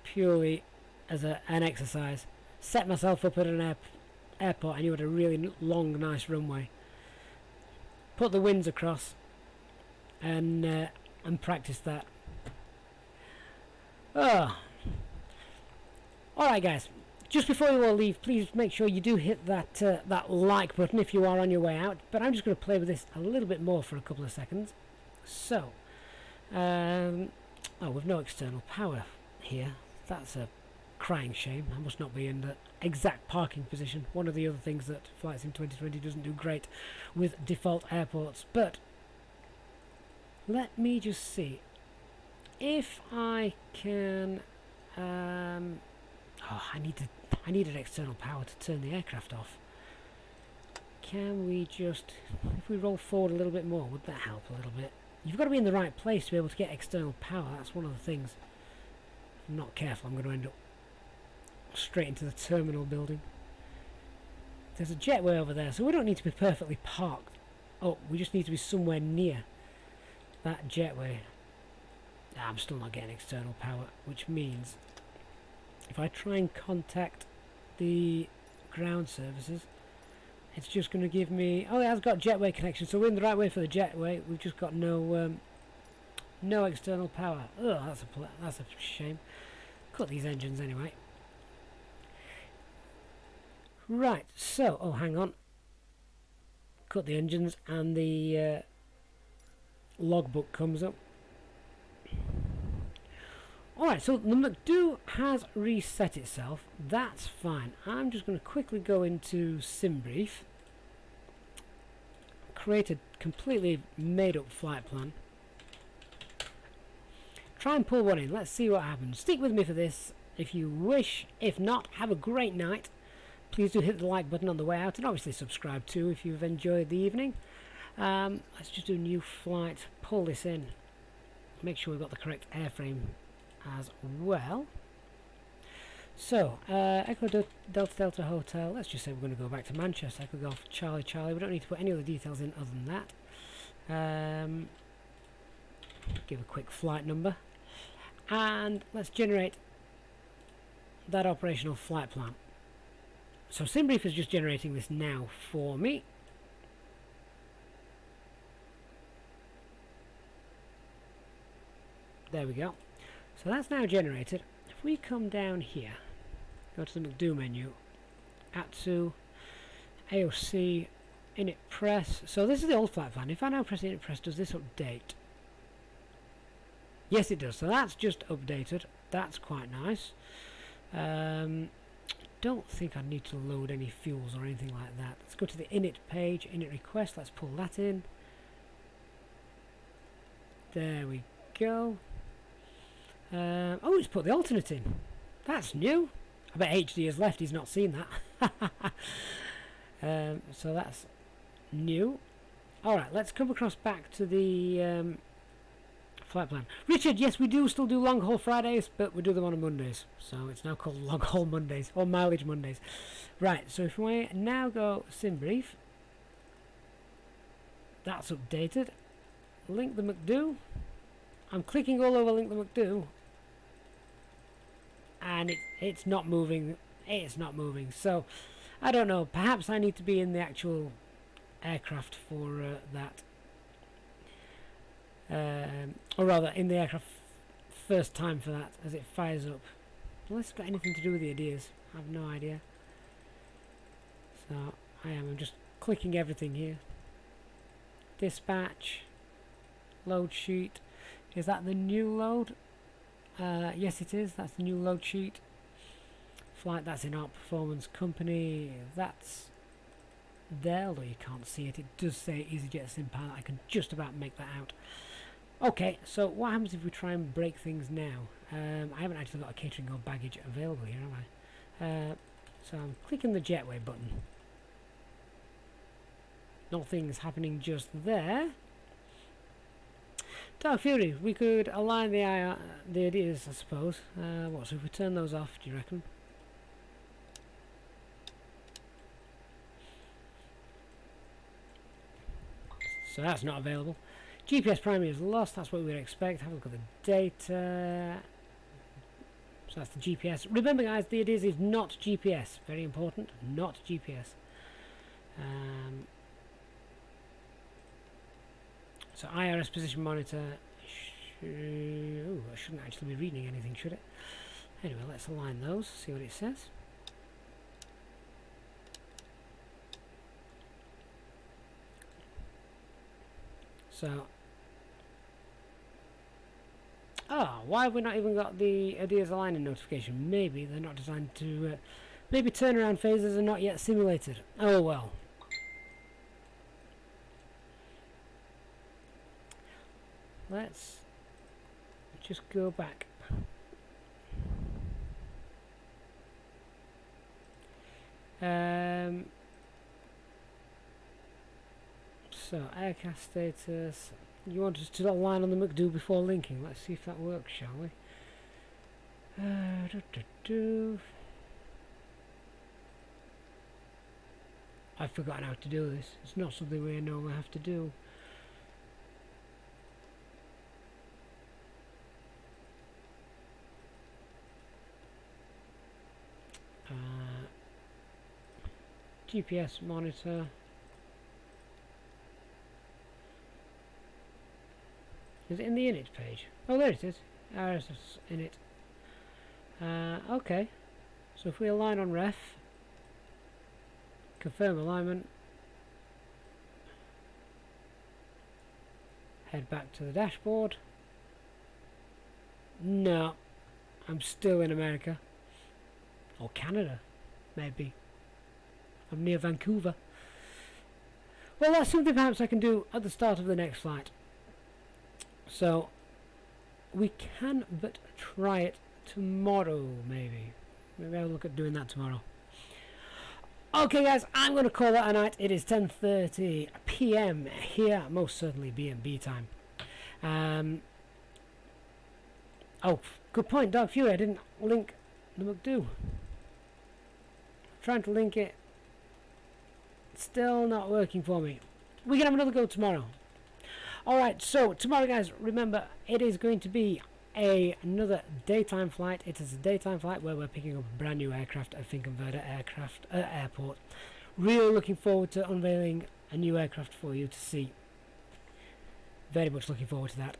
purely as an exercise. Set myself up at an airport. I knew it had a really long, nice runway. Put the winds across and practiced that. Oh. Alright guys, just before you all leave, please make sure you do hit that like button if you are on your way out. But I'm just going to play with this a little bit more for a couple of seconds. So, oh, with no external power here. That's a crying shame. I must not be in the exact parking position. One of the other things that Flight Sim 2020 doesn't do great with default airports. But let me just see if I can. Oh, I needed external power to turn the aircraft off. Can we just, if we roll forward a little bit more, would that help a little bit? You've got to be in the right place to be able to get external power. That's one of the things. If I'm not careful, I'm going to end up straight into the terminal building. There's a jetway over there, so we don't need to be perfectly parked. Oh, we just need to be somewhere near that jetway. I'm still not getting external power, which means if I try and contact the ground services, it's just going to give me... Oh, it has got jetway connection, so we're in the right way for the jetway. We've just got no no external power. Oh, that's a shame. Cut these engines anyway. Right, so... Oh, hang on. Cut the engines and the logbook comes up. Alright, so the McDo has reset itself. That's fine. I'm just going to quickly go into SimBrief, create a completely made up flight plan, try and pull one in. Let's see what happens. Stick with me for this if you wish. If not, have a great night. Please do hit the like button on the way out, and obviously subscribe too if you've enjoyed the evening. Let's just do new flight, pull this in, make sure we've got the correct airframe as well. So Echo Delta Delta Hotel, let's just say we're going to go back to Manchester. Echo Golf Charlie Charlie. We don't need to put any other details in other than that. Give a quick flight number, and let's generate that operational flight plan. So SimBrief is just generating this now for me. There we go. So that's now generated. If we come down here, go to the McDo menu, ATSU, AOC, init press. So this is the old flight plan. If I now press init press, does this update? Yes, it does. So that's just updated. That's quite nice. Don't think I need to load any fuels or anything like that. Let's go to the init page, init request. Let's pull that in. There we go. Oh, he's put the alternate in. That's new. I bet HD has left. He's not seen that. So that's new. Alright, let's come across back to the flight plan. Richard, yes, we do still do long haul Fridays, but we do them on Mondays. So it's now called long haul Mondays, or mileage Mondays. Right, so if we now go SimBrief, that's updated. Link the McDo. I'm clicking all over link the McDo, and it's not moving. It's not moving. So I don't know. Perhaps I need to be in the actual aircraft for that, or rather in the aircraft first time for that as it fires up. Unless it's got anything to do with the ideas, I have no idea. So I'm just clicking everything here. Dispatch, load sheet. Is that the new load? Yes, it is. That's the new load sheet. Flight, that's in our performance company. That's there, although you can't see it. It does say Easyjetsimpilot. I can just about make that out. Okay, so what happens if we try and break things now? I haven't actually got a catering or baggage available here, have I? So I'm clicking the jetway button. Nothing's happening just there. Dark Fury, we could align the ideas, I suppose. What, so if we turn those off, do you reckon? So that's not available. GPS primary is lost, that's what we would expect. Have a look at the data. So that's the GPS. Remember guys, the ideas is not GPS. Very important, not GPS. So IRS position monitor, I shouldn't actually be reading anything, should it? Anyway, let's align those, see what it says. So, why have we not even got the ideas aligning notification? Maybe they're not designed to, maybe turnaround phases are not yet simulated. Oh well. Let's just go back. So aircraft status. You want us to align on the McDo before linking? Let's see if that works, shall we? I've forgotten how to do this. It's not something we normally have to do. GPS monitor. Is it in the init page? Oh, there it is. It's in it. Okay. So if we align on ref, confirm alignment, head back to the dashboard. No, I'm still in America. Or Canada, maybe. I'm near Vancouver. Well, that's something perhaps I can do at the start of the next flight. So, we can but try it tomorrow, maybe. Maybe I'll look at doing that tomorrow. Okay guys, I'm going to call that a night. It is 10:30 PM here, most certainly B&B time. Oh, good point, Dog Fury, I didn't link the McDo. Trying to link it, still not working for me. We can have another go tomorrow. Alright, so tomorrow guys, remember it is going to be another daytime flight. It is a daytime flight where we're picking up a brand new aircraft at Finkenwerder Airport. Really looking forward to unveiling a new aircraft for you to see. Very much looking forward to that.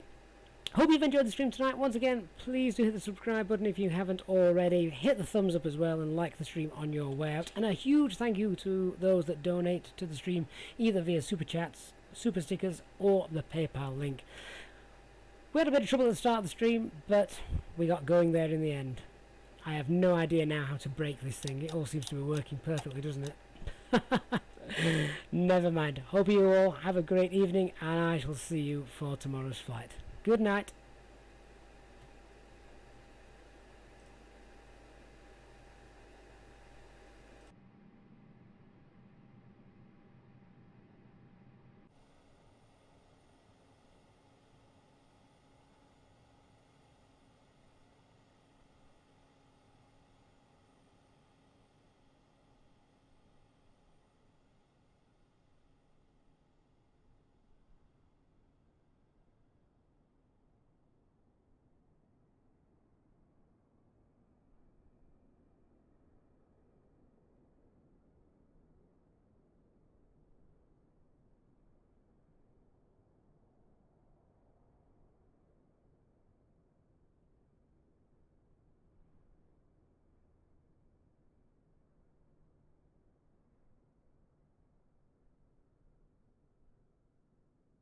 Hope you've enjoyed the stream tonight. Once again, please do hit the subscribe button if you haven't already. Hit the thumbs up as well and like the stream on your way out. And a huge thank you to those that donate to the stream, either via super chats, super stickers, or the PayPal link. We had a bit of trouble at the start of the stream, but we got going there in the end. I have no idea now how to break this thing. It all seems to be working perfectly, doesn't it? Never mind. Hope you all have a great evening, and I shall see you for tomorrow's flight. Good night.